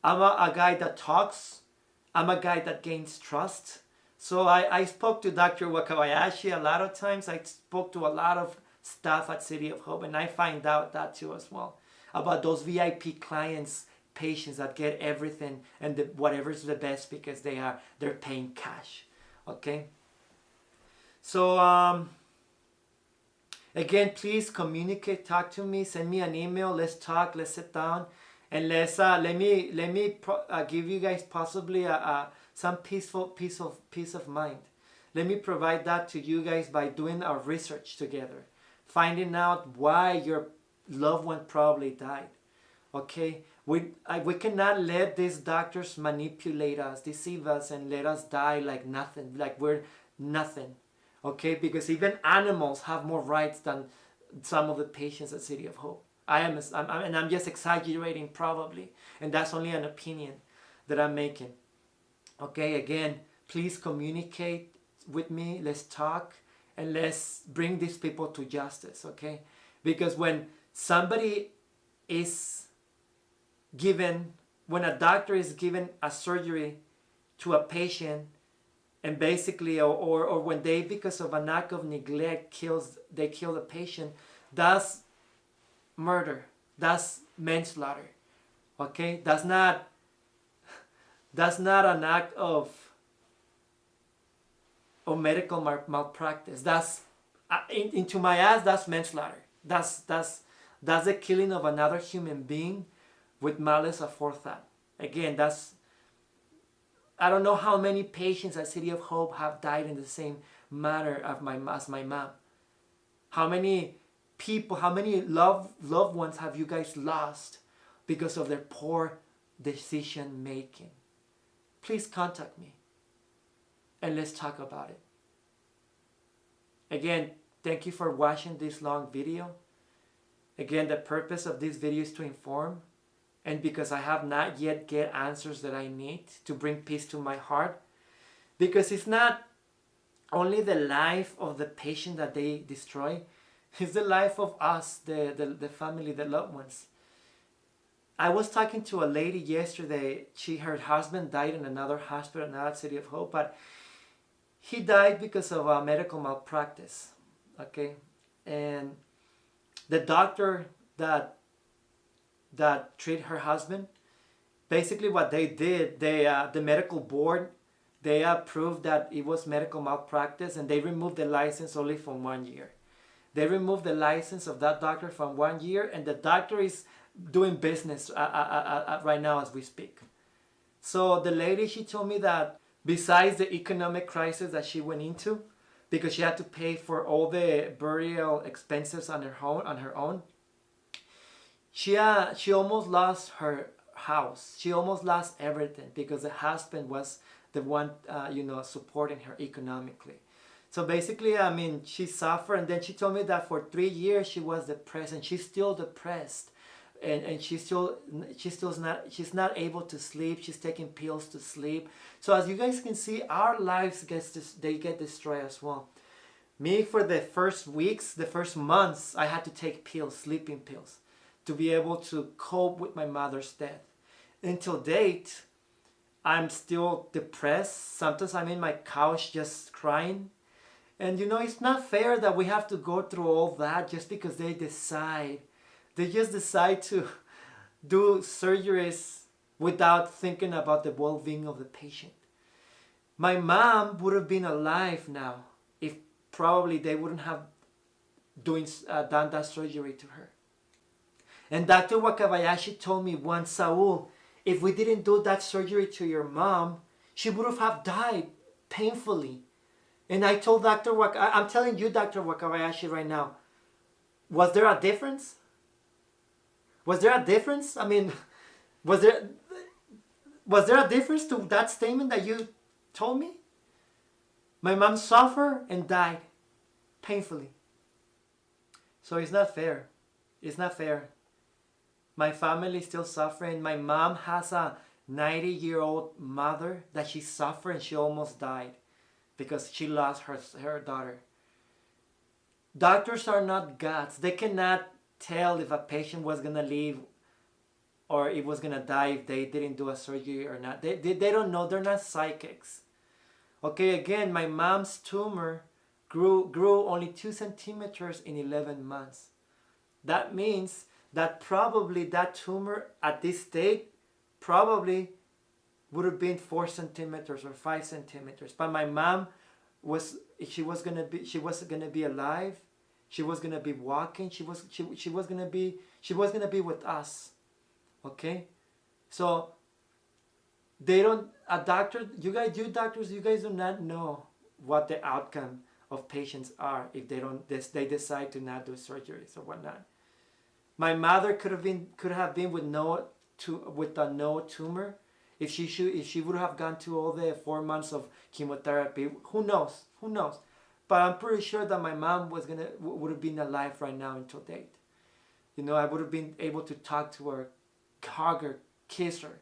I'm a guy that talks. I'm a guy that gains trust. So I spoke to Dr. Wakabayashi a lot of times. I spoke to a lot of staff at City of Hope, and I find out that too as well, about those VIP clients, patients that get everything and whatever's the best because they're paying cash. Okay. So again, please communicate, talk to me, send me an email. Let's talk. Let's sit down. And let me give you guys possibly some peace of mind. Let me provide that to you guys by doing our research together, finding out why your loved one probably died. Okay, we cannot let these doctors manipulate us, deceive us, and let us die like nothing, like we're nothing. Okay, because even animals have more rights than some of the patients at City of Hope. I'm just exaggerating probably, and that's only an opinion that I'm making. Okay, again, please communicate with me. Let's talk, and let's bring these people to justice. Okay, because when somebody is when a doctor is given a surgery to a patient, and basically, or when they, because of an act of neglect, they kill the patient, that's murder. That's manslaughter. Okay, that's not an act of medical malpractice. That's into my eyes, that's manslaughter. That's the killing of another human being with malice aforethought. Again, I don't know how many patients at City of Hope have died in the same manner as my mom. How many people, how many loved ones have you guys lost because of their poor decision making? Please contact me and let's talk about it. Again, thank you for watching this long video. Again, the purpose of this video is to inform, and because I have not yet get answers that I need to bring peace to my heart, because it's not only the life of the patient that they destroy, it's the life of us, the family, the loved ones. I was talking to a lady yesterday. Her husband died in another hospital, not at City of Hope, but he died because of a medical malpractice. Okay, and the doctor that treated her husband, basically what they did, the medical board, they approved that it was medical malpractice, and they removed the license only for 1 year. They removed the license of that doctor from 1 year, and the doctor is doing business right now as we speak. So the lady, she told me that besides the economic crisis that she went into, because she had to pay for all the burial expenses on her own, she almost lost her house. She almost lost everything because the husband was the one, supporting her economically. So basically, I mean, she suffered, and then she told me that for 3 years she was depressed, and she's still depressed, and she's not able to sleep. She's taking pills to sleep. So as you guys can see, our lives get destroyed as well. Me, for the first weeks, the first months, I had to take pills, sleeping pills, to be able to cope with my mother's death. Until date, I'm still depressed. Sometimes I'm in my couch just crying. And it's not fair that we have to go through all that just because they just decide to do surgeries without thinking about the well-being of the patient. My mom would have been alive now if probably they wouldn't have done that surgery to her. And Dr. Wakabayashi told me once, Saul, if we didn't do that surgery to your mom, she would have died painfully. And I told I'm telling you, Dr. Wakabayashi, right now, was there a difference? Was there a difference? I mean, was there a difference to that statement that you told me? My mom suffered and died painfully. So it's not fair. It's not fair. My family is still suffering. My mom has a 90-year-old mother that she suffered and she almost died because she lost her daughter. Doctors are not gods. They cannot tell if a patient was going to live or it was going to die if they didn't do a surgery or not. They don't know. They're not psychics. Okay, again, my mom's tumor grew only 2 centimeters in 11 months. That means that probably that tumor at this state probably would have been 4 centimeters or 5 centimeters. But my mom was gonna be alive. She was gonna be walking. She was gonna be with us. Okay, so doctors, you guys do not know what the outcome of patients are if they decide to not do surgeries or whatnot. My mother could have been with a no tumor. If she would have gone to all the 4 months of chemotherapy, who knows? But I'm pretty sure that my mom would have been alive right now until date. I would have been able to talk to her, hug her, kiss her.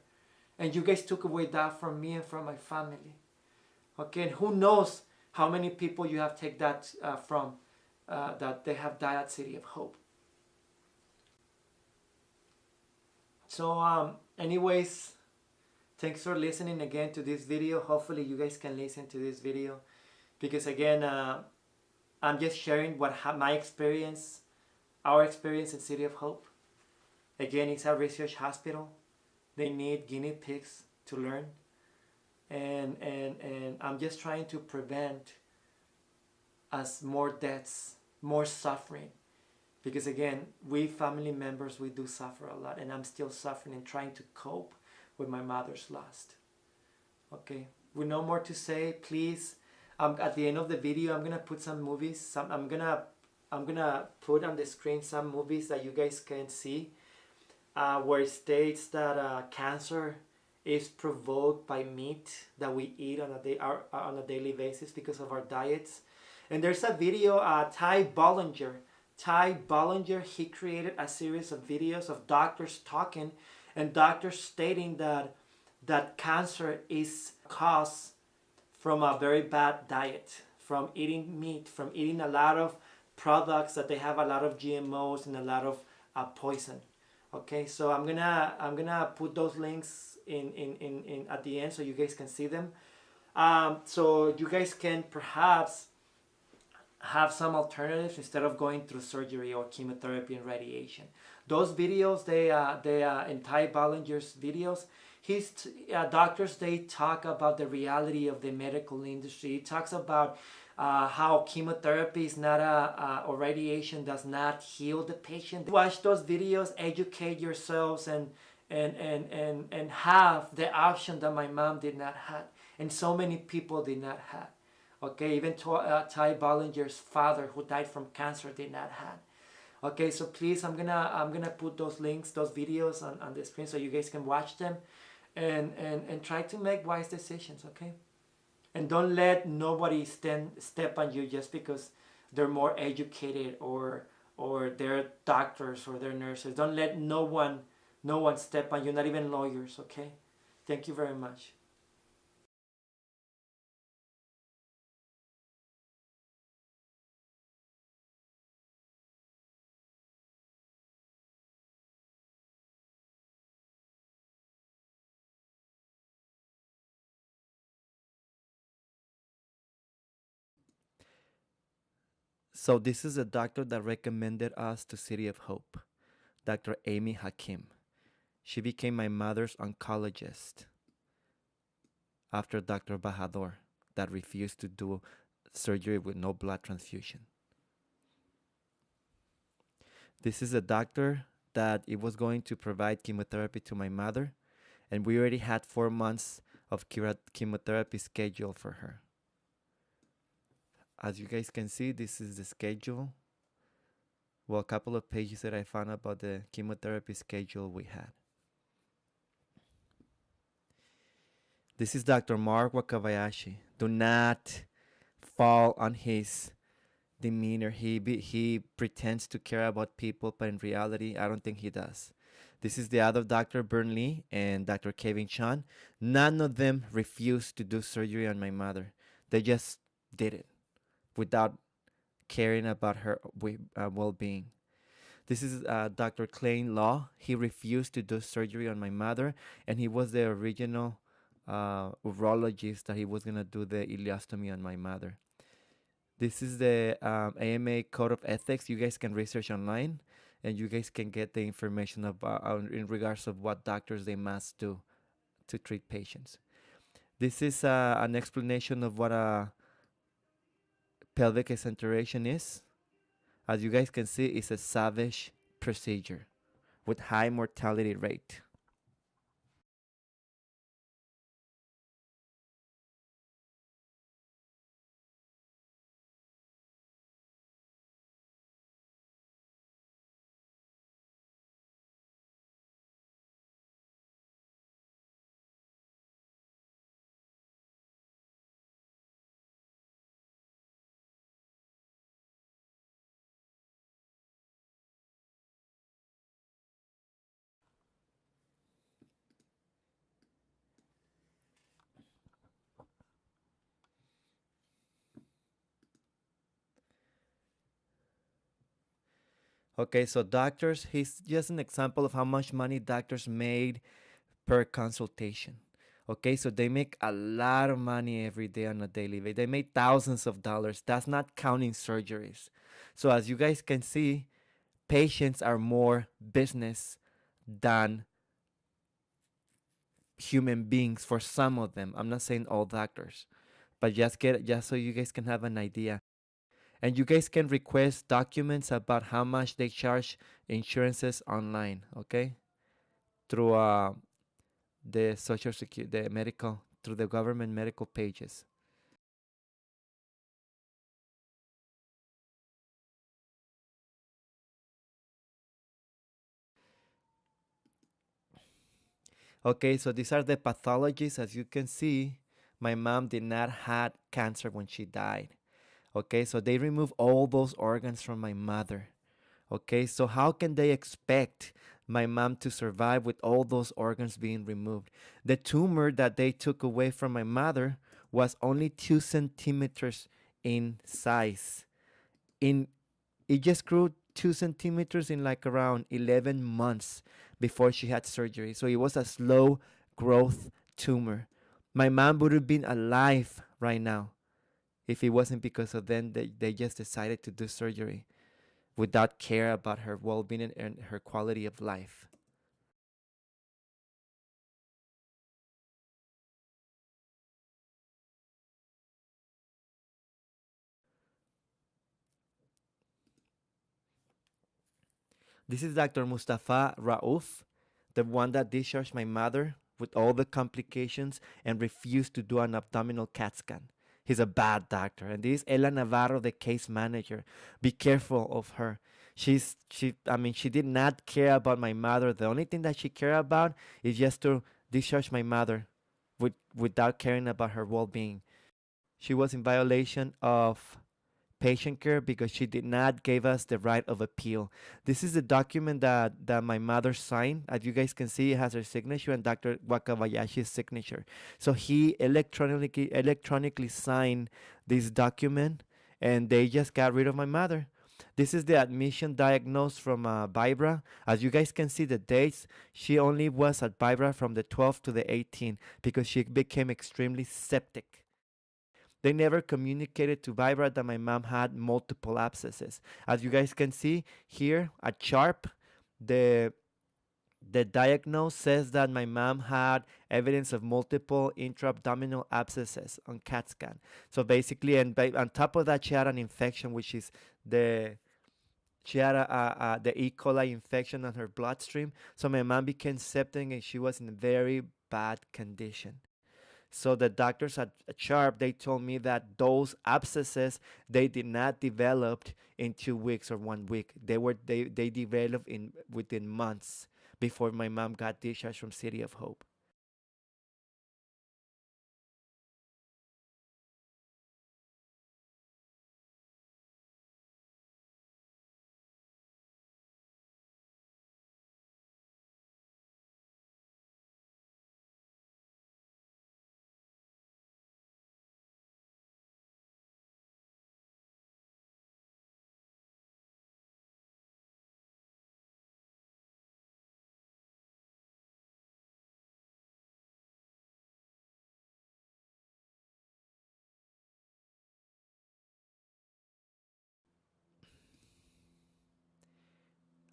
And you guys took away that from me and from my family. Okay, and who knows how many people you have taken that from, that they have died at City of Hope. So anyways, thanks for listening again to this video. Hopefully you guys can listen to this video, because again, I'm just sharing my experience, our experience at City of Hope. Again, it's a research hospital. They need guinea pigs to learn. And I'm just trying to prevent more deaths, more suffering. Because again, we family members, we do suffer a lot. And I'm still suffering and trying to cope with my mother's loss. Okay, with no more to say, please, at the end of the video, I'm going to put some movies. I'm gonna put on the screen some movies that you guys can see. Where it states that cancer is provoked by meat that we eat on a daily basis because of our diets. And there's a video, Ty Bollinger, he created a series of videos of doctors talking and doctors stating that cancer is caused from a very bad diet, from eating meat, from eating a lot of products that they have a lot of GMOs and a lot of poison. Okay, so I'm gonna put those links in at the end so you guys can see them. So you guys can perhaps have some alternatives instead of going through surgery or chemotherapy and radiation. Those videos, they in Ty Bollinger's videos, doctors, they talk about the reality of the medical industry. He talks about how chemotherapy is not or radiation does not heal the patient. Watch those videos, educate yourselves, and have the option that my mom did not have, and so many people did not have. Okay, even Ty Bollinger's father, who died from cancer, did not have. Okay, so please, I'm gonna put those links, those videos on the screen so you guys can watch them, and try to make wise decisions. Okay, and don't let nobody step on you just because they're more educated or they're doctors or they're nurses. Don't let no one step on you, not even lawyers. Okay, thank you very much. So this is a doctor that recommended us to City of Hope, Dr. Amy Hakim. She became my mother's oncologist after Dr. Bahador that refused to do surgery with no blood transfusion. This is a doctor that it was going to provide chemotherapy to my mother, and we already had 4 months of chemotherapy scheduled for her. As you guys can see, this is the schedule. Well, a couple of pages that I found about the chemotherapy schedule we had. This is Dr. Mark Wakabayashi. Do not fall on his demeanor. He pretends to care about people, but in reality, I don't think he does. This is the other Dr. Bern Lee and Dr. Kevin Chan. None of them refused to do surgery on my mother. They just did it without caring about her well-being. This is Dr. Klein Law. He refused to do surgery on my mother, and he was the original urologist that he was going to do the ileostomy on my mother. This is the AMA Code of Ethics. You guys can research online, and you guys can get the information about in regards of what doctors they must do to treat patients. This is an explanation of what a pelvic exenteration is. As you guys can see, it's a savage procedure with high mortality rate. Okay, so doctors, he's just an example of how much money doctors made per consultation. Okay, so they make a lot of money every day on a daily basis. They make thousands of dollars. That's not counting surgeries. So as you guys can see, patients are more business than human beings for some of them. I'm not saying all doctors, but just so you guys can have an idea. And you guys can request documents about how much they charge insurances online, okay? Through the social security, the medical, through the government medical pages. Okay, so these are the pathologies. As you can see, my mom did not had cancer when she died. Okay, so they remove all those organs from my mother. Okay, so how can they expect my mom to survive with all those organs being removed? The tumor that they took away from my mother was only 2 centimeters in size. In It just grew 2 centimeters in like around 11 months before she had surgery. So it was a slow growth tumor. My mom would have been alive right now if it wasn't because of them. They just decided to do surgery without care about her well-being and her quality of life. This is Dr. Mustafa Rauf, the one that discharged my mother with all the complications and refused to do an abdominal CAT scan. He's a bad doctor. And this is Ella Navarro, the case manager. Be careful of her. She did not care about my mother. The only thing that she cared about is just to discharge my mother without caring about her well-being. She was in violation of patient care because she did not give us the right of appeal. This is the document that my mother signed. As you guys can see, it has her signature and Dr. Wakabayashi's signature. So he electronically signed this document, and they just got rid of my mother. This is the admission diagnosed from Vibra. As you guys can see the dates, she only was at Vibra from the 12th to the 18th because she became extremely septic. They never communicated to Vibra that my mom had multiple abscesses. As you guys can see here at Sharp, the diagnose says that my mom had evidence of multiple intra-abdominal abscesses on CAT scan. So basically, on top of that, she had an infection, which is the she had the E. coli infection on her bloodstream. So my mom became septic and she was in a very bad condition. So the doctors at Sharp, they told me that those abscesses, they did not develop in 2 weeks or 1 week. They developed in within months before my mom got discharged from City of Hope.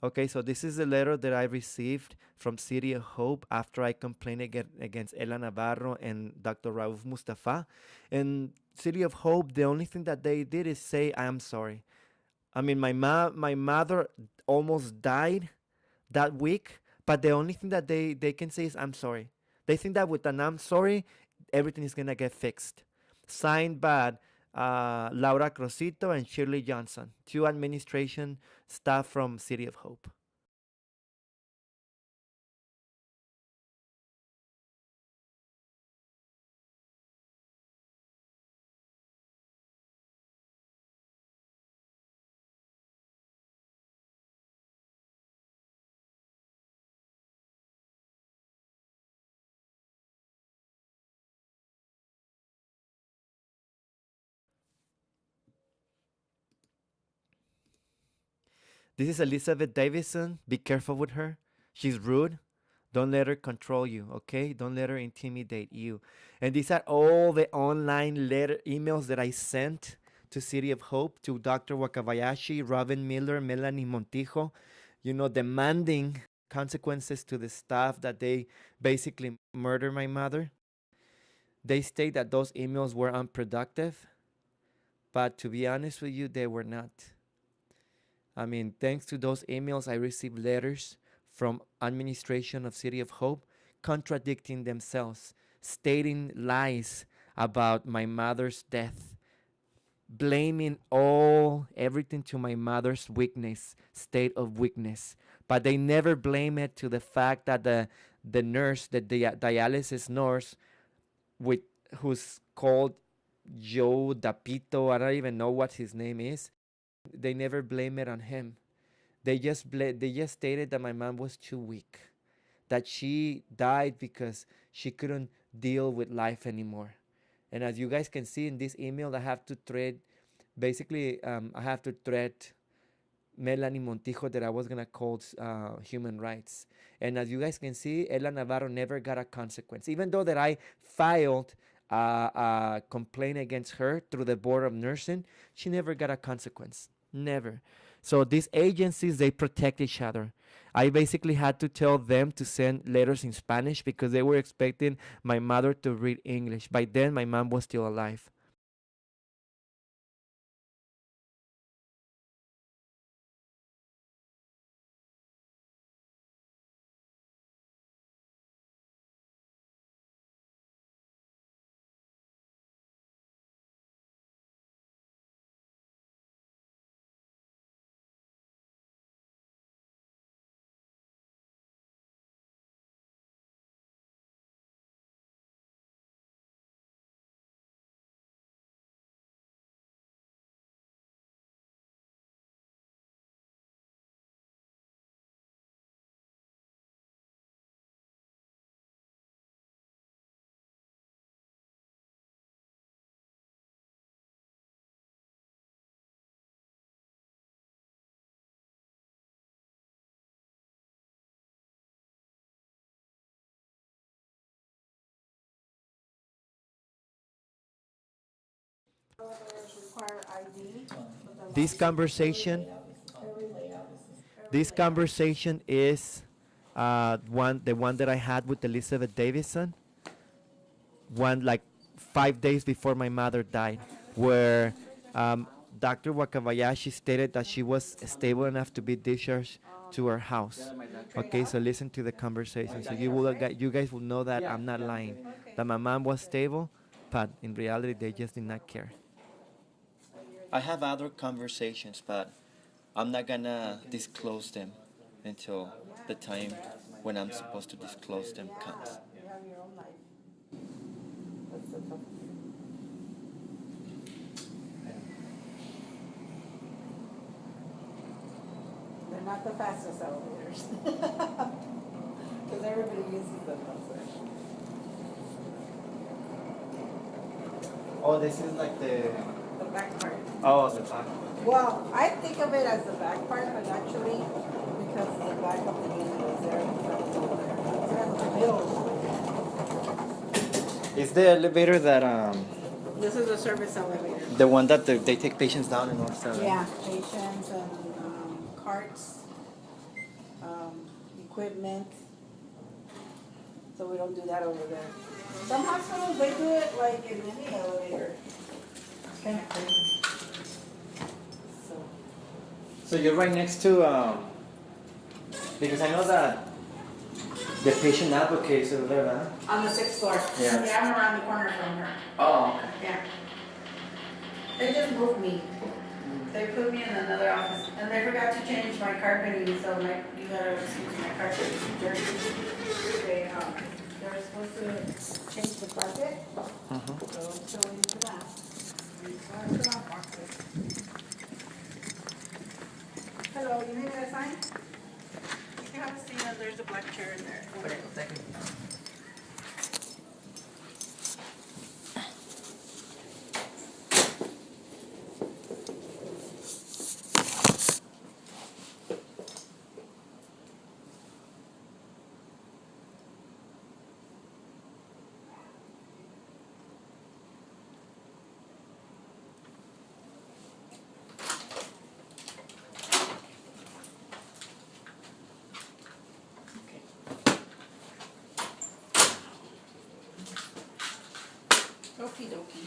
Okay, so this is the letter that I received from City of Hope after I complained against Ella Navarro and Dr. Rauf Mustafa. And City of Hope, the only thing that they did is say, I am sorry. I mean, my mother almost died that week, but the only thing that they can say is, I'm sorry. They think that with an I'm sorry, everything is going to get fixed. Signed by Laura Crosito and Shirley Johnson, two administration staff from City of Hope. This is Elizabeth Davison. Be careful with her. She's rude. Don't let her control you, okay? Don't let her intimidate you. And these are all the online letter emails that I sent to City of Hope, to Dr. Wakabayashi, Robin Miller, Melanie Montijo, demanding consequences to the staff that they basically murder my mother. They state that those emails were unproductive, but to be honest with you, they were not. I mean, thanks to those emails, I received letters from administration of City of Hope contradicting themselves, stating lies about my mother's death, blaming everything to my mother's weakness, state of weakness. But they never blame it to the fact that the nurse, the dialysis nurse, with who's called Joe Dapito, I don't even know what his name is. They never blame it on him. They just stated that my mom was too weak, that she died because she couldn't deal with life anymore. And as you guys can see in this email, I have to thread, basically, I have to thread Melanie Montijo that I was gonna call human rights. And as you guys can see, Ella Navarro never got a consequence, even though that I filed a complaint against her through the board of nursing. She never got a consequence, never. So these agencies, they protect each other. I basically had to tell them to send letters in Spanish because they were expecting my mother to read English. By then, my mom was still alive. Require ID. This conversation, this conversation is the one that I had with Elizabeth Davison, one like 5 days before my mother died, where Dr. Wakabayashi stated that she was stable enough to be discharged to her house. Okay, so listen to the conversation. So you guys will know that I'm not lying. That my mom was stable, but in reality they just did not care. I have other conversations, but I'm not gonna disclose them until the time when I'm supposed to disclose them comes. You have your own life. That's the tough thing. They're not the fastest elevators. Because everybody uses them, that's it. Oh, this is like the The back part. the back. Well, I think of it as the back part, but actually, because the back of the unit is there, it's over there. It's in the middle. Is the elevator that This is a service elevator. the one that they take patients down in North Star? Yeah, patients and carts, equipment. So we don't do that over there. Some hospitals, they do it like in any elevator. It's kind of crazy. So, So you're right next to because I know that the patient advocate is over there, huh? on the 6th floor. Yeah. Yeah, I'm around the corner from her. Oh, okay. Yeah. They just moved me. They put me in another office, and they forgot to change my carpeting, so you gotta excuse my carpeting. They're supposed to change the carpet, so I'm still waiting for that. So I put on boxes. Hello, you need me to sign? You can have a seat, and there's a black chair in there. Okay, thank you. Okie dokie.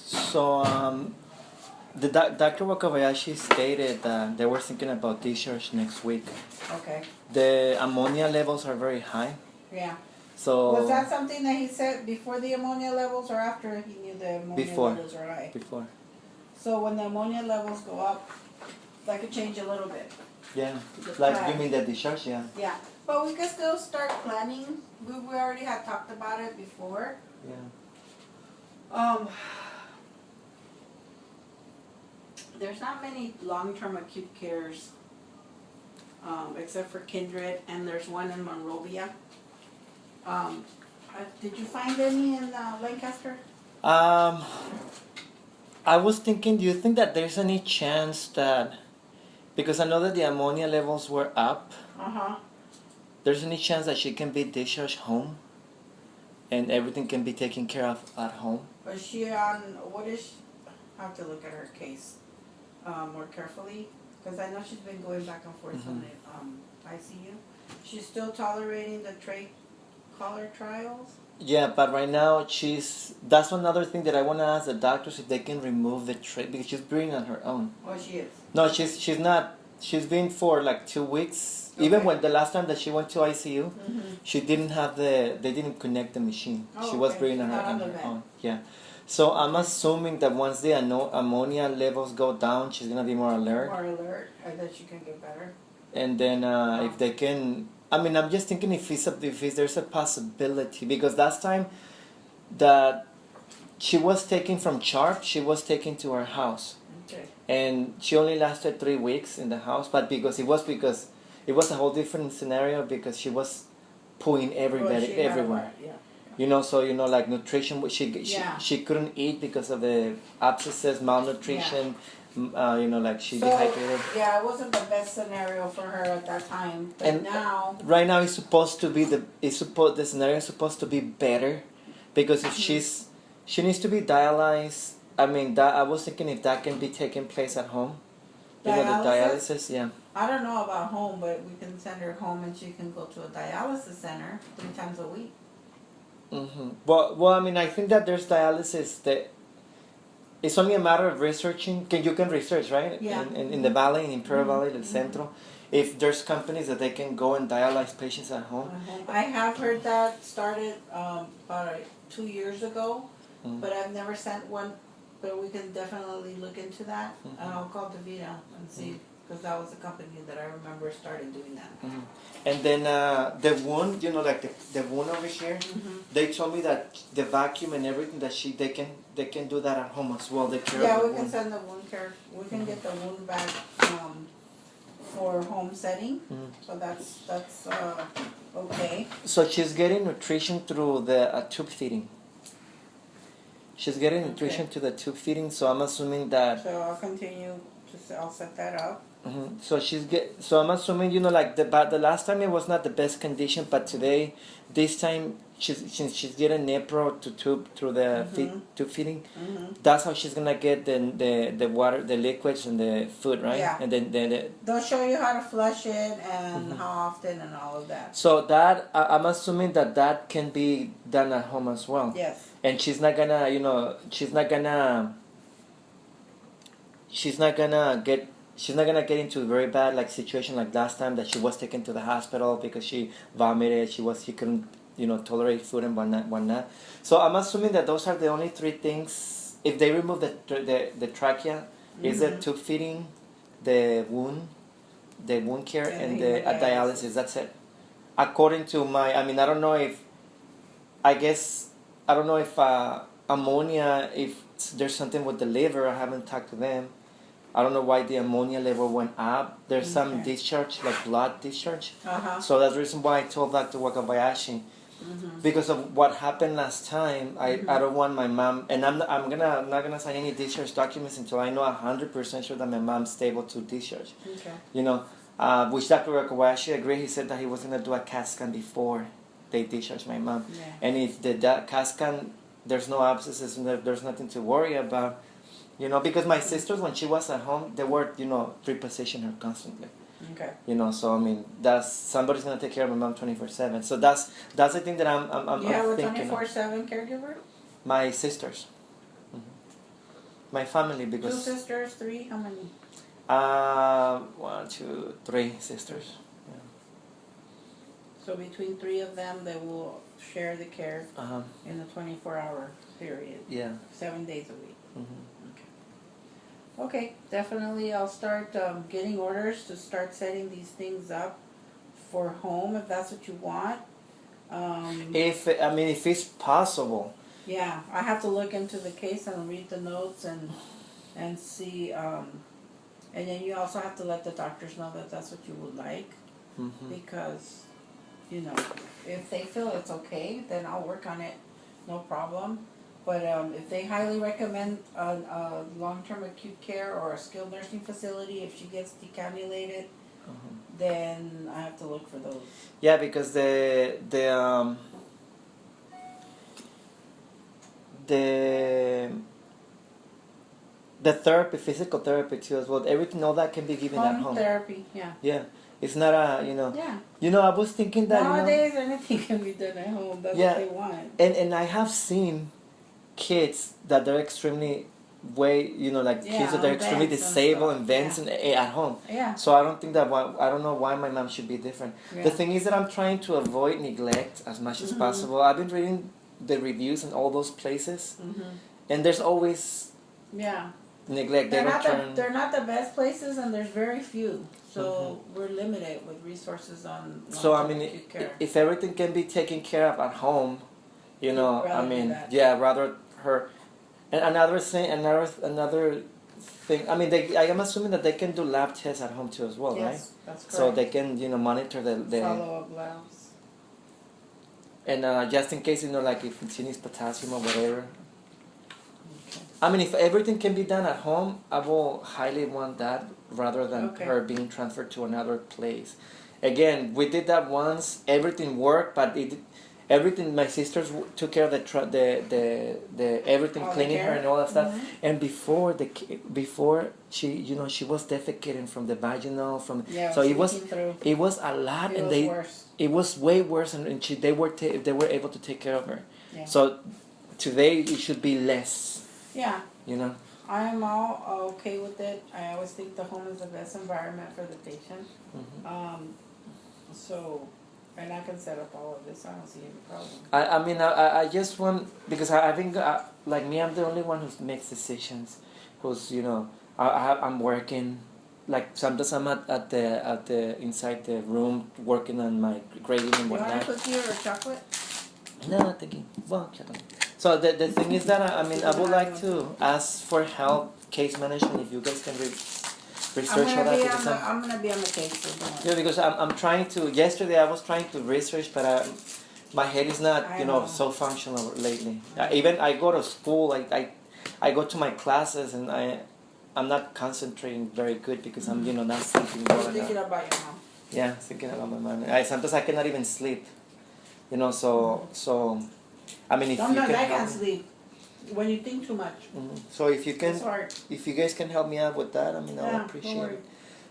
So Dr. Wakabayashi stated that they were thinking about discharge next week. Okay, The ammonia levels are very high. yeah. So Was that something that he said before the ammonia levels or after he knew the ammonia Before. levels were high? before? So when the ammonia levels go up, that could change a little bit. Yeah. The Like plan. you mean the discharge? Yeah. Yeah, but we could still start planning. We already had talked about it before. Yeah. There's not many long-term acute cares, except for Kindred, and there's one in Monrovia. Did you find any in Lancaster? I was thinking, do you think that there's any chance that, because I know that the ammonia levels were up, Uh-huh. there's any chance that she can be discharged home and everything can be taken care of at home? Was she on, what is, I have to look at her case more carefully, because I know she's been going back and forth on the ICU. She's still tolerating the trach collar trials? Yeah, but right now that's another thing that I want to ask the doctors if they can remove the tray because she's breathing on her own. Oh, she is. No, she's not. She's been for like 2 weeks. Even Okay. when the last time that she went to ICU, Mm-hmm. she didn't have they didn't connect the machine. Oh, She was okay. breathing on her, Not on on the her vent. own. Yeah. So I'm assuming that once the ammonia levels go down, she's gonna be more alert. More alert, and that she can get better. And then if they can, I mean, I'm just thinking if there's a possibility because last time that she was taken from CHARP, she was taken to her house, Okay. and she only lasted 3 weeks in the house. But because it was a whole different scenario because she was pulling everybody Well, she had a everywhere. heart, yeah. You know, so like nutrition, Yeah. she couldn't eat because of the abscesses, malnutrition. You know, like she So, dehydrated. yeah, it wasn't the best scenario for her at that time, but And- now, Right now, it's supposed to be the scenario is supposed to be better, because if she needs to be dialyzed I mean, that I was thinking if that can be taking place at home. You know, the dialysis, yeah. I don't know about home, but we can send her home and she can go to a dialysis center 3 times a week. Well, I mean, I think that there's dialysis that it's only a matter of researching. You can research, right? Yeah. In the valley, in Imperial Valley, the Centro. If there's companies that they can go and dialyze patients at home. I have heard that started about 2 years ago, but I've never sent one. But we can definitely look into that. I'll call DaVita and see, because that was a company that I remember started doing that. And then the wound, you know, like the wound over here, they told me that the vacuum and everything that they can do that at home as well. They care of Yeah, the we can wound. send the wound care. We can get the wound back for home setting. So that's okay. So she's getting nutrition through the tube feeding. She's getting nutrition to the tube feeding, so I'm assuming that. So I'll continue I'll set that up. So so I'm assuming, you know, like the last time it was not the best condition, but today, this time she's getting Nepro to tube through the tube feeding. That's how she's gonna get the water, the liquids, and the food, right? Yeah. And then They'll show you how to flush it and how often and all of that. so that I'm assuming that can be done at home as well. Yes. And she's not gonna, you know, she's not gonna get into a very bad like situation like last time that she was taken to the hospital because she vomited. She couldn't, you know, tolerate food and whatnot. So I'm assuming that those are the only 3 things. If they remove the trachea, is the tube feeding, the wound care, and the dialysis. That's it. According to I don't know if ammonia, if there's something with the liver. I haven't talked to them. I don't know why the ammonia level went up. There's some discharge, like blood discharge. So that's the reason why I told Dr. Wakabayashi. Because of what happened last time, I don't want my mom, and I'm not gonna sign any discharge documents until I know 100% sure that my mom's stable to discharge. Okay. You know, which Dr. Wakabayashi agreed. He said that he was gonna do a CAT scan before they discharge my mom. Yeah. And if the CAT scan, there's no abscesses and there's nothing to worry about. You know, because my sisters, when she was at home, they were, you know, reposition her constantly. Okay. You know, so I mean, that's somebody's gonna take care of my mom 24/7. So that's the thing that I'm You have a thinking. 24/7 caregiver? My sisters, my family, 2 because sisters, 3, how many? 1, 2, 3 sisters. Yeah. So between 3 of them, they will share the care in a 24-hour period. Yeah. 7 days a week. Okay, definitely I'll start getting orders to start setting these things up for home if that's what you want. If it's possible. Yeah, I have to look into the case and read the notes and see. And then you also have to let the doctors know that that's what you would like, because, you know, if they feel it's okay, then I'll work on it, no problem. But if they highly recommend a long-term acute care or a skilled nursing facility, if she gets decannulated, then I have to look for those. Yeah, because the therapy, physical therapy too as well. Everything, all that can be given at home. Home therapy, yeah. Yeah, it's not a, you know. Yeah. You know, I was thinking that Nowadays, anything can be done at home. That's what they want. And I have seen kids that they're extremely kids that they're extremely disabled and vents at home. Yeah. So I don't think that I don't know why my mom should be different. Yeah. The thing is that I'm trying to avoid neglect as much as possible. I've been reading the reviews in all those places, and there's always neglect. They're not the best places, and there's very few. So we're limited with resources on. So I mean, acute care. if everything can be taken care of at home, you know, Rather I mean, than that. yeah, rather her. And another thing, I mean, I am assuming that they can do lab tests at home too as well, right? Yes, that's correct. So they can, you know, monitor the follow-up labs. And just in case, you know, like if she needs potassium or whatever. Okay. I mean, if everything can be done at home, I will highly want that rather than her being transferred to another place. Again, we did that once. Everything worked, but everything. My sisters took care of the everything, All the cleaning her care? and all that stuff. Mhm. And before she, she was defecating from the vaginal from. Yeah, So it was leaking through. it was a lot, It and was worse. it was way worse, and they were able to take care of her. Yeah. So today it should be less. Yeah. You know. I am all okay with it. I always think the home is the best environment for the patient. Mm-hmm. So, and I can set up all of this. I don't see any problem. I mean, I just want, because I think, like me, I'm the only one who makes decisions, who's, I'm working, like sometimes I'm at the inside the room working on my grading and You want a whatnot. cookie or chocolate? No, I'm thinking, well, shut up. So the thing is that, I mean, I would like to ask for help, case management, if you guys can research all that. Because I'm gonna be on the case. So don't worry. yeah, because I'm trying to, yesterday I was trying to research, but my head is not, I know. so functional lately. Even I go to school, I go to my classes, and I'm not concentrating very good because I'm, not thinking well I'm thinking enough. about your mom. Yeah, thinking about my mom. Sometimes I cannot even sleep, so, I mean, if you Sometimes can I help can't me. sleep when you think too much. So if you can, It's hard. if you guys can help me out with that, I mean, I'll Yeah, appreciate don't worry. it.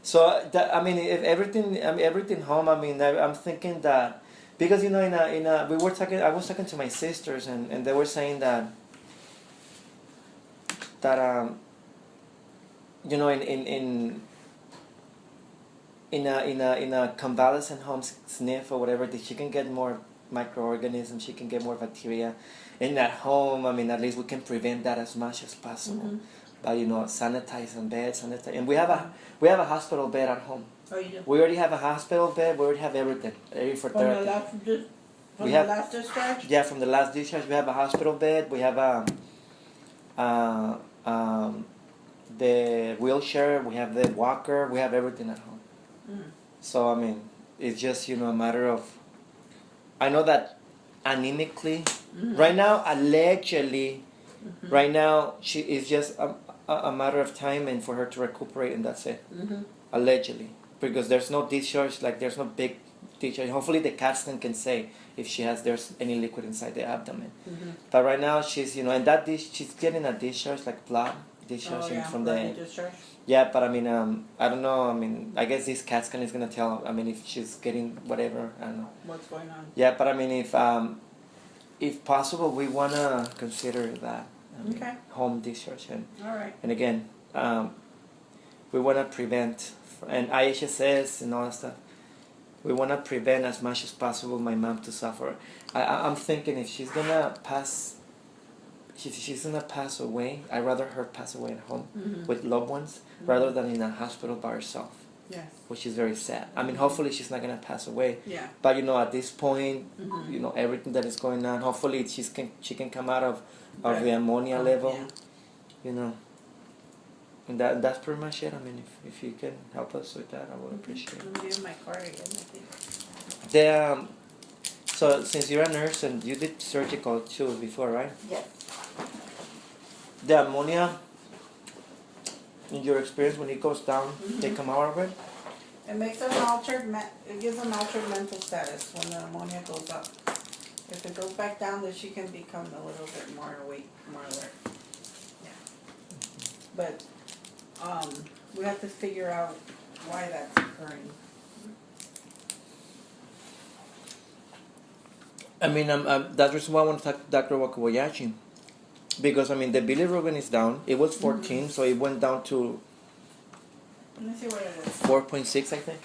So that, I mean, if everything home, I mean, I'm thinking that, because I was talking to my sisters, and they were saying that in a convalescent home sniff or whatever, that she can get more microorganisms, she can get more bacteria. In at home, I mean, at least we can prevent that as much as possible. By sanitizing beds, and we have a hospital bed at home. Oh, you do? We already have a hospital bed. We already have everything ready for From the therapy. last discharge? Yeah, from the last discharge, we have a hospital bed. We have the wheelchair. We have the walker. We have everything at home. So I mean, it's just a matter of. I know that anemically, right now, allegedly, right now she is just a matter of time and for her to recuperate, and that's it. Allegedly, because there's no discharge, like there's no big discharge. Hopefully the CAT scan can say if there's any liquid inside the abdomen. But right now she's and she's getting a discharge, like blood discharge from the discharge. yeah. But I mean I don't know. I mean I guess this CAT scan is gonna tell. I mean if she's getting whatever, I don't know. What's going on? Yeah, but I mean if possible, we wanna consider that. I mean, Okay. home discharge, All right. and again, we want to prevent, and IHSS and all that stuff. We want to prevent as much as possible my mom to suffer. I'm thinking if she's gonna pass, she's gonna pass away. I'd rather her pass away at home with loved ones rather than in a hospital by herself, Yes. which is very sad. I mean, hopefully she's not gonna pass away. Yeah. But at this point, everything that is going on, hopefully she can come out of the ammonia level. Yeah. And that's pretty much it. I mean, if you can help us with that, I would appreciate it. I'm doing my card again, I think. So since you're a nurse and you did surgical too before, right? Yes. The ammonia, in your experience, when it goes down, they come out of it? It makes an it gives an altered mental status when the ammonia goes up. If it goes back down, then she can become a little bit more awake, more alert. Yeah. But, we have to figure out why that's occurring. I mean, that's the reason why I want to talk to Dr. Wakabayashi. Because, I mean, the bilirubin is down. It was 14, so it went down to Let me see what it is. 4.6, I think.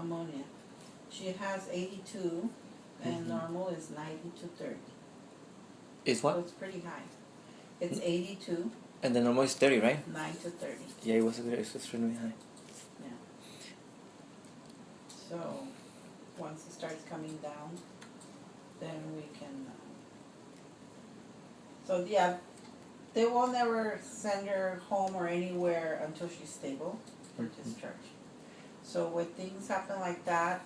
ammonia. She has 82, and normal is 90 to 30. Is So what? it's pretty high. It's 82, And the normal is 30, right? 9 to 30. Yeah, it was extremely high. So once it starts coming down, then we can. So yeah, they will never send her home or anywhere until she's stable for discharge. So when things happen like that,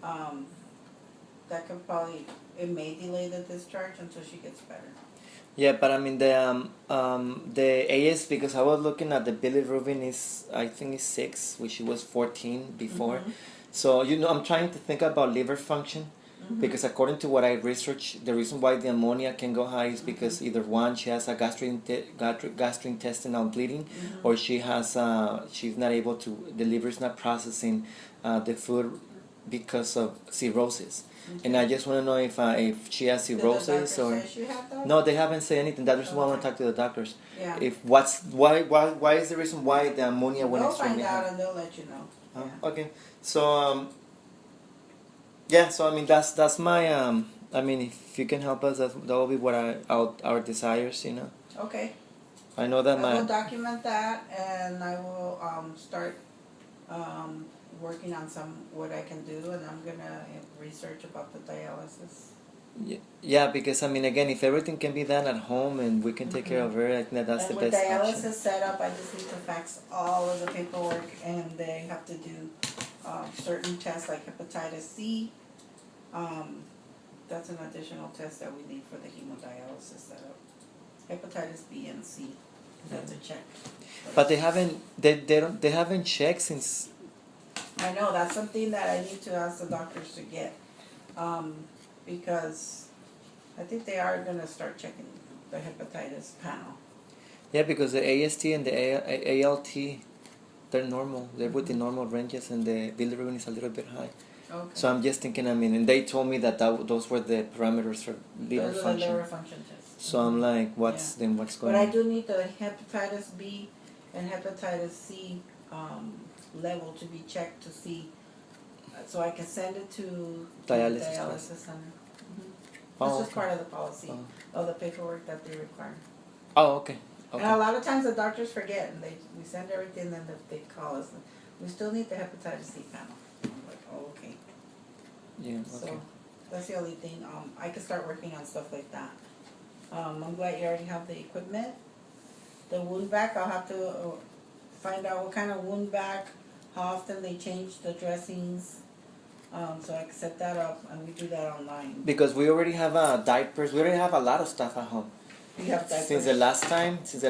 that could probably, it may delay the discharge until she gets better. Yeah, but I mean the AS, because I was looking at the bilirubin is, I think is 6, which was 14 before. So I'm trying to think about liver function, because according to what I researched, the reason why the ammonia can go high is because either one, she has a gastrointestinal bleeding, or she has she's not able to, the liver is not processing the food because of cirrhosis. And I just want to know if she has cirrhosis. Did the or doctor say she had that? no, they haven't said anything. That's the reason why I want to talk to the doctors. Yeah. If why is the reason why the ammonia went They'll extremely find high? out and they'll let you know. Yeah. Okay, so yeah, so I mean that's my I mean, if you can help us, that will be what our desires, Okay. I know that I will document that, and I will start working on what I can do, and I'm gonna research about the dialysis. Yeah, because I mean, again, if everything can be done at home and we can take care of her, I think that's And the with best dialysis option. set up, I just need to fax all of the paperwork, and they have to do certain tests like hepatitis C. That's an additional test that we need for the hemodialysis setup. Hepatitis B and C. Have to check. But they haven't checked since. I know, that's something that I need to ask the doctors to get, because I think they are gonna start checking the hepatitis panel. Yeah, because the AST and the ALT, they're normal. They're within normal ranges, and the bilirubin is a little bit high. Okay. So I'm just thinking, I mean, and they told me that those were the parameters for liver Those are the function. liver function tests. So I'm like, what's going But I on? do need the hepatitis B and hepatitis C level to be checked to see, so I can send it to the Dialysis dialysis center. Oh, This is okay. part of the policy, of the paperwork that they require. Oh, okay. And a lot of times the doctors forget, and we send everything, and they call us, we still need the hepatitis C panel. I'm like, oh, okay. Yeah, okay. So that's the only thing. I can start working on stuff like that. I'm glad you already have the equipment. The wound vac, I'll have to find out what kind of wound vac, how often they change the dressings, so I can set that up, and we do that online. Because we already have diapers. We already have a lot of stuff at home. You have diapers. Since the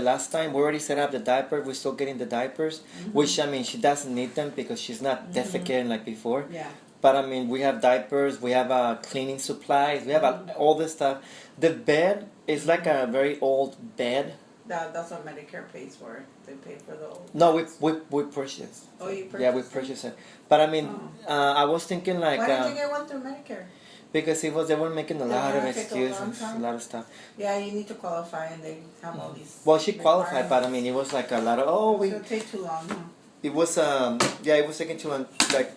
last time, we already set up the diaper. We're still getting the diapers, which I mean, she doesn't need them because she's not defecating like before. Yeah. But I mean, we have diapers, we have cleaning supplies, we have all this stuff. The bed is like a very old bed. That's what Medicare pays for. They pay for the old. No, we purchased. Oh, you purchased? Yeah, we purchased it. But I mean, I was thinking like. Why didn't you get one through Medicare? Because they were making a lot of take a long excuses, time? a lot of stuff. Yeah, you need to qualify, and they have all these. Well, she qualified, but I requirements. mean, it was like a lot of It'll take too long, huh? It was it was taking too long. Like,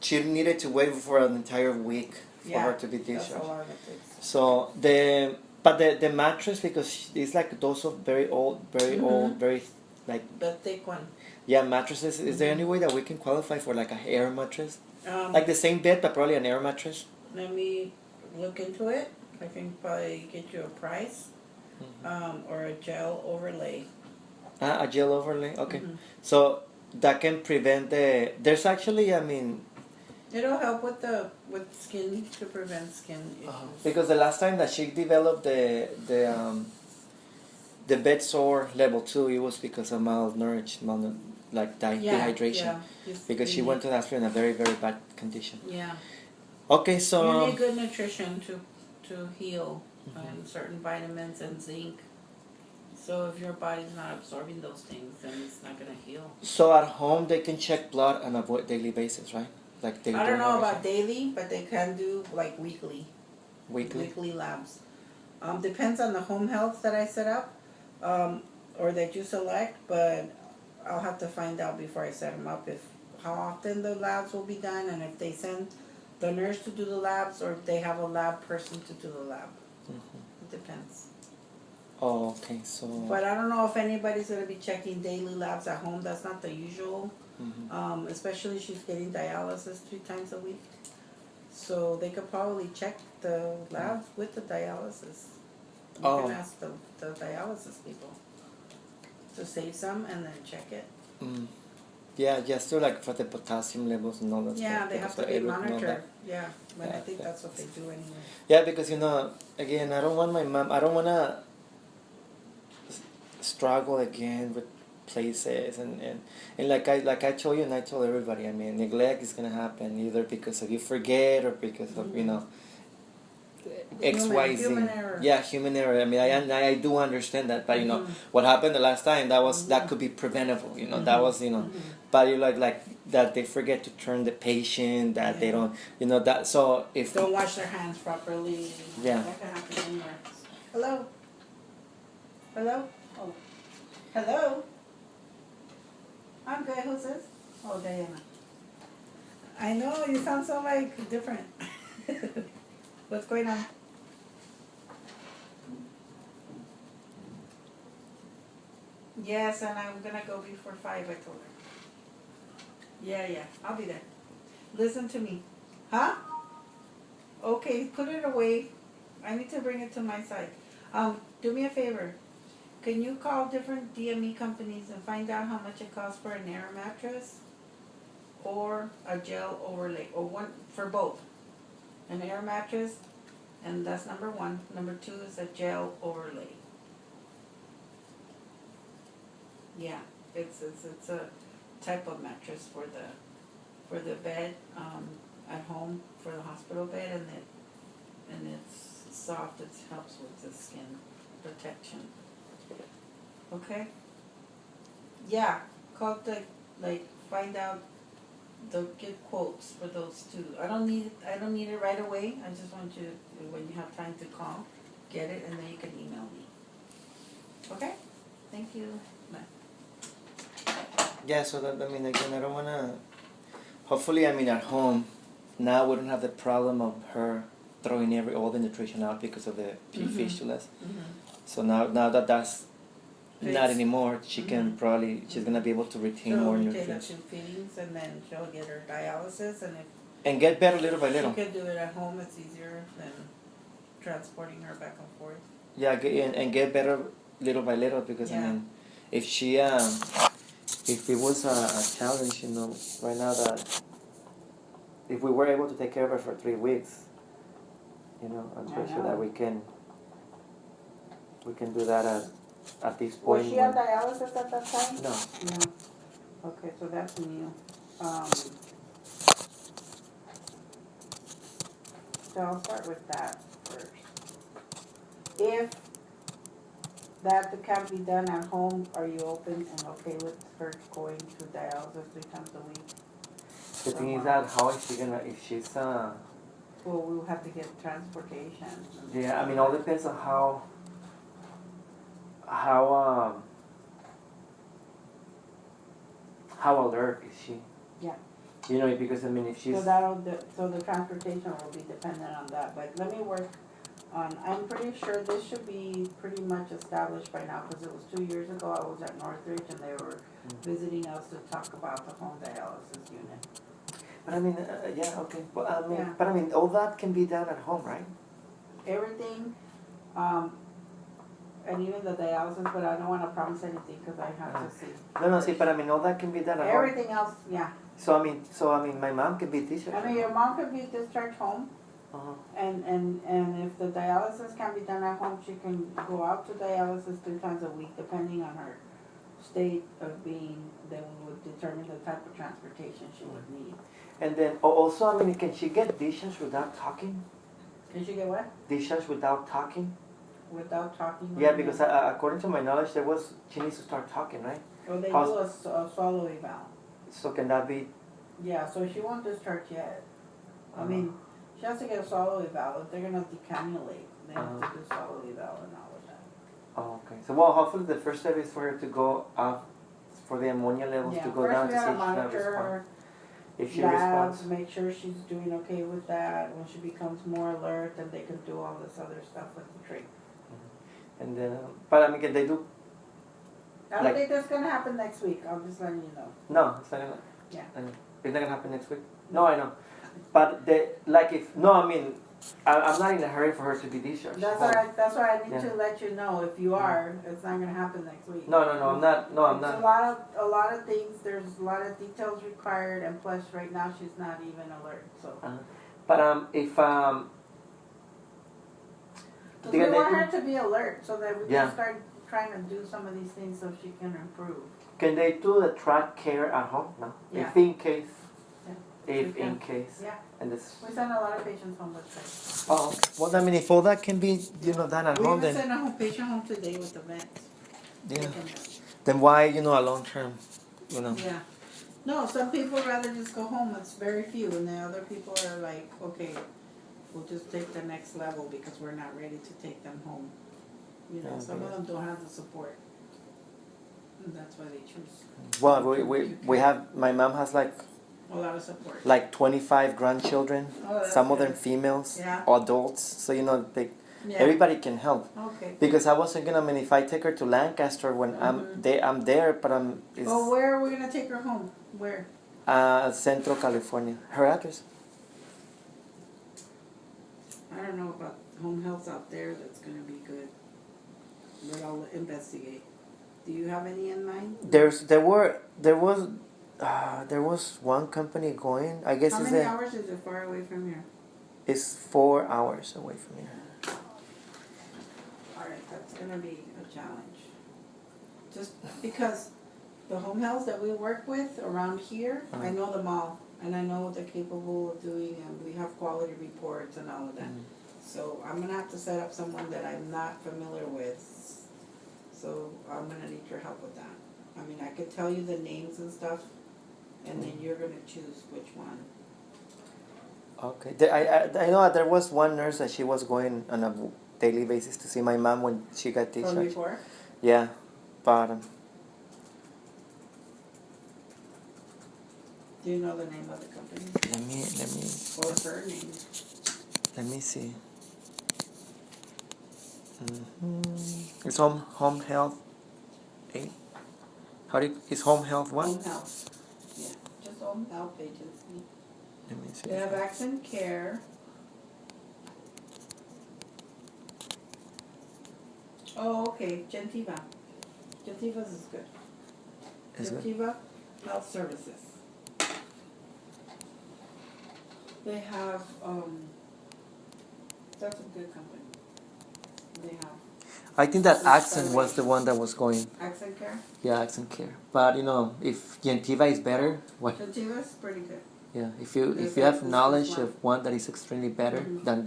she needed to wait for an entire week for her to be That's discharged. a lot of it takes. So the mattress, because it's like those of very old, very like The thick one. mattresses. Is there any way that we can qualify for like an air mattress, Um, like the same bed but probably an air mattress? Let me look into it. I can probably get you a price, or a gel overlay. A gel overlay. Okay, Mhm. so that can prevent There's actually, I mean. It'll help with skin, to prevent skin issues. Because the last time that she developed the bed sore level 2, it was because of malnourished, dehydration. Yeah, Because she went to the hospital in a very, very bad condition. Yeah. Okay, so. You need good nutrition to heal, and certain vitamins and zinc. So if your body's not absorbing those things, then it's not gonna heal. So at home they can check blood on a daily basis, right? Like they I don't know about everything. daily, but they can do like weekly. Weekly. Weekly labs. Depends on the home health that I set up, or that you select, but I'll have to find out before I set them up how often the labs will be done, and if they send the nurse to do the labs, or if they have a lab person to do the lab. It depends. Oh, okay. So. But I don't know if anybody's gonna be checking daily labs at home. That's not the usual. Especially she's getting dialysis 3 times a week. So they could probably check the labs with the dialysis. You can ask the dialysis people to save some and then check it. Yeah, just to like for the potassium levels and all that Yeah, stuff. they have so to be everyone know monitored. that. Yeah, but I Yeah, think yeah. that's what they do anyway. Yeah, because again, I don't want my mom. I don't want to struggle again with places and like I told you and I told everybody. I mean, neglect is gonna happen either because of you forget or because of X, Y, Z. Human error. Yeah, human error. I mean, I do understand that, but what happened the last time that could be preventable. That was but you like that they forget to turn the patient, that they don't that. So if Don't wash their hands properly. Yeah. That can happen anywhere. Hello. Hello. Oh. Hello. I'm good. Who's this? Oh, Diana. I know you sound so like different. What's going on? Yes, and I'm gonna go before 5, I told her. Yeah, I'll be there. Listen to me. Huh? Okay, put it away. I need to bring it to my side. Do me a favor. Can you call different DME companies and find out how much it costs for an air mattress or a gel overlay, or one for both? An air mattress, and that's number 1. Number 2 is a gel overlay. Yeah, it's a type of mattress for the bed at home, for the hospital bed, and it's soft. It helps with the skin protection. Okay. Yeah, call find out get quotes for those 2. I don't need it right away. I just want you to, when you have time to call, get it, and then you can email me. Okay. Thank you. Bye. Yeah, so that, I mean, again, I don't want to, hopefully, I mean, at home, now we don't have the problem of her throwing all the nutrition out because of the fistulas. So now that that's not anymore, she can probably, she's going to be able to retain more nutrients. She'll take 2 feedings, and then she'll get her dialysis, And get better little by little. she could do it at home. It's easier than transporting her back and forth. Yeah, and get better little by little, because, I mean, if she, if it was a challenge, right now, that if we were able to take care of her for 3 weeks, I'm pretty sure that we can do that at this point. Was she on dialysis at that time? No. No. Okay, so that's new. So I'll start with that first. If that can be done at home, are you open and okay with her going to dialysis 3 times a week? The thing is that how is she gonna, if she's Well, we'll have to get transportation. yeah, I mean, all depends on how alert is she? Yeah. Because I mean, if she's So the transportation will be dependent on that, but let me work on, I'm pretty sure this should be pretty much established by now, because it was 2 years ago, I was at Northridge and they were visiting us to talk about the home dialysis unit. But I mean, yeah, okay. But I mean, all that can be done at home, right? Everything, and even the dialysis, but I don't wanna promise anything, cause I have to see. No, see, but I mean, all that can be done at home. Everything else, yeah. So I mean, my mom can be discharged. I mean, your mom could be discharged home, and if the dialysis can be done at home, she can go out to dialysis 3 times a week, depending on her state of being, then we would determine the type of transportation she would need. And then also, I mean, can she get discharged without talking? Can she get what? Discharged without talking? Without talking? Yeah, because according to my knowledge, she needs to start talking, right? Well, they do a swallow eval. So can that be? Yeah, so she won't discharge yet. I mean, she has to get a swallow eval. If they're gonna decannulate, they have to do swallow eval and all of that. Oh, okay. So well, hopefully the first step is for her to go up, for the ammonia levels to go down to see if she can respond. If she labs, responds. make sure she's doing okay with that. When she becomes more alert, then they can do all this other stuff with the trach. And then, but I mean, can they do? I don't Like- think that's gonna happen next week. I'm just letting you know. No, it's not gonna. Yeah. I know. It's not gonna happen next week. No, I know. But they like if no, I mean, I'm not in a hurry for her to be discharged. That's home. why. That's why I need Yeah. to let you know. If you are, it's not gonna happen next week. No, I'm not. No, I'm It's not. a lot of things. There's a lot of details required, and plus, right now she's not even alert. So. But if Because we they want do- her to be alert so that we Yeah. can start trying to do some of these things so she can improve. can they do the track care at home? No. Yeah. If in case. Yeah. If We in can. case. Yeah. And this. We send a lot of patients home with trach. Oh, okay. Well, I mean, if all that can be, done at We home, even then sent a home patient home today with the vents. yeah. Then why, a long term, Yeah. No, some people rather just go home. It's very few, and the other people are like, okay, we'll just take the next level because we're not ready to take them home. Yeah, Some of yes. them don't have the support. And that's why they choose Well, we have. My mom has a lot of support. like 25 grandchildren. Oh, that's Some of them good. females, Yeah. adults. So they Yeah. everybody can help. Okay. Because I was thinking, I mean, if I take her to Lancaster when I'm there, but it's Oh, where are we gonna take her home? Where? Central California. Her address. I don't know about home health out there. That's gonna be good. But I'll investigate. Do you have any in mind? There was one company going. I guess How many hours is it far away from here? it's 4 hours away from here. Alright, that's gonna be a challenge. Just because the home health that we work with around here, I know them all. And I know what they're capable of doing, and we have quality reports and all of that. So I'm gonna have to set up someone that I'm not familiar with. So I'm gonna need your help with that. I mean, I could tell you the names and stuff, and then you're gonna choose which one. Okay. I know that there was one nurse that she was going on a daily basis to see my mom when she got From discharged. before? Yeah, but Do you know the name of the company? let Or her name? me see. It's home health. Is home health what? Home health. Yeah, just home health agency. Let me see. They have Accent Care. Oh, okay, Gentiva. Gentiva's is good. Is it? Gentiva Health Services. They have, that's a good company. They have I think that Accent was the one that was going. Accent Care. Yeah, Accent Care. But if Gentiva is better, what? Gentiva's pretty good. Yeah, if you Yes, have this knowledge one. of one that is extremely better than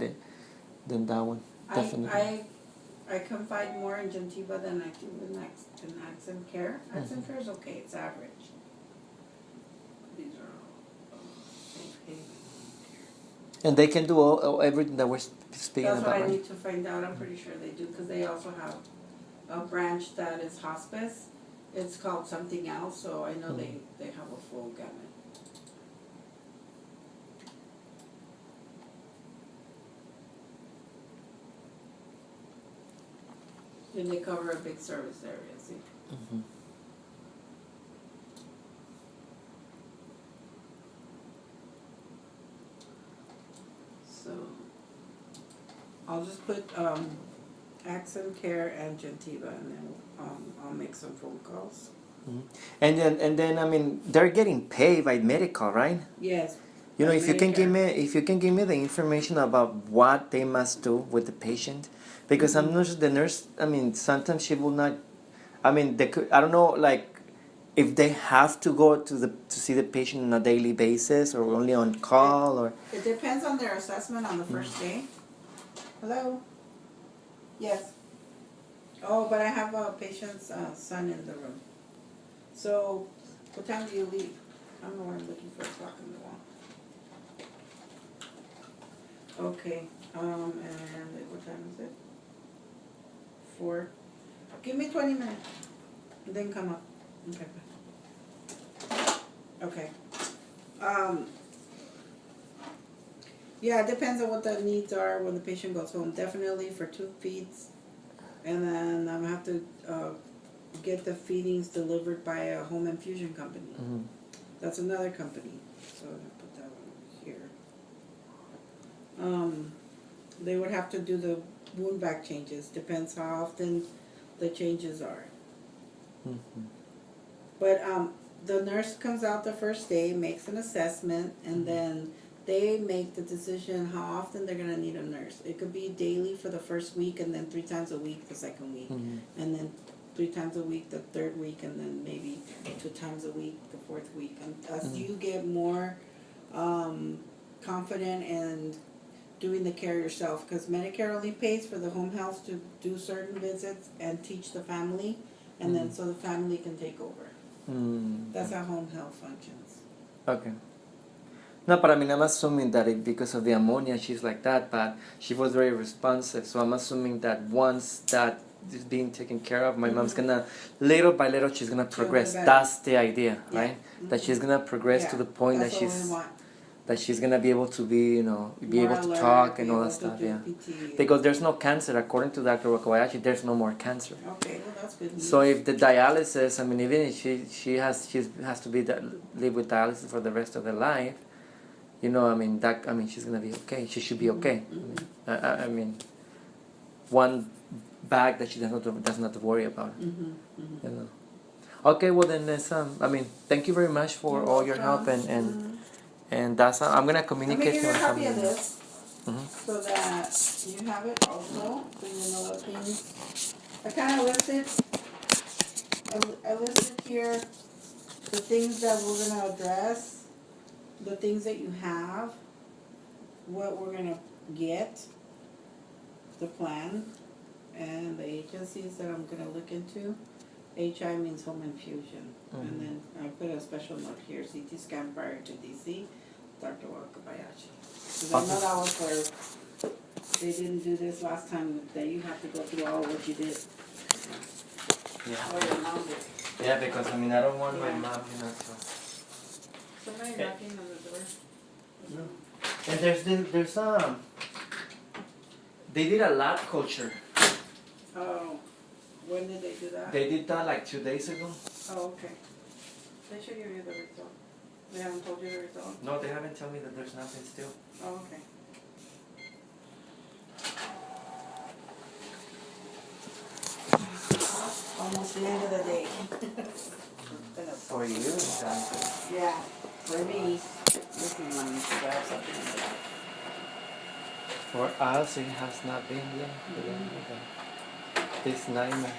that one, definitely. I confide more in Gentiva than I do in Accent Care. Accent Care is okay, it's average. These are all safe haven. And they can do everything that we're speaking That's about. what I Right? need to find out. I'm pretty sure they do, because they also have a branch that is hospice. It's called something else, so I know they have a full gamut. And they cover a big service area, see? So, I'll just put, Accent Care and Gentiva, and then, I'll make some phone calls. And then I mean they're getting paid by medical, right? Yes. If you can give Medicare. me the information about what they must do with the patient, because I'm not sure the nurse. I mean, sometimes she will not. I mean, they could. I don't know, like if they have to go to see the patient on a daily basis or only on call or. It depends on their assessment on the first day. Hello? Yes. Oh, but I have a patient's son in the room. So, what time do you leave? I don't know where I'm looking for a clock in the wall. Okay, and what time is it? 4. Give me 20 minutes, and then come up. Okay. Okay. Um, yeah, it depends on what the needs are when the patient goes home. Definitely for tube feeds, and then I'm gonna have to get the feedings delivered by a home infusion company. Mhm. That's another company. So I'm gonna put that one over here. They would have to do the wound vac changes. Depends how often the changes are. Mhm. But the nurse comes out the first day, makes an assessment, and then they make the decision how often they're gonna need a nurse. It could be daily for the first week, and then 3 times a week the second week, Mhm. and then 3 times a week the third week, and then maybe 2 times a week the fourth week. And as you get more confident and doing the care yourself, because Medicare only pays for the home health to do certain visits and teach the family, and then so the family can take over. That's how home health functions. Okay. No, but I mean, I'm assuming that because of the ammonia, she's like that, but she was very responsive. So I'm assuming that once that is being taken care of, my mom's gonna, little by little, she's gonna progress. better. That's the idea, Yeah. right? That she's gonna progress to the point that That's what we want. she's gonna be able to be, be More able to alert, talk be and all able that to stuff, do yeah. PT. Because there's no cancer, according to Dr. Wakabayashi, there's no more cancer. Okay, well that's good news. So if the dialysis, I mean, even if she has to be live with dialysis for the rest of her life, I mean she's gonna be okay. She should be okay. I mean, one bag that she doesn't have to worry about. Okay, well then, I mean, thank you very much for You're all your help welcome. and that's I'm gonna Let me communicate give to you a my copy family. of this so that you have it also, so you know what things. I kind of listed. I listed here the things that we're gonna address, the things that you have, what we're gonna get, the plan, and the agencies that I'm gonna look into. HI means home infusion. And then I put a special note here, CT scan prior to DC, Dr. Wakabayashi. Because I know that was where they didn't do this last time, that you have to go through all what you did. Yeah. Or your mom did. Yeah, because I mean I don't want my Yeah. mom, to. Somebody knocking on the door. No. And there's they did a lab culture. Oh, when did they do that? They did that like 2 days ago. Oh, okay. They should give you the result. They haven't told you the result? No, they haven't told me that there's nothing still. Oh, okay. Almost the end of the day. For you, exactly. Yeah, for me. This is money to grab something. For us, it has not been yet. This nightmare.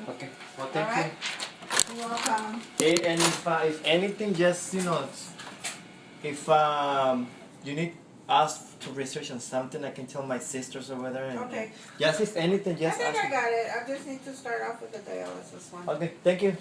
Okay. Well, thank Alright. you. You're welcome. And if anything, just if you need us to research on something, I can tell my sisters over there. And Okay. Just if anything, I just think ask I me. got it. I just need to start off with the dialysis one. Okay. Thank you.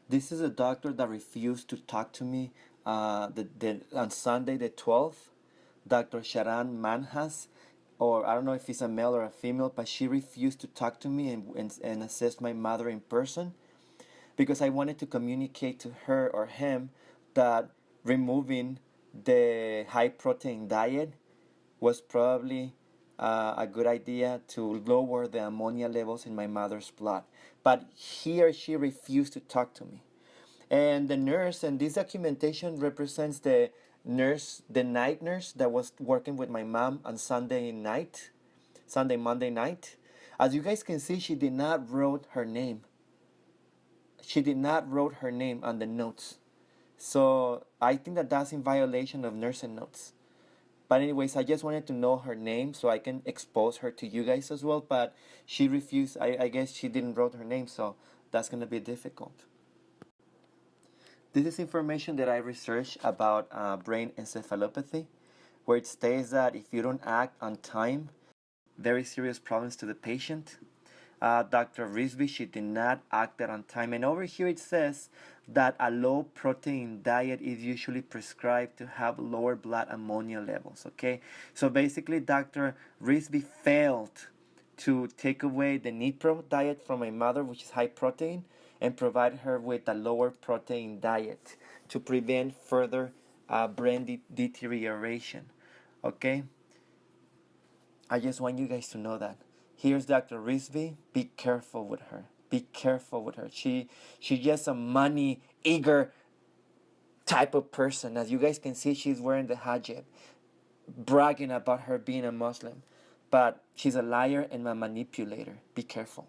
This is a doctor that refused to talk to me on Sunday the 12th, Dr. Sharan Manhas, or I don't know if he's a male or a female, but she refused to talk to me and assess my mother in person because I wanted to communicate to her or him that removing the high protein diet was probably a good idea to lower the ammonia levels in my mother's blood. But he or she refused to talk to me. And the nurse, and this documentation represents the nurse, the night nurse that was working with my mom on Monday night. As you guys can see, she did not wrote her name. She did not wrote her name on the notes. So I think that that's in violation of nursing notes. But anyways, I just wanted to know her name so I can expose her to you guys as well. But she refused. I guess she didn't wrote her name, so that's gonna be difficult. This is information that I researched about brain encephalopathy, where it states that if you don't act on time, very serious problems to the patient. Dr. Risby, she did not act on time. And over here it says that a low protein diet is usually prescribed to have lower blood ammonia levels. Okay, so basically, Dr. Risby failed to take away the Nipro diet from my mother, which is high protein, and provide her with a lower protein diet to prevent further brain deterioration. Okay, I just want you guys to know that. Here's Dr. Risby. Be careful with her. Be careful with her. She's just a money eager type of person. As you guys can see, she's wearing the hijab, bragging about her being a Muslim. But she's a liar and a manipulator. Be careful.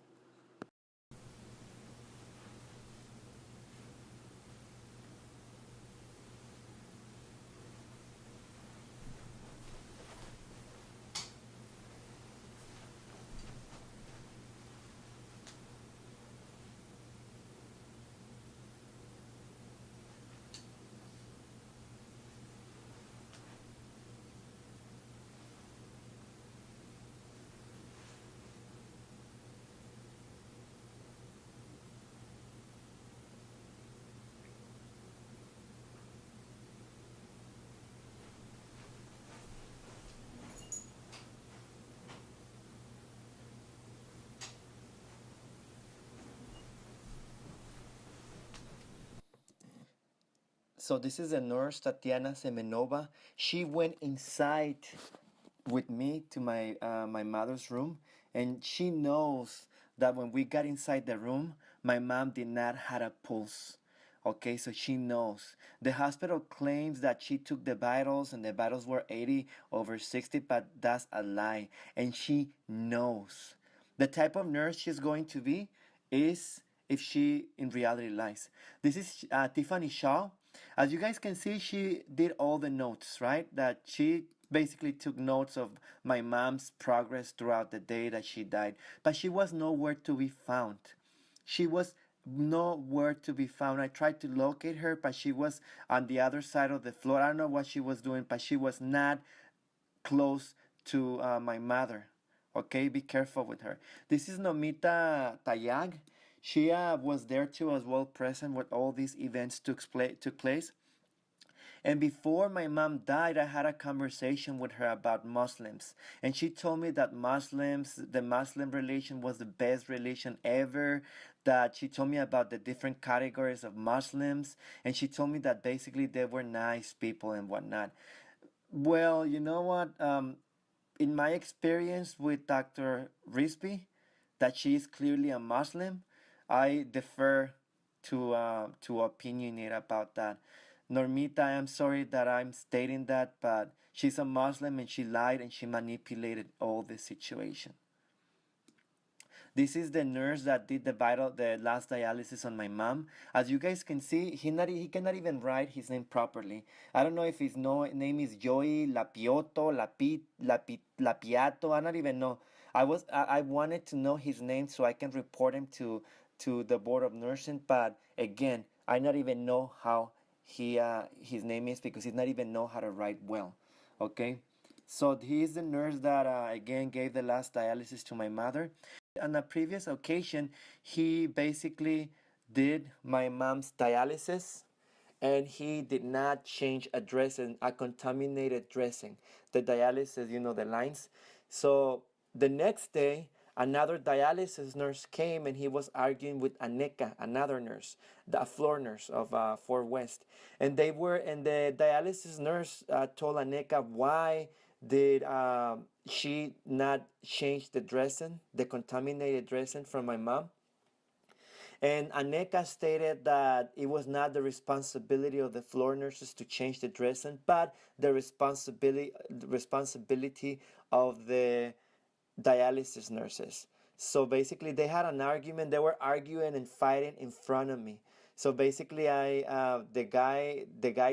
So this is a nurse, Tatiana Semenova. She went inside with me to my mother's room, and she knows that when we got inside the room, my mom did not have a pulse. Okay, so she knows. The hospital claims that she took the vitals and the vitals were 80/60, but that's a lie. And she knows. The type of nurse she's going to be is if she in reality lies. This is Tiffany Shaw. As you guys can see, she did all the notes, right? That she basically took notes of my mom's progress throughout the day that she died. But she was nowhere to be found. She was nowhere to be found. I tried to locate her, but she was on the other side of the floor. I don't know what she was doing, but she was not close to my mother. Okay, be careful with her. This is Nomita Tayag. She was there too as well, present when all these events took place. And before my mom died, I had a conversation with her about Muslims. And she told me that the Muslim religion was the best religion ever. That she told me about the different categories of Muslims. And she told me that basically they were nice people and whatnot. Well, you know what? In my experience with Dr. Risby, that she is clearly a Muslim, I defer to opinionate about that. Normita, I am sorry that I'm stating that, but she's a Muslim and she lied and she manipulated all the situation. This is the nurse that did the last dialysis on my mom. As you guys can see, he cannot even write his name properly. I don't know if his name is Joey Lapiotto, Lapiato. I don't even know. I wanted to know his name so I can report him to the board of nursing. But again, I not even know how his name is because he not even know how to write well. Okay. So he is the nurse that again gave the last dialysis to my mother. On a previous occasion, he basically did my mom's dialysis and he did not change a dressing, a contaminated dressing. The dialysis, the lines. So the next day, another dialysis nurse came and he was arguing with Aneka, another nurse, the floor nurse of Fort West. And the dialysis nurse told Aneka why did she not change the dressing, the contaminated dressing from my mom. And Aneka stated that it was not the responsibility of the floor nurses to change the dressing, but the responsibility of the dialysis nurses. So basically, they had an argument. They were arguing and fighting in front of me. So basically, the guy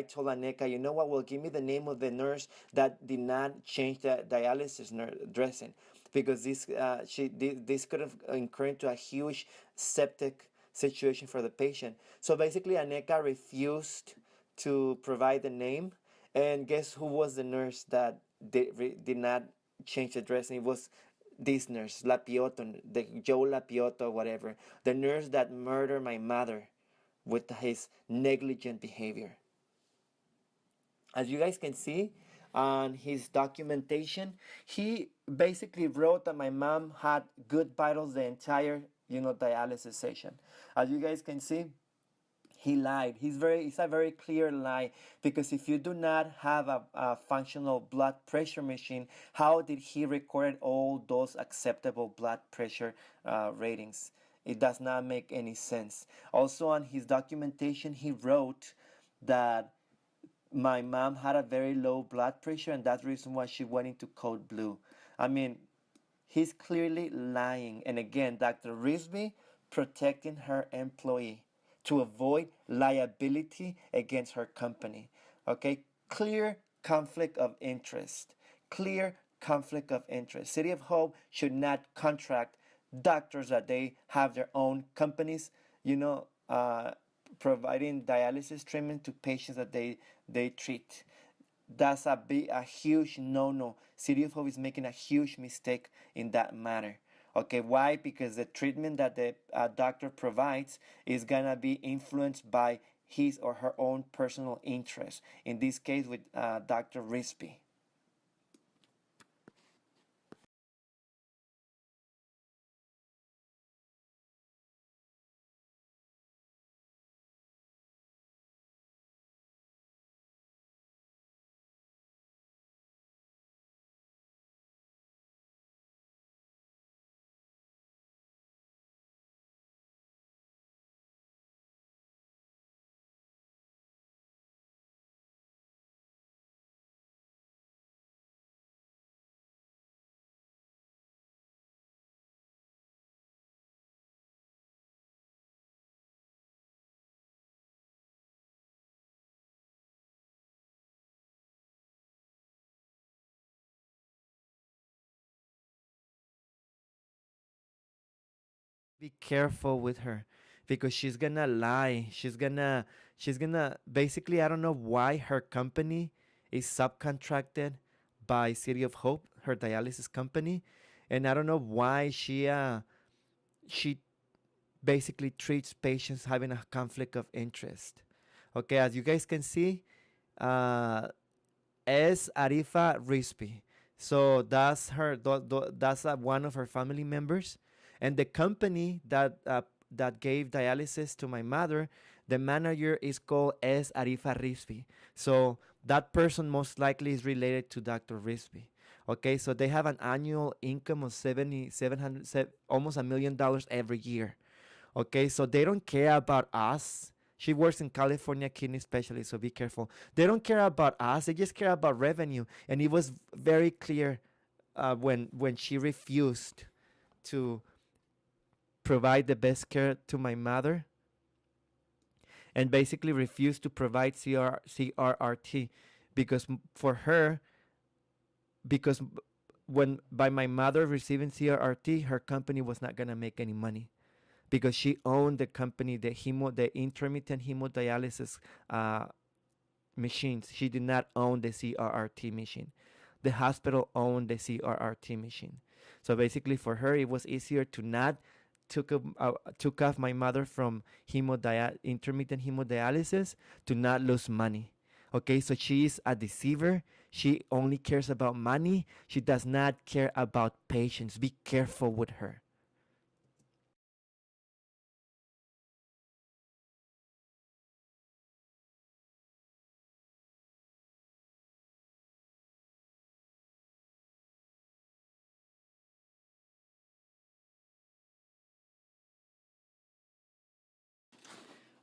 told Aneka, you know what? Well, give me the name of the nurse that did not change the dialysis dressing, because this could have incurred into a huge septic situation for the patient. So basically, Aneka refused to provide the name, and guess who was the nurse that did not change the dressing? It was this nurse, Lapioto, the Joe Lapioto, whatever, the nurse that murdered my mother with his negligent behavior. As you guys can see on his documentation, he basically wrote that my mom had good vitals the entire, dialysis session. As you guys can see, he lied. It's a very clear lie, because if you do not have a functional blood pressure machine, how did he record all those acceptable blood pressure ratings? It does not make any sense. Also, on his documentation, he wrote that my mom had a very low blood pressure, and that's the reason why she went into code blue. I mean, he's clearly lying. And again, Dr. Risby protecting her employee to avoid liability against her company. Okay, clear conflict of interest. Clear conflict of interest. City of Hope should not contract doctors that they have their own companies, providing dialysis treatment to patients that they treat. That's a huge no-no. City of Hope is making a huge mistake in that matter. Okay, why? Because the treatment that the doctor provides is gonna be influenced by his or her own personal interest. In this case, with Dr. Risby. Be careful with her, because she's gonna lie. She's gonna basically, I don't know why her company is subcontracted by City of Hope, her dialysis company, and I don't know why she basically treats patients having a conflict of interest. Okay, as you guys can see, uh, S. Arifa Rispi. So that's that's one of her family members, and the company that gave dialysis to my mother, the manager is called S. Arifa Rispi. So that person most likely is related to Dr. Rispi. Okay, so they have an annual income of 700, almost $1 million every year. Okay, so they don't care about us. She works in California Kidney Specialist, so be careful. They don't care about us. They just care about revenue. And it was very clear when she refused to provide the best care to my mother, and basically refused to provide CRRT, because for her, because when by my mother receiving CRRT, her company was not gonna make any money, because she owned the company, the intermittent hemodialysis machines. She did not own the CRRT machine. The hospital owned the CRRT machine. So basically, for her, it was easier to not took off my mother from intermittent hemodialysis, to not lose money. Okay, so she is a deceiver. She only cares about money. She does not care about patients. Be careful with her.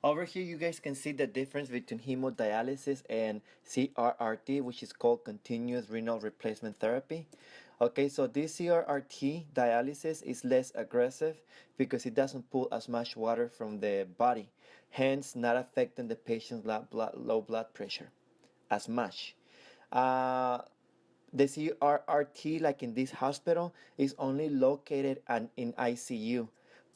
Over here, you guys can see the difference between hemodialysis and CRRT, which is called continuous renal replacement therapy. Okay, so this CRRT dialysis is less aggressive because it doesn't pull as much water from the body, hence not affecting the patient's low blood pressure as much. Uh, the CRRT, like in this hospital, is only located in ICU.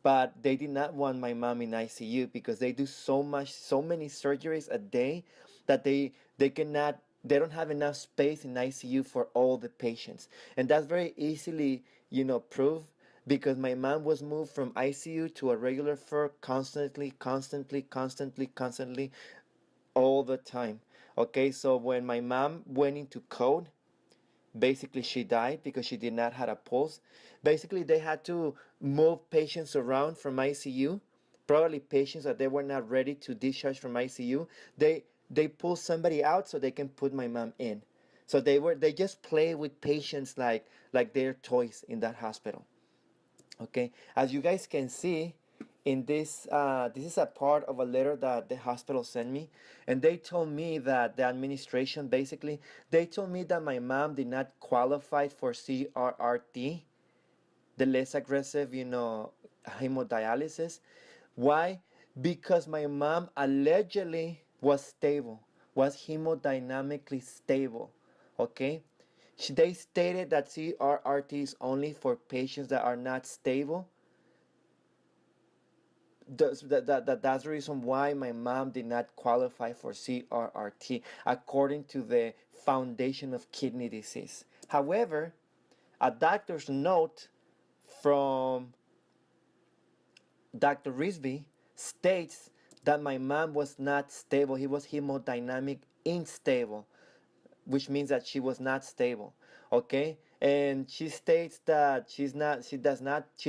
But they did not want my mom in ICU because they do so many surgeries a day that they don't have enough space in ICU for all the patients. And that's very easily, proved because my mom was moved from ICU to a regular floor constantly, all the time. Okay, so when my mom went into code, basically she died because she did not have a pulse. Basically they had to move patients around from ICU, probably patients that they were not ready to discharge from ICU. They pull somebody out so they can put my mom in. So they just play with patients like they're toys in that hospital. Okay, as you guys can see in this is a part of a letter that the hospital sent me, and they told me that the administration, basically they told me that my mom did not qualify for CRRT, the less aggressive, hemodialysis. Why? Because my mom allegedly was stable, was hemodynamically stable. Okay, they stated that CRRT is only for patients that are not stable. That's the reason why my mom did not qualify for CRRT according to the Foundation of Kidney Disease. However, a doctor's note from Dr. Risby states that my mom was not stable. He was hemodynamic unstable, which means that she was not stable. Okay, and she states that she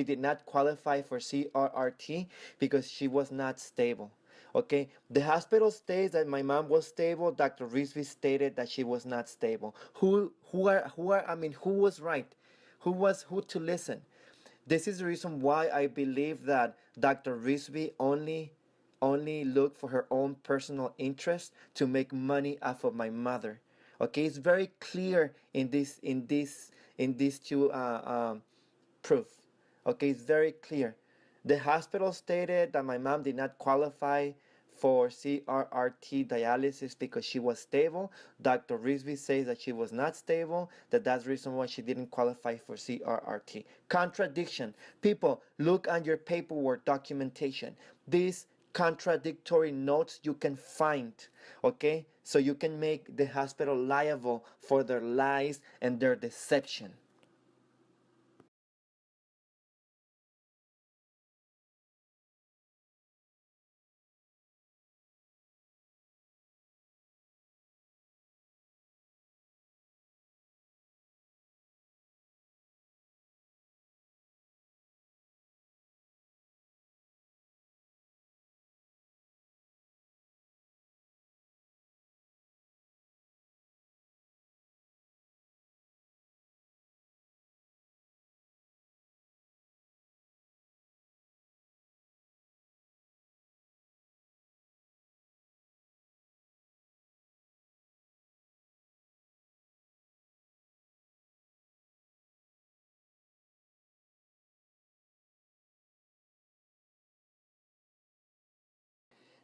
did not qualify for CRRT because she was not stable. Okay, the hospital states that my mom was stable. Dr. Risby stated that she was not stable. Who was right? Who to listen? This is the reason why I believe that Dr. Risby only looked for her own personal interest to make money off of my mother. Okay, it's very clear in these two proof. Okay, it's very clear. The hospital stated that my mom did not qualify for CRRT dialysis because she was stable. Dr. Risby says that she was not stable, that's the reason why she didn't qualify for CRRT. Contradiction. People, look on your paperwork documentation. These contradictory notes you can find, okay? So you can make the hospital liable for their lies and their deception.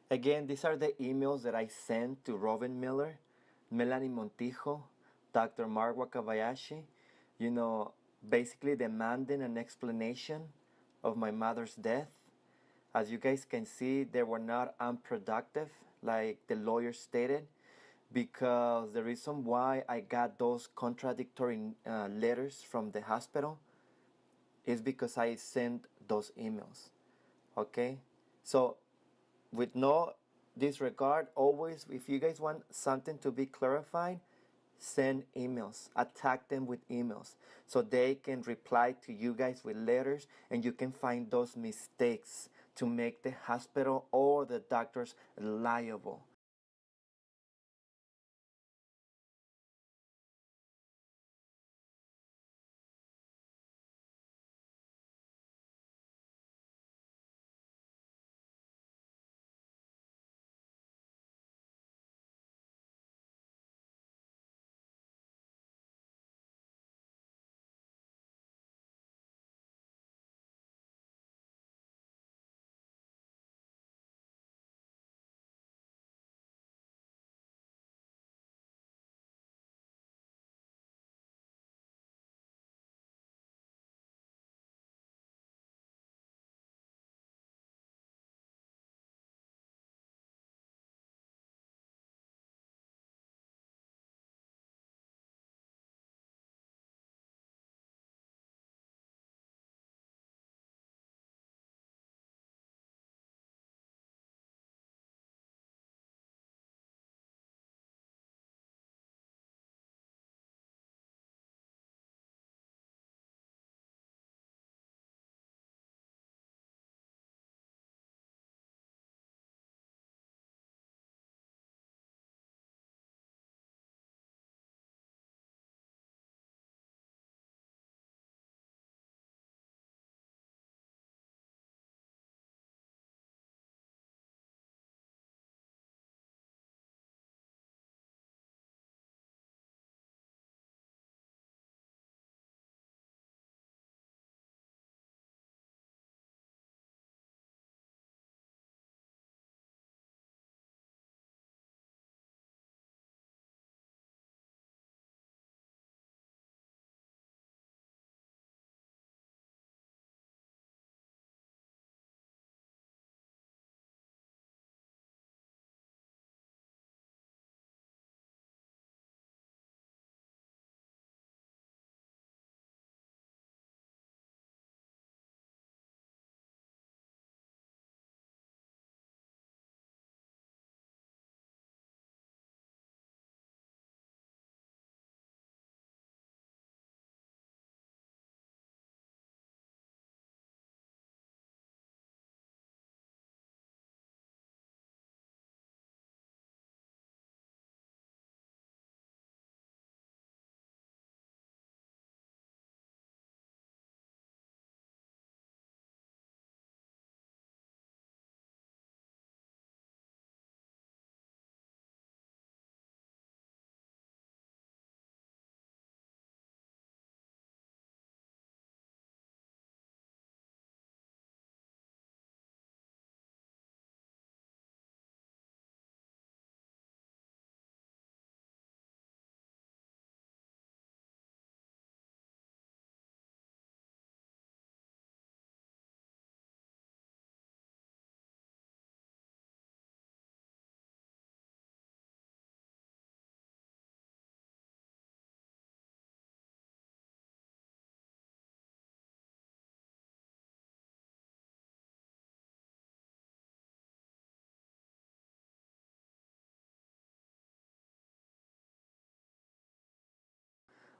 Again, these are the emails that I sent to Robin Miller, Melanie Montijo, Dr. Mark Wakabayashi, you know, basically demanding an explanation of my mother's death. As you guys can see, they were not unproductive, like the lawyer stated, because the reason why I got those contradictory letters from the hospital is because I sent those emails. Okay? So with no disregard, always, if you guys want something to be clarified, send emails, attack them with emails so they can reply to you guys with letters, and you can find those mistakes to make the hospital or the doctors liable.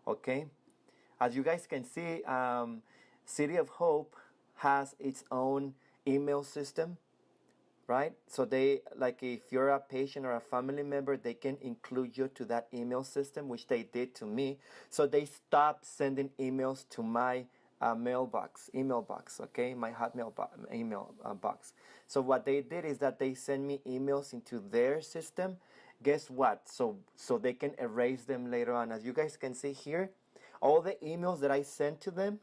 Okay, as you guys can see, City of Hope has its own email system, right? So they, like, if you're a patient or a family member, they can include you to that email system, which they did to me. So they stopped sending emails to my email box, okay, my Hotmail email box. So what they did is that they send me emails into their system. Guess what? So they can erase them later on. As you guys can see here, all the emails that I sent to them,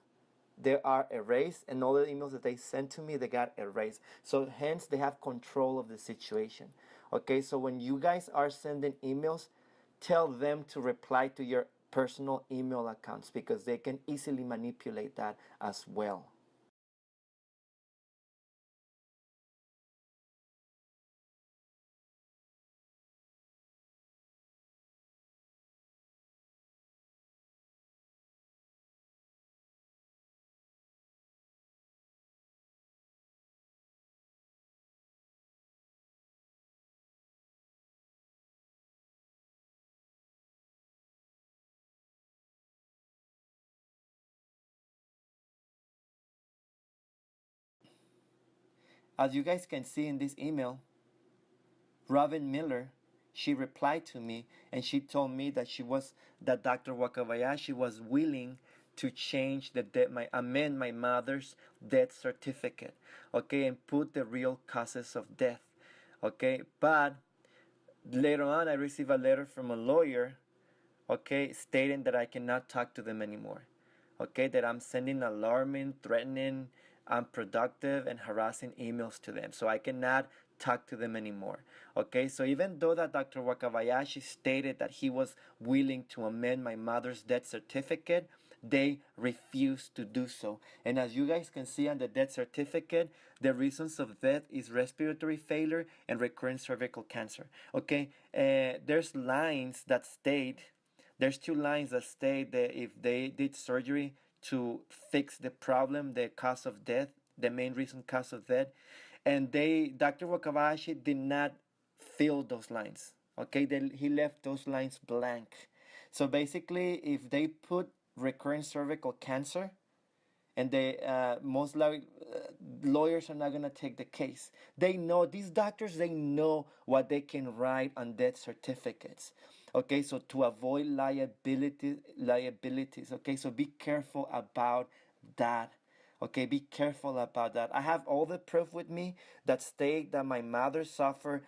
they are erased, and all the emails that they sent to me, they got erased. So hence they have control of the situation. Okay, so when you guys are sending emails, tell them to reply to your personal email accounts, because they can easily manipulate that as well. As you guys can see in this email, Robin Miller, she replied to me, and she told me that that Dr. Wakabayashi was willing to change amend my mother's death certificate, okay, and put the real causes of death, okay. But later on, I received a letter from a lawyer, okay, stating that I cannot talk to them anymore, okay, that I'm sending alarming, threatening, unproductive, and harassing emails to them, so I cannot talk to them anymore. Okay, so even though that Dr. Wakabayashi stated that he was willing to amend my mother's death certificate, they refused to do so. And as you guys can see on the death certificate, the reasons of death is respiratory failure and recurrent cervical cancer. Okay, there's lines that state, there's two lines that state that if they did surgery to fix the problem, the cause of death, the main reason cause of death, and Dr. Wakabayashi did not fill those lines. Okay, he left those lines blank. So basically, if they put recurrent cervical cancer, and they most likely lawyers are not going to take the case. They know, these doctors, they know what they can write on death certificates. Okay, so to avoid liabilities. Okay, so be careful about that. Okay, be careful about that. I have all the proof with me that state that my mother suffered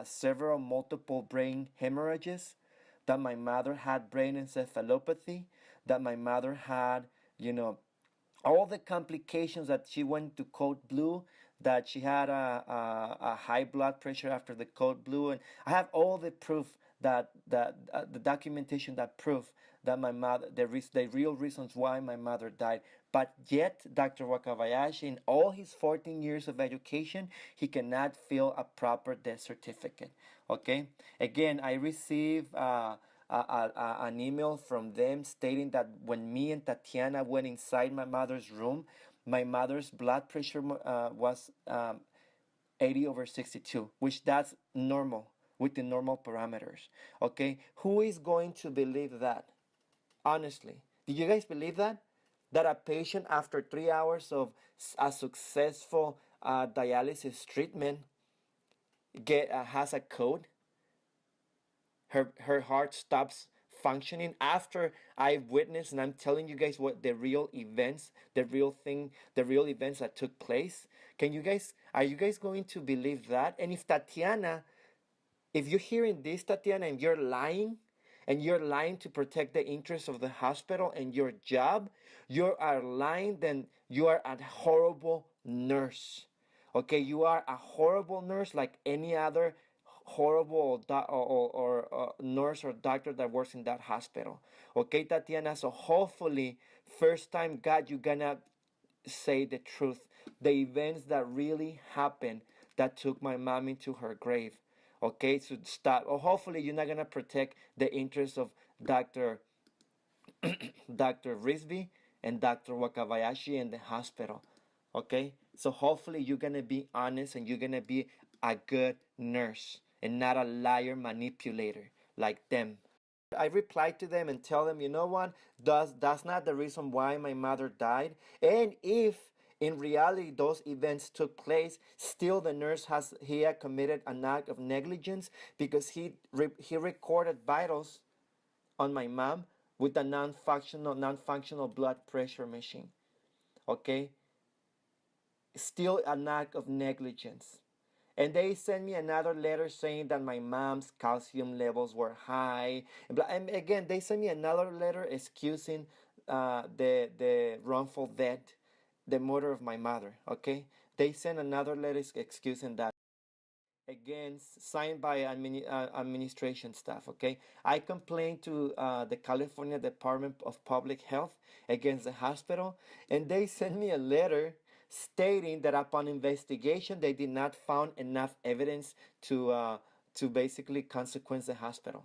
several multiple brain hemorrhages, that my mother had brain encephalopathy, that my mother had, all the complications, that she went to code blue, that she had a high blood pressure after the code blue, and I have all the proof that the documentation that prove that my mother, the real reasons why my mother died. But yet Dr. Wakabayashi, in all his 14 years of education, he cannot fill a proper death certificate. Okay, again, I received an email from them stating that when me and Tatiana went inside my mother's room, my mother's blood pressure was 80/62, which that's normal, with the normal parameters. Okay, who is going to believe that? Honestly, do you guys believe that? That a patient, after 3 hours of a successful dialysis treatment, has a code, her heart stops functioning after I witnessed, and I'm telling you guys what the real events, the real events that took place. Are you guys going to believe that? And if you're hearing this, Tatiana, and you're lying to protect the interests of the hospital and your job, you are lying, then you are a horrible nurse. Okay, you are a horrible nurse, like any other horrible nurse or doctor that works in that hospital. Okay, Tatiana, so hopefully first time God, you're gonna say the truth, the events that really happened that took my mom into her grave. Okay, so stop, or hopefully you're not gonna protect the interests of Dr. Risby and Dr. Wakabayashi in the hospital. Okay, so hopefully you're gonna be honest, and you're gonna be a good nurse and not a liar manipulator like them. I replied to them and tell them, you know what, that's not the reason why my mother died. And if in reality those events took place, still the nurse had committed an act of negligence because he recorded vitals on my mom with a non-functional blood pressure machine. Okay, still an act of negligence. And they sent me another letter saying that my mom's calcium levels were high. And again, they sent me another letter excusing the wrongful death, the murder of my mother. Okay, they sent another letter excusing that. Again, signed by administration staff. Okay, I complained to the California Department of Public Health against the hospital, and they sent me a letter stating that upon investigation they did not found enough evidence to basically consequence the hospital.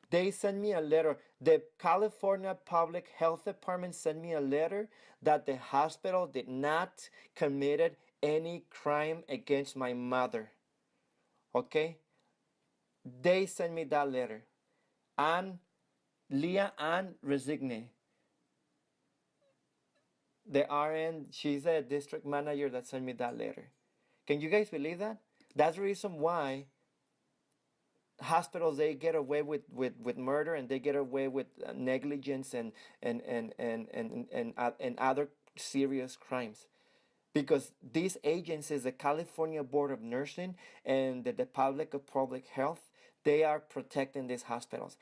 They sent me a letter. The California Public Health Department sent me a letter that the hospital did not committed any crime against my mother. Okay, they sent me that letter. And Leah Ann Resigne, the RN, she's a district manager that sent me that letter. Can you guys believe that? That's the reason why hospitals, they get away with murder, and they get away with negligence and other serious crimes, because these agencies, the California Board of Nursing and the Department of Public Health, they are protecting these hospitals.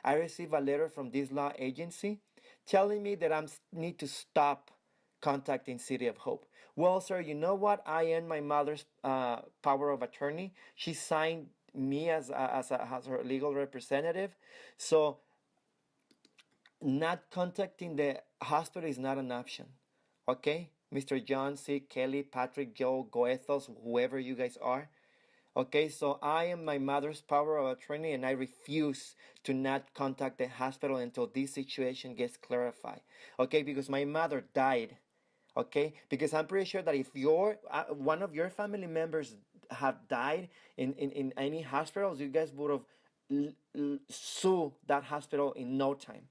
I received a letter from this law agency telling me that I need to stop contacting City of Hope. Well, sir, you know what? I am my mother's power of attorney. She signed me as her legal representative. So not contacting the hospital is not an option. Okay? Mr. John C. Kelly, Patrick, Joe, Goethos, whoever you guys are. Okay, so I am my mother's power of attorney, and I refuse to not contact the hospital until this situation gets clarified. Okay, because my mother died. Okay, because I'm pretty sure that if one of your family members have died in any hospitals, you guys would have sue that hospital in no time.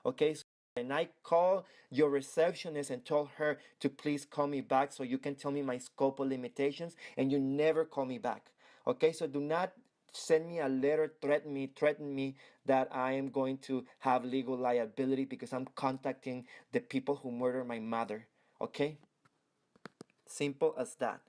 Okay, so, and I called your receptionist and told her to please call me back so you can tell me my scope of limitations, and you never call me back. Okay, so do not send me a letter, threaten me that I am going to have legal liability because I'm contacting the people who murdered my mother. Okay? Simple as that.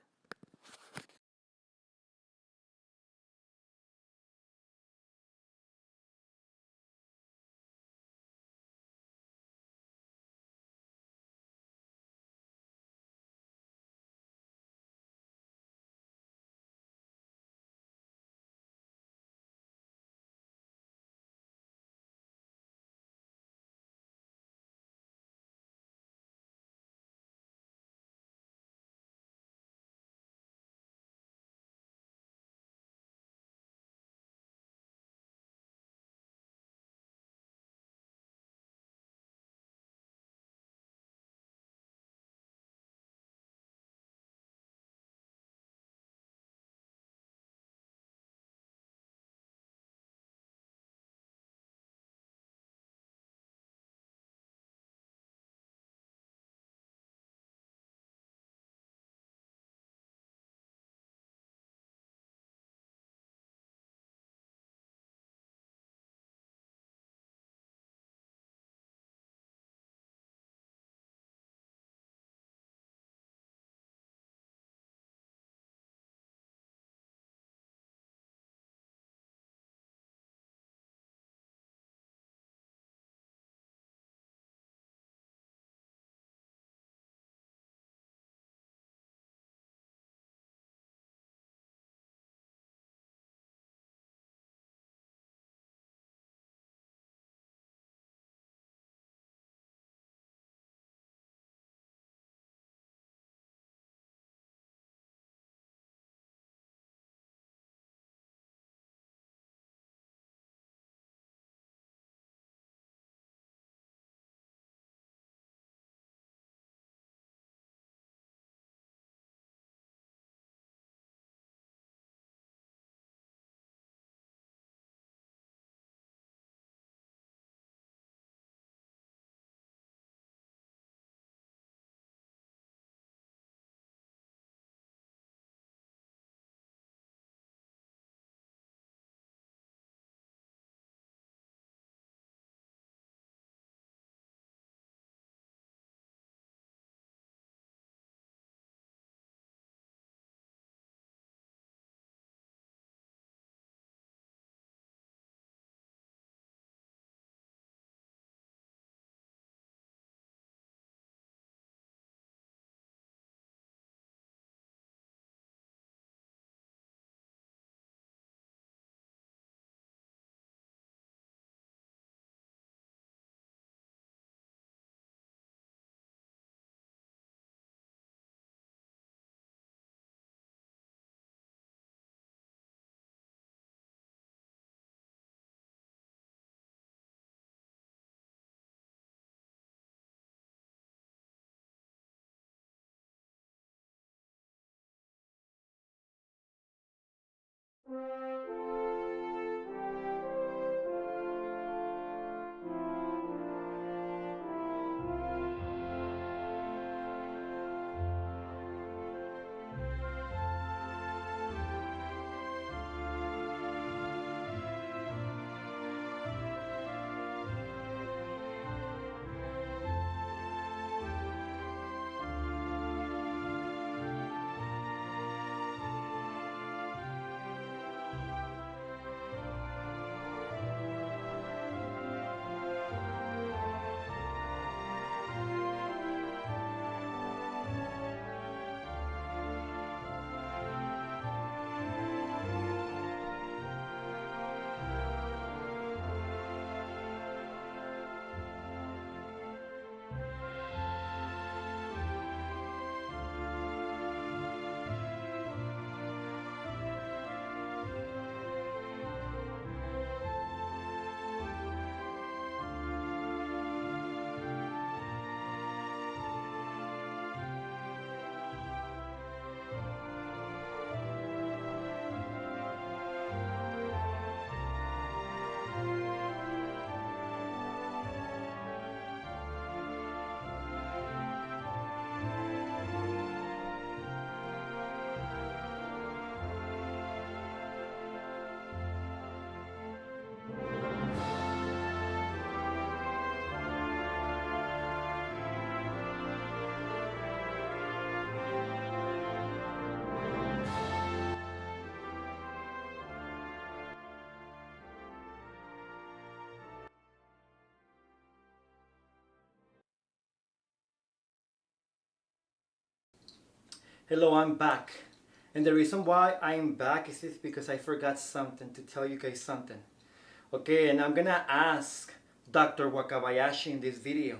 Hello, I'm back. And the reason why I'm back is because I forgot something to tell you guys something. Okay, and I'm gonna ask Dr. Wakabayashi in this video.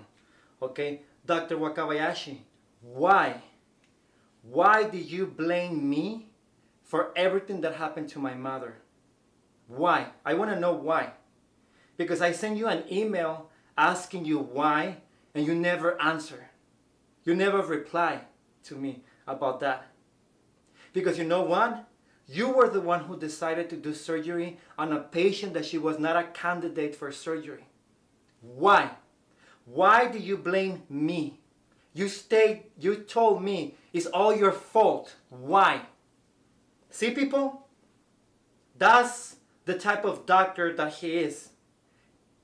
Okay, Dr. Wakabayashi, why? Why did you blame me for everything that happened to my mother? Why? I wanna know why. Because I sent you an email asking you why, and you never answer. You never reply to me about that. Because you know what? You were the one who decided to do surgery on a patient that she was not a candidate for surgery. Why? Why do you blame me? You told me it's all your fault. Why? See, people? That's the type of doctor that he is.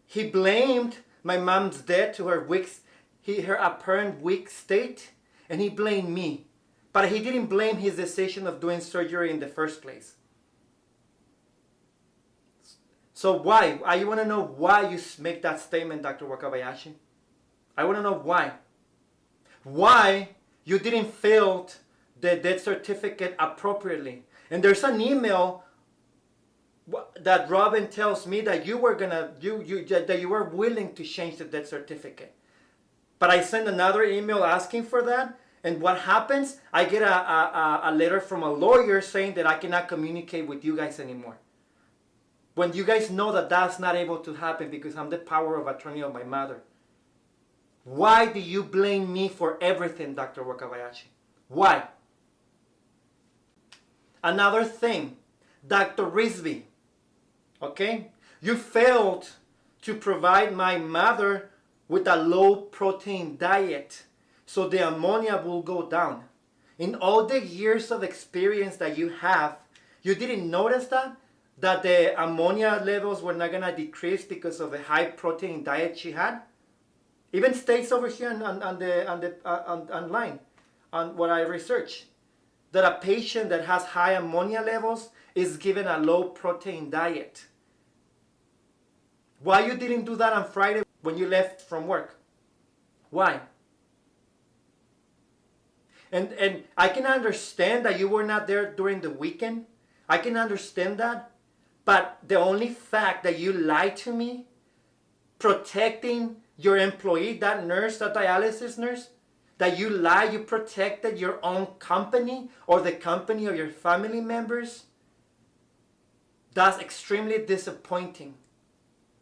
He blamed my mom's death to her apparent weak state, and he blamed me. But he didn't blame his decision of doing surgery in the first place. So why? I want to know why you make that statement, Dr. Wakabayashi. I want to know why. Why you didn't fill the death certificate appropriately. And there's an email that Robin tells me that you were willing to change the death certificate. But I sent another email asking for that. And what happens? I get a letter from a lawyer saying that I cannot communicate with you guys anymore. When you guys know that that's not able to happen because I'm the power of attorney of my mother. Why do you blame me for everything, Dr. Wakabayashi? Why? Another thing, Dr. Risby, okay? You failed to provide my mother with a low protein diet so the ammonia will go down. In all the years of experience that you have, you didn't notice that the ammonia levels were not gonna decrease because of the high protein diet she had? Even states over here online, on what I researched, that a patient that has high ammonia levels is given a low protein diet. Why you didn't do that on Friday when you left from work? Why? And I can understand that you were not there during the weekend. I can understand that. But the only fact that you lied to me, protecting your employee, that nurse, that dialysis nurse, that you lied, you protected your own company or the company of your family members, that's extremely disappointing.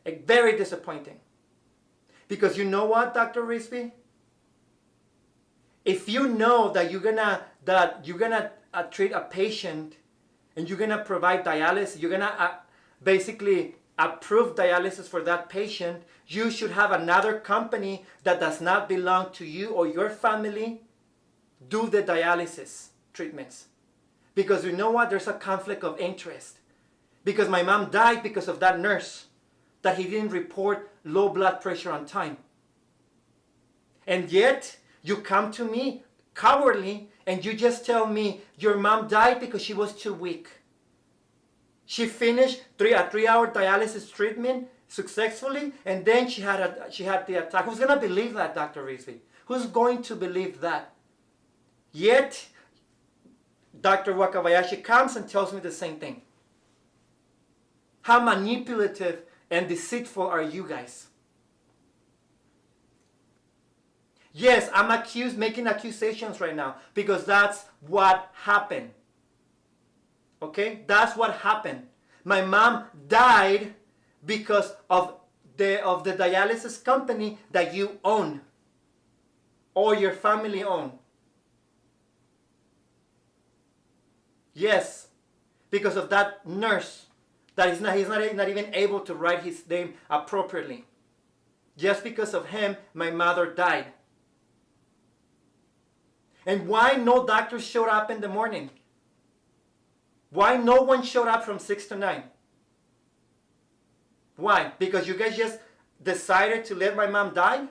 Very disappointing. Because you know what, Dr. Risby? If you know that you're gonna treat a patient and you're gonna provide dialysis, you're gonna basically approve dialysis for that patient, you should have another company that does not belong to you or your family do the dialysis treatments. Because you know what? There's a conflict of interest. Because my mom died because of that nurse, that he didn't report low blood pressure on time. And yet, you come to me cowardly and you just tell me your mom died because she was too weak. She finished a 3-hour dialysis treatment successfully, and then she had the attack. Who's gonna believe that, Dr. Risby? Who's going to believe that? Yet, Dr. Wakabayashi comes and tells me the same thing. How manipulative and deceitful are you guys? Yes, I'm making accusations right now because that's what happened. Okay? That's what happened. My mom died because of the dialysis company that you own or your family own. Yes, because of that nurse that he's not even able to write his name appropriately. Just because of him, my mother died. And why no doctors showed up in the morning? Why no one showed up from 6 to 9? Why? Because you guys just decided to let my mom die?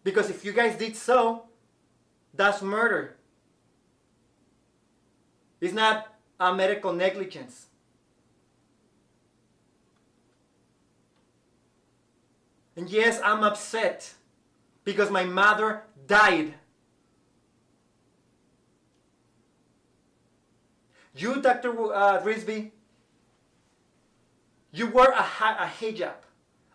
Because if you guys did so, that's murder. It's not a medical negligence. And yes, I'm upset because my mother died. You, Dr. Rizvi, you wear a hijab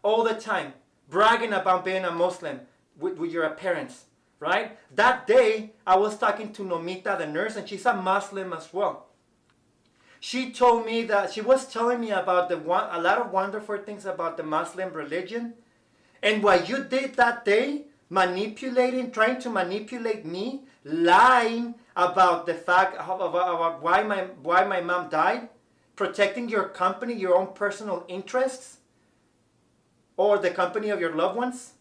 all the time, bragging about being a Muslim with your parents, right? That day, I was talking to Nomita, the nurse, and she's a Muslim as well. She told me that she was telling me about a lot of wonderful things about the Muslim religion. And what you did that day, trying to manipulate me, lying about the fact about why my mom died, protecting your company, your own personal interests, or the company of your loved ones,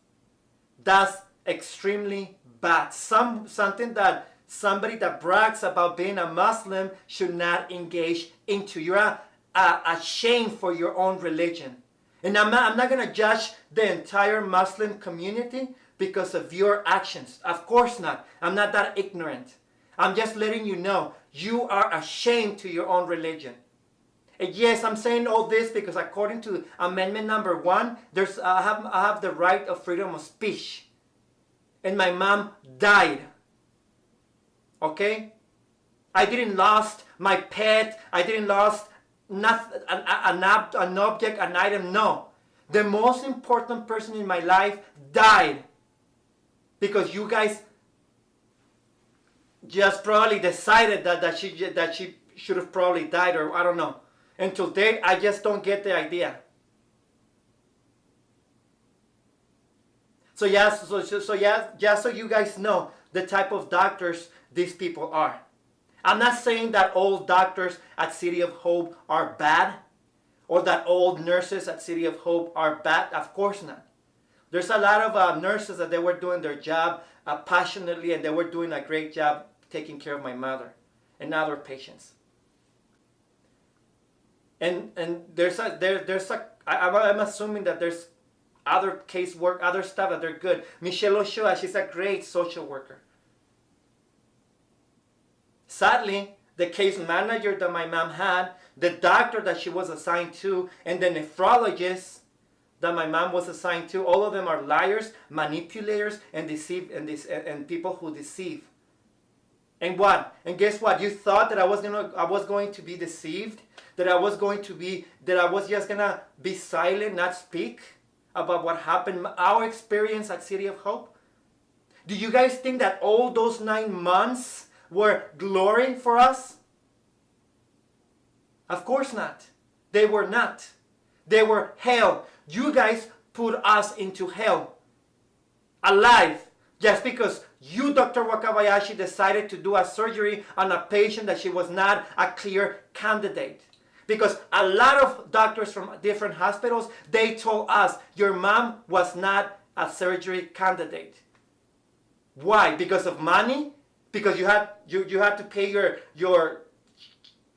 that's extremely bad. Something that somebody that brags about being a Muslim should not engage into. You're ashamed for your own religion. And I'm not going to judge the entire Muslim community because of your actions. Of course not. I'm not that ignorant. I'm just letting you know you are ashamed to your own religion. And yes, I'm saying all this because according to Amendment number 1, I have the right of freedom of speech. And my mom died. Okay? I didn't lost my pet. I didn't lost nothing, an object, an item. No. The most important person in my life died because you guys just probably decided that she should have probably died, or I don't know. And today I just don't get the idea. So so you guys know the type of doctors these people are. I'm not saying that all doctors at City of Hope are bad, or that all nurses at City of Hope are bad. Of course not. There's a lot of nurses that they were doing their job passionately, and they were doing a great job taking care of my mother and other patients. And I'm assuming that there's other casework, other stuff that they're good. Michelle Ochoa, she's a great social worker. Sadly, the case manager that my mom had, the doctor that she was assigned to, and the nephrologist that my mom was assigned to, all of them are liars, manipulators, and people who deceive. And what? And guess what? You thought that I was going to be deceived, that I was just gonna be silent, not speak about what happened, our experience at City of Hope? Do you guys think that all those 9 months were glory for us? Of course not. They were not. They were hell. You guys put us into hell. Alive. Just because you, Dr. Wakabayashi, decided to do a surgery on a patient that she was not a clear candidate. Because a lot of doctors from different hospitals, they told us your mom was not a surgery candidate. Why? Because of money? Because you had to pay your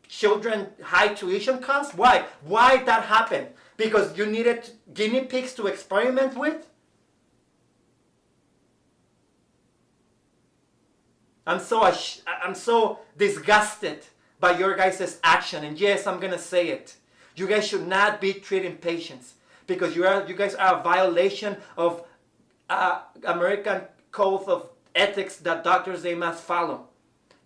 children high tuition costs? Why? Why that happened? Because you needed guinea pigs to experiment with? I'm so disgusted by your guys' action. And yes, I'm going to say it. You guys should not be treating patients because you guys are a violation of American Code of Ethics that doctors, they must follow.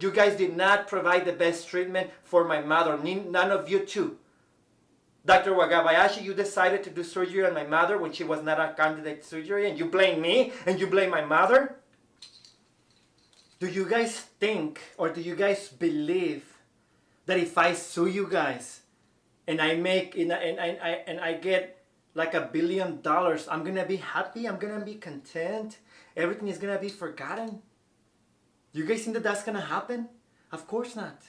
You guys did not provide the best treatment for my mother. None of you too. Dr. Wakabayashi, you decided to do surgery on my mother when she was not a candidate surgery, and you blame me and you blame my mother? Do you guys think, or do you guys believe that if I sue you guys and I get like $1 billion, I'm gonna be happy, I'm gonna be content, everything is gonna be forgotten? You guys think that that's gonna happen? Of course not.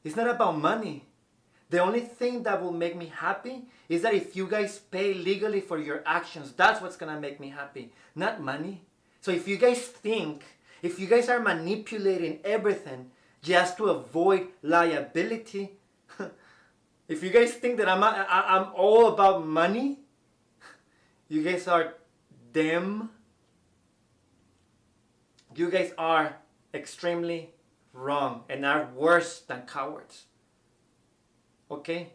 It's not about money. The only thing that will make me happy is that if you guys pay legally for your actions, that's what's gonna make me happy, not money. So if you guys are manipulating everything just to avoid liability, if you guys think that I'm all about money, you guys are dumb. You guys are extremely wrong and are worse than cowards. Okay?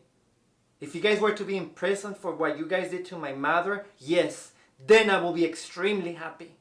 If you guys were to be in prison for what you guys did to my mother, yes, then I will be extremely happy.